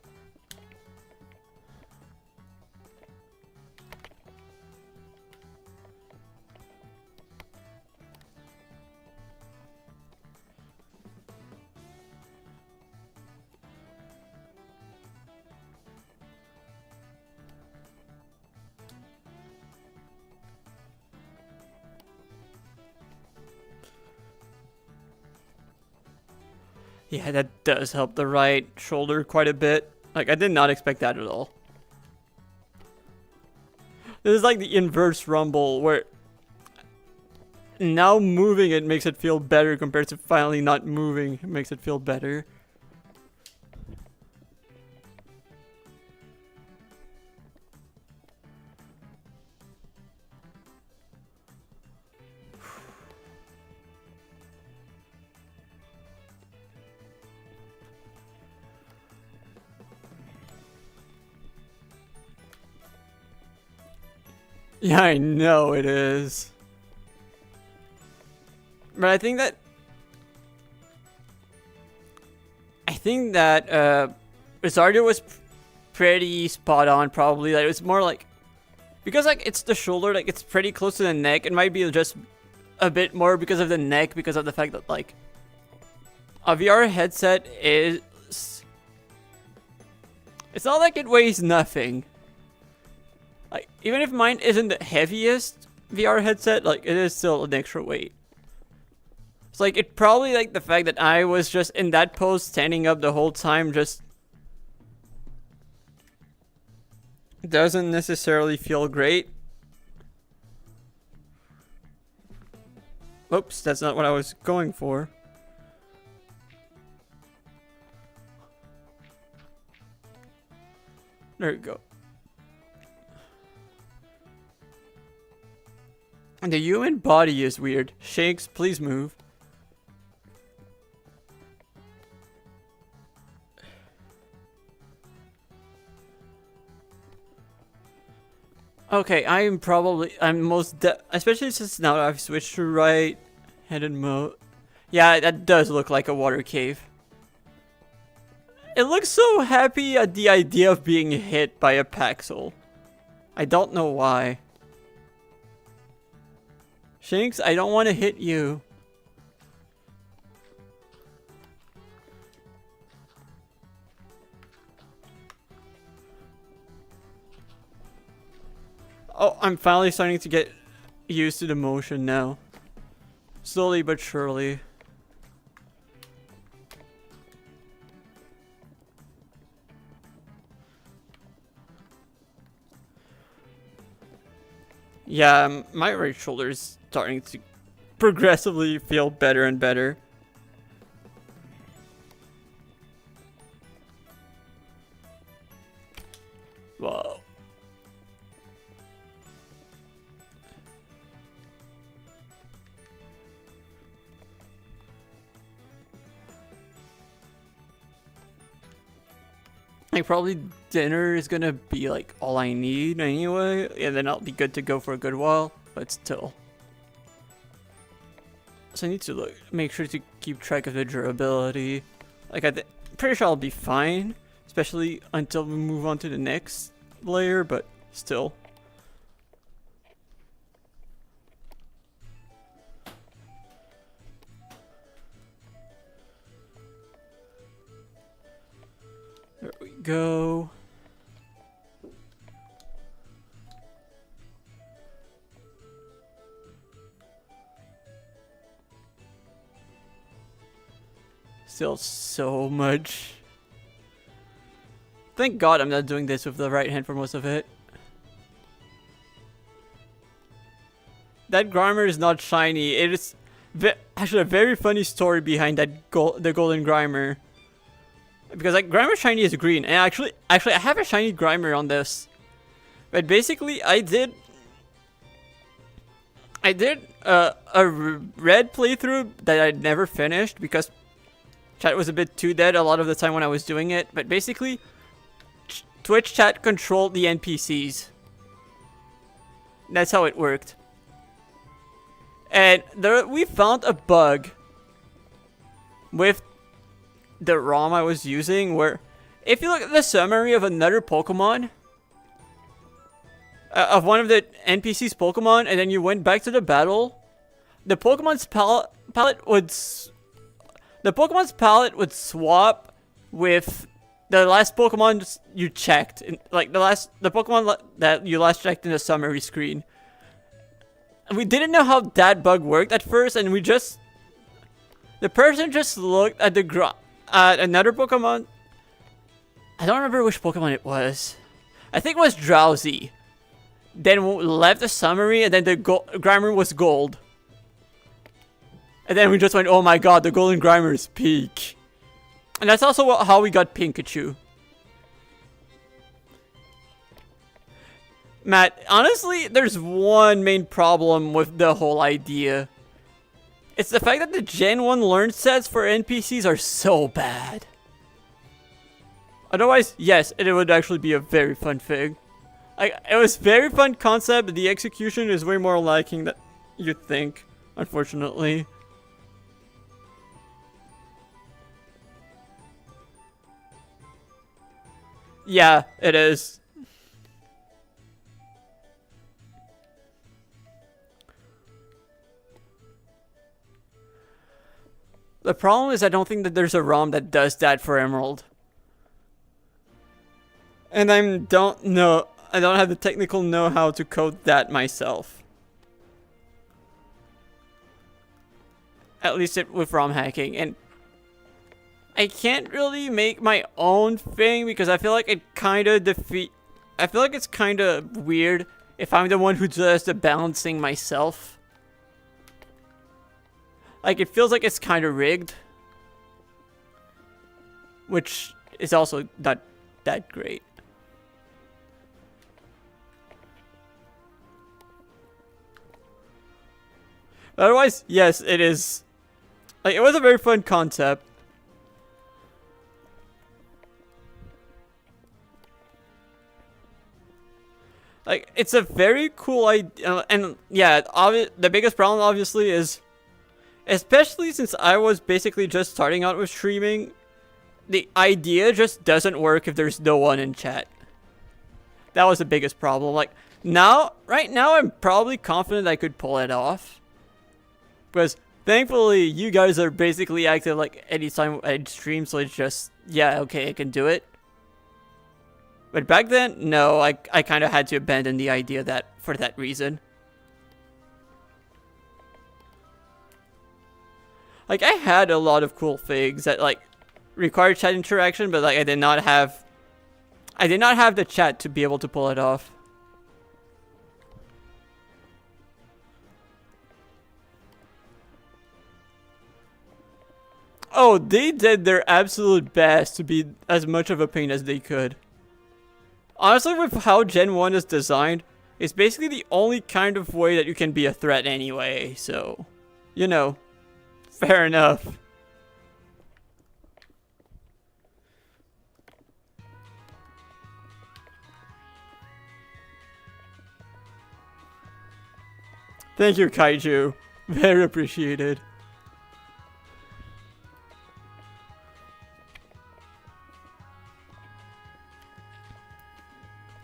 Yeah, that does help the right shoulder quite a bit. Like, I did not expect that at all. This is like the inverse rumble, where now moving it makes it feel better compared to finally not moving. It makes it feel better. Yeah, I know it is. But I think that Rizardo was pretty spot on, probably. Like, it was more like, because like it's the shoulder, like it's pretty close to the neck. It might be just a bit more because of the neck, because of the fact that like a VR headset is, it's not like it weighs nothing. Like, even if mine isn't the heaviest VR headset, like it is still an extra weight. It's like, it probably like the fact that I was just in that pose standing up the whole time just doesn't necessarily feel great. Oops, that's not what I was going for. There we go. And the human body is weird. Shakes, please move. Okay, I'm most especially since now I've switched to right-handed mode. Yeah, that does look like a water cave. It looks so happy at the idea of being hit by a Paxel. I don't know why. Shanks, I don't want to hit you. Oh, I'm finally starting to get used to the motion now. Slowly but surely. Yeah, my right shoulder is starting to progressively feel better and better. Whoa. Like, probably dinner is gonna be like all I need anyway, and then I'll be good to go for a good while, but still. So I need to make sure to keep track of the durability. Like, I'm pretty sure I'll be fine, especially until we move on to the next layer, but still. There we go. Still so much. Thank God I'm not doing this with the right hand for most of it. That Grimer is not shiny. It is actually a very funny story behind that the golden Grimer. Because like Grimer shiny is green, and actually I have a shiny Grimer on this. But basically I did a red playthrough that I never finished because chat was a bit too dead a lot of the time when I was doing it. But basically Twitch chat controlled the NPCs. That's how it worked. And we found a bug with the ROM I was using where if you look at the summary of another Pokemon, of one of the NPC's Pokemon, and then you went back to the battle, the Pokemon's palette would swap with the last Pokemon you checked, like the Pokemon that you last checked in the summary screen. And we didn't know how that bug worked at first, and the person just looked at another Pokemon. I don't remember which Pokemon it was. I think it was Drowsy. Then left the summary, and then the Grimer was gold. And then we just went, oh my god, the golden Grimer is peak. And that's also how we got Pikachu. Matt, honestly, there's one main problem with the whole idea. It's the fact that the Gen 1 learn sets for NPCs are so bad. Otherwise, yes, it would actually be a very fun thing. It was very fun concept, but the execution is way more lacking than you'd think, unfortunately. Yeah, it is. The problem is I don't think that there's a ROM that does that for Emerald. And I don't have the technical know-how to code that myself. At least with ROM hacking. And I can't really make my own thing because I feel like it kind of I feel like it's kind of weird if I'm the one who does the balancing myself. Like, it feels like it's kind of rigged. Which is also not that great. But otherwise, yes, it is. Like, it was a very fun concept. Like, it's a very cool idea. And yeah, the biggest problem obviously is, especially since I was basically just starting out with streaming, the idea just doesn't work if there's no one in chat. That was the biggest problem. Like, right now, I'm probably confident I could pull it off. Because thankfully, you guys are basically active like anytime I stream, so it's just, yeah, okay, I can do it. But back then, no, I kind of had to abandon the idea for that reason. Like, I had a lot of cool things that, like, required chat interaction, but, like, I did not have the chat to be able to pull it off. Oh, they did their absolute best to be as much of a pain as they could. Honestly, with how Gen 1 is designed, it's basically the only kind of way that you can be a threat anyway, so, you know, fair enough. Thank you, Kaiju. Very appreciated.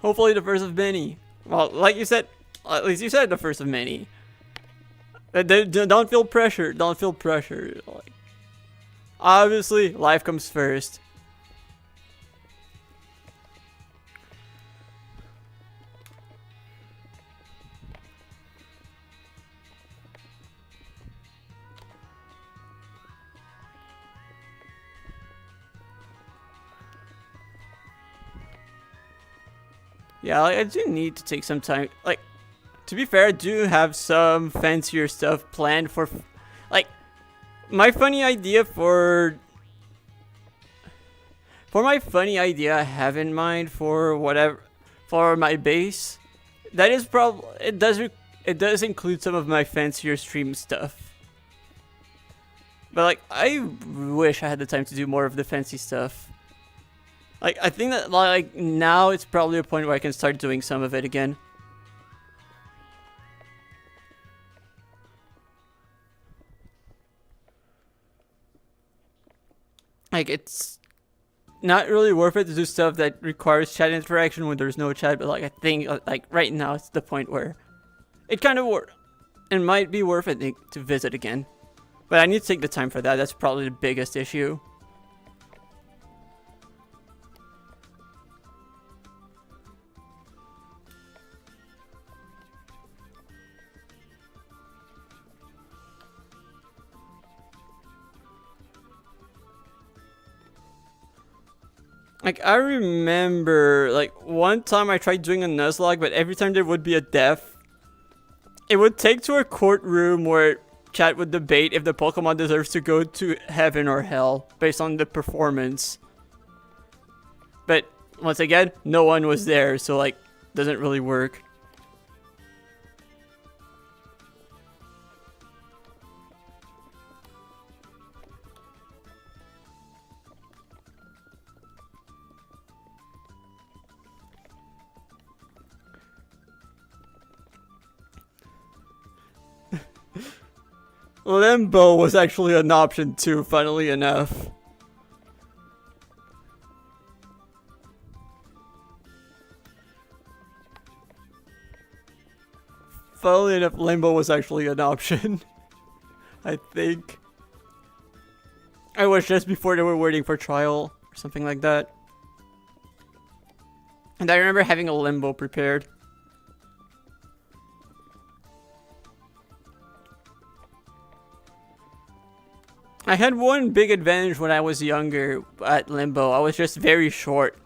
Hopefully the first of many. Well, like you said, at least you said the first of many. Don't feel pressure. Don't feel pressure. Like, obviously, life comes first. Yeah, like, I do need to take some time. Like, to be fair, I do have some fancier stuff planned for, like, my funny idea my funny idea I have in mind for whatever, for my base, that is probably, it does include some of my fancier stream stuff. But, like, I wish I had the time to do more of the fancy stuff. Like, I think that, like, now it's probably a point where I can start doing some of it again. Like, it's not really worth it to do stuff that requires chat interaction when there's no chat, but, like, I think, like, right now it's the point where it kind of it might be worth it to visit again. But I need to take the time for that. That's probably the biggest issue. Like, I remember, like, one time I tried doing a Nuzlocke, but every time there would be a death, it would take to a courtroom where chat would debate if the Pokemon deserves to go to heaven or hell based on the performance. But, once again, no one was there, so, like, doesn't really work. Limbo was actually an option too, funnily enough. Funnily enough, Limbo was actually an option. I think. I was just before they were waiting for trial or something like that. And I remember having a Limbo prepared. I had one big advantage when I was younger at Limbo. I was just very short.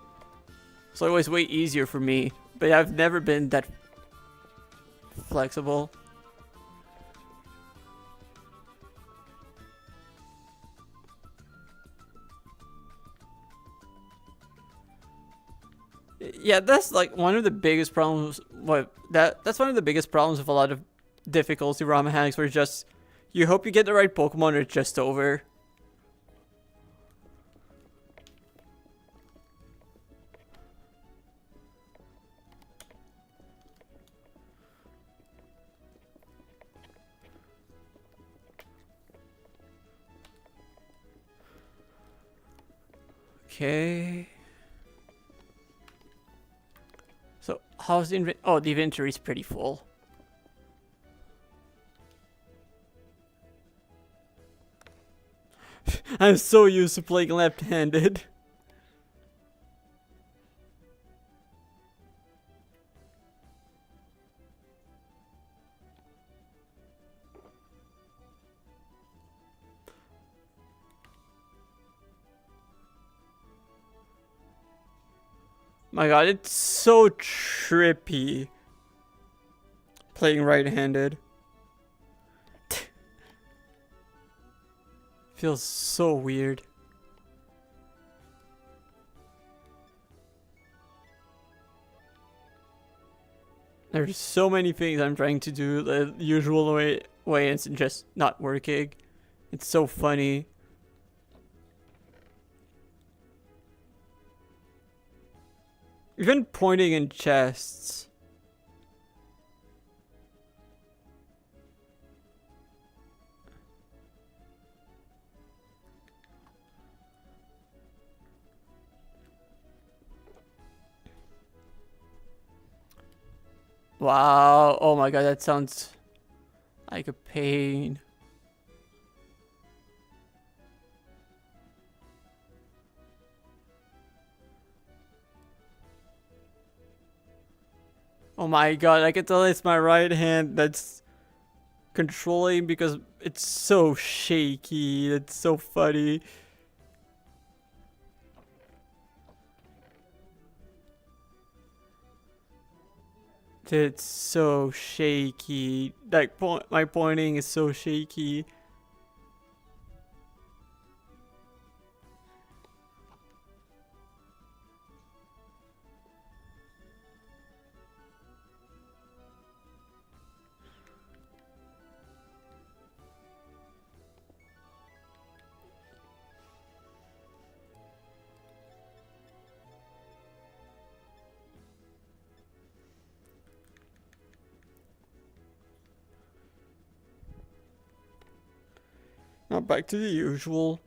So it was way easier for me. But I've never been that flexible. Yeah, that's like one of the biggest problems. That's one of the biggest problems with a lot of difficulty ROM mechanics, where it's just you hope you get the right Pokemon or it's just over. Okay. So how's the inventory? Oh, the inventory is pretty full. I'm so used to playing left-handed. My god, it's so trippy playing right-handed. Feels so weird. There's so many things I'm trying to do the usual way and it's just not working. It's so funny. Even pointing in chests. Wow. Oh my god, that sounds like a pain. Oh my god, I can tell it's my right hand that's controlling because it's so shaky. It's so funny. It's so shaky. Like my pointing is so shaky. Now back to the usual.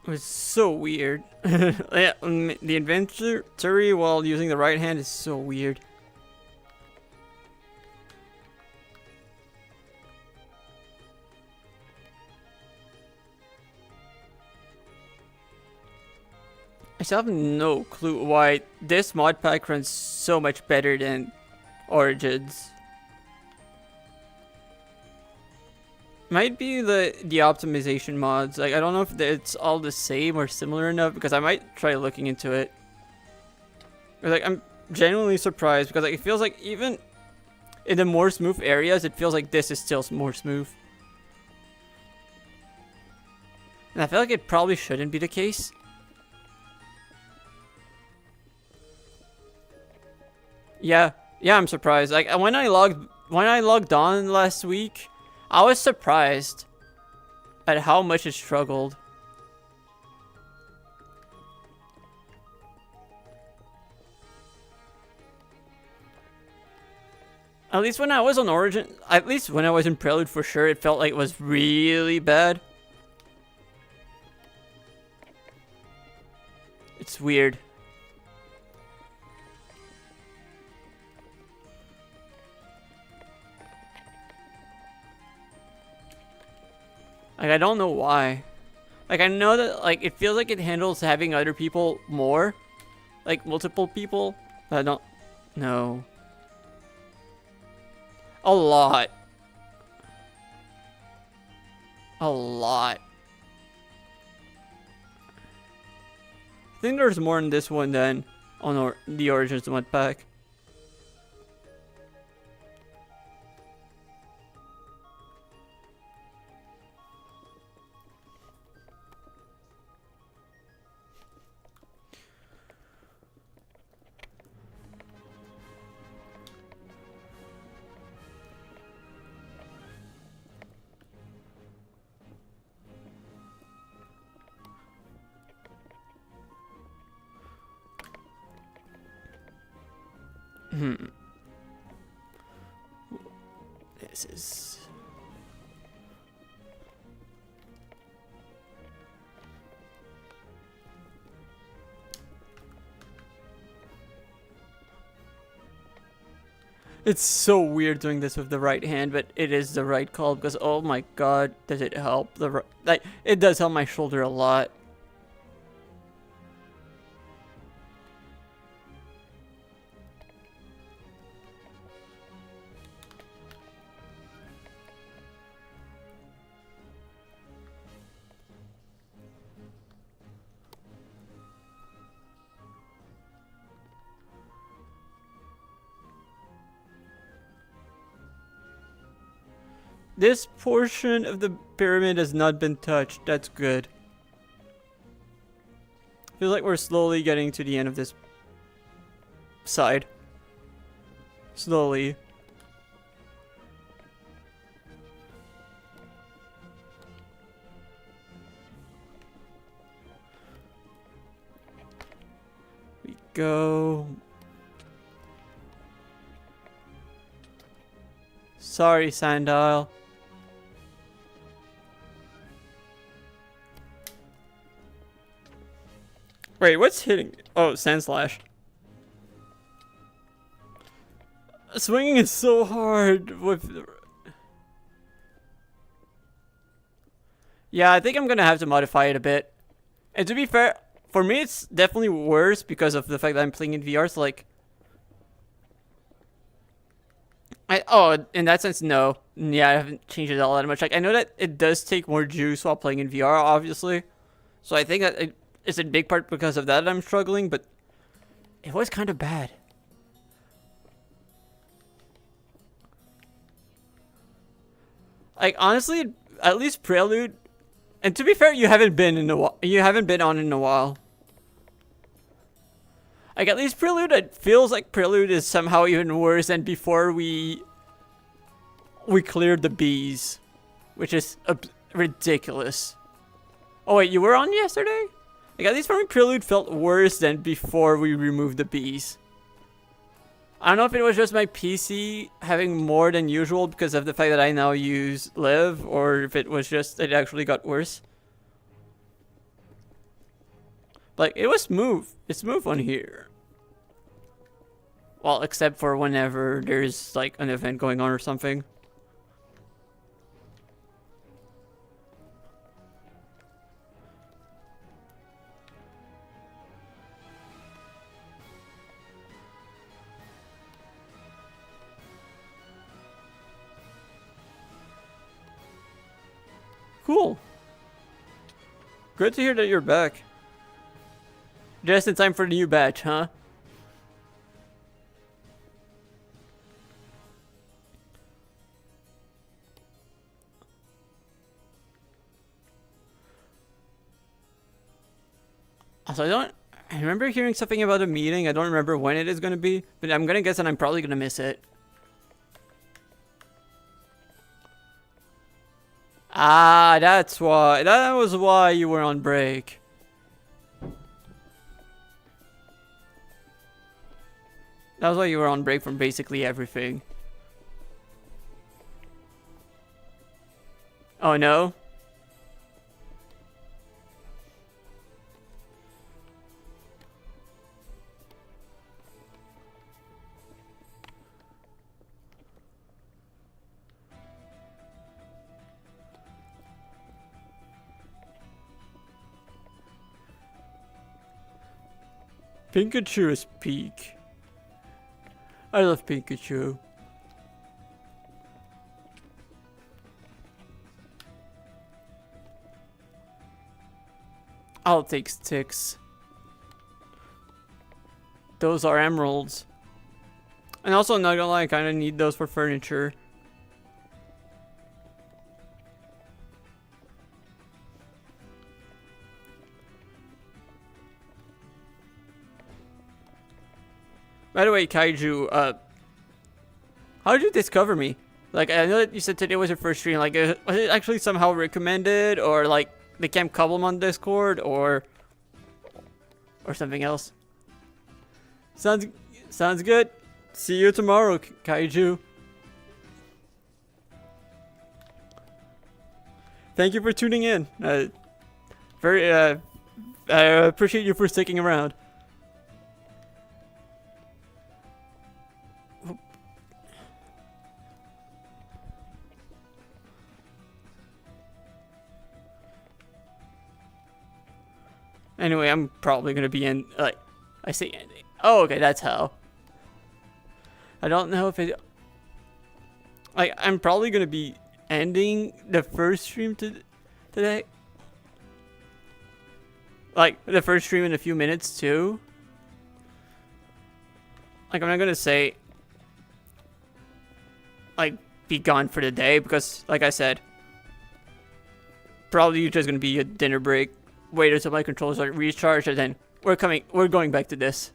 It was so weird. Yeah, the inventory while using the right hand is so weird. I still have no clue why this mod pack runs so much better than Origins. Might be the optimization mods. Like, I don't know if it's all the same or similar enough, because I might try looking into it. Like, I'm genuinely surprised because like it feels like even in the more smooth areas, it feels like this is still more smooth. And I feel like it probably shouldn't be the case. Yeah, I'm surprised. Like when I logged on last week, I was surprised at how much it struggled. At least when I was on Origin, at least when I was in Prelude for sure, it felt like it was really bad. It's weird. Like, I don't know why. Like, I know that, like, it feels like it handles having other people more. Like, multiple people. But I don't know. A lot. A lot. I think there's more in this one than on the Origins mod pack. This is... It's so weird doing this with the right hand, but it is the right call because, oh my god, does it help? Like, it does help my shoulder a lot. This portion of the pyramid has not been touched. That's good. Feels like we're slowly getting to the end of this side. Slowly. We go. Sorry, Sandile. Wait, what's hitting? Oh, Sand Slash. Swinging is so hard with... Yeah, I think I'm gonna have to modify it a bit. And to be fair, for me it's definitely worse because of the fact that I'm playing in VR, so like... in that sense, no. Yeah, I haven't changed it all that much. Like, I know that it does take more juice while playing in VR, obviously. So I think that it's a big part because of that I'm struggling, but it was kind of bad. Like, honestly, at least Prelude, and to be fair, you haven't been on in a while. Like, at least Prelude, it feels like Prelude is somehow even worse than before we cleared the bees, which is ridiculous. Oh wait, you were on yesterday? Like, at least for me, Prelude felt worse than before we removed the bees. I don't know if it was just my PC having more than usual because of the fact that I now use Live, or if it was just it actually got worse. Like, it was smooth. It's smooth on here. Well, except for whenever there's like an event going on or something. Cool. Good to hear that you're back. Just in time for the new batch, huh? Also, I remember hearing something about a meeting. I don't remember when it is going to be, but I'm going to guess that I'm probably going to miss it. Ah, that's why. That was why you were on break. That was why you were on break from basically everything. Oh no? Pikachu is peak. I love Pikachu. I'll take sticks. Those are emeralds. And also, not gonna lie, I kinda need those for furniture. By the way, Kaiju, how did you discover me? Like, I know that you said today was your first stream. Like, was it actually somehow recommended, or like the Camp Cobblemon Discord, or something else? Sounds good. See you tomorrow, Kaiju. Thank you for tuning in. I appreciate you for sticking around. Anyway, I'm probably gonna be in, like, I say ending. Oh, okay, that's how. I don't know if it, like, I'm probably gonna be ending the first stream today. Like, the first stream in a few minutes, too. Like, I'm not gonna say, like, be gone for the day, because, like I said, probably just gonna be a dinner break. Wait until my controllers are recharged, and then we're going back to this.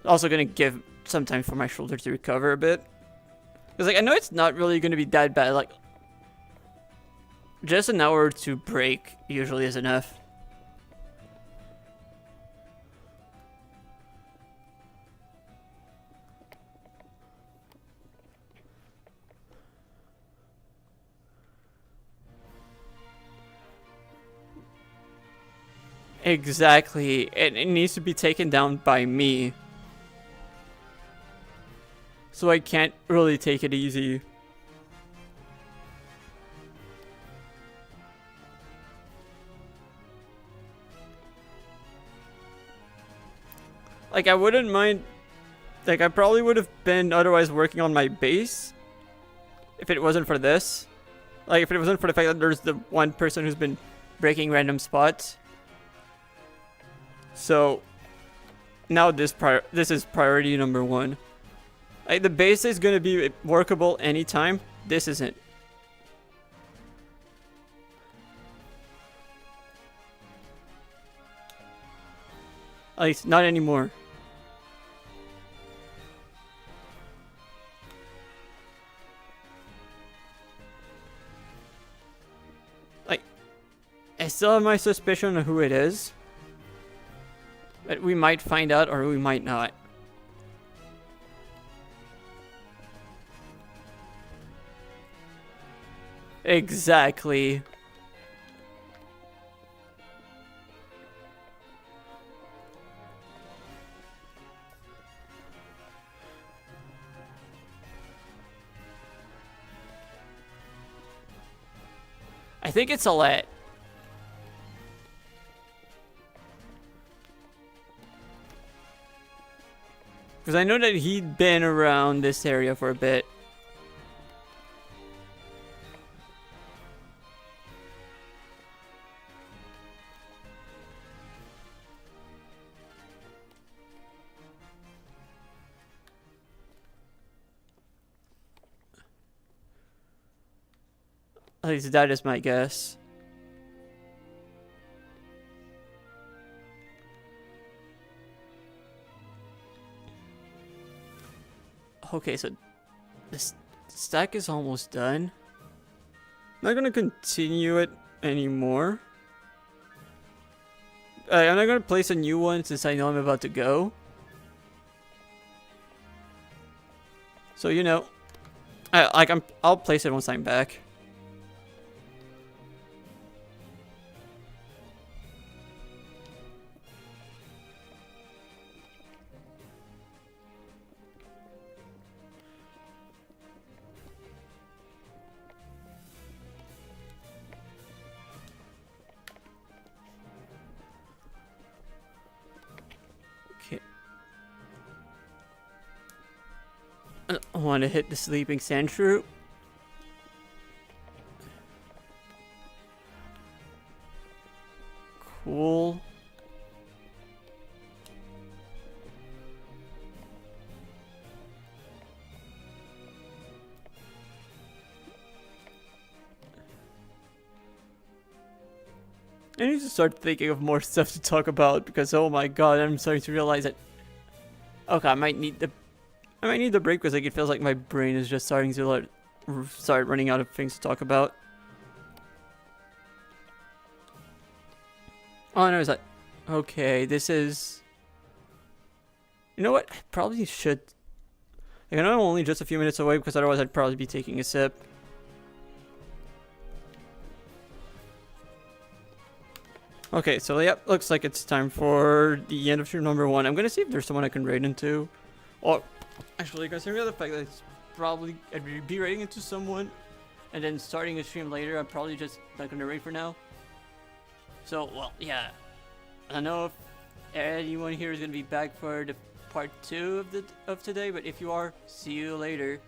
Also gonna give some time for my shoulder to recover a bit. Because, like, I know it's not really gonna be that bad, like, just an hour to break usually is enough. Exactly, and it needs to be taken down by me. So I can't really take it easy. Like, I wouldn't mind, like, I probably would have been otherwise working on my base if it wasn't for this. Like, if it wasn't for the fact that there's the one person who's been breaking random spots. So now this is priority number one. Like, the base is gonna be workable anytime. This isn't. At least not anymore. Like, I still have my suspicion of who it is. But we might find out, or we might not. Exactly. I think it's Alette. Because I know that he'd been around this area for a bit. At least that is my guess. Okay, so this stack is almost done. Not gonna continue it anymore. I'm not gonna place a new one since I know I'm about to go. So you know, I'll place it once I'm back. Okay. I want to hit the sleeping sand shrew. Cool. I need to start thinking of more stuff to talk about because oh my god, I'm starting to realize that. Okay, I might need the break because like it feels like my brain is just starting to like start running out of things to talk about. Oh no, is that okay? This is. You know what? I probably should. Like, I know I'm only just a few minutes away because otherwise I'd probably be taking a sip. Okay, so yep, looks like it's time for the end of stream number 1. I'm gonna see if there's someone I can raid into. Or, actually, considering the fact that it's probably, I'd be raiding into someone, and then starting a stream later, I'm probably just not gonna raid for now. So, well, yeah. I don't know if anyone here is gonna be back for the part 2 of today, but if you are, see you later.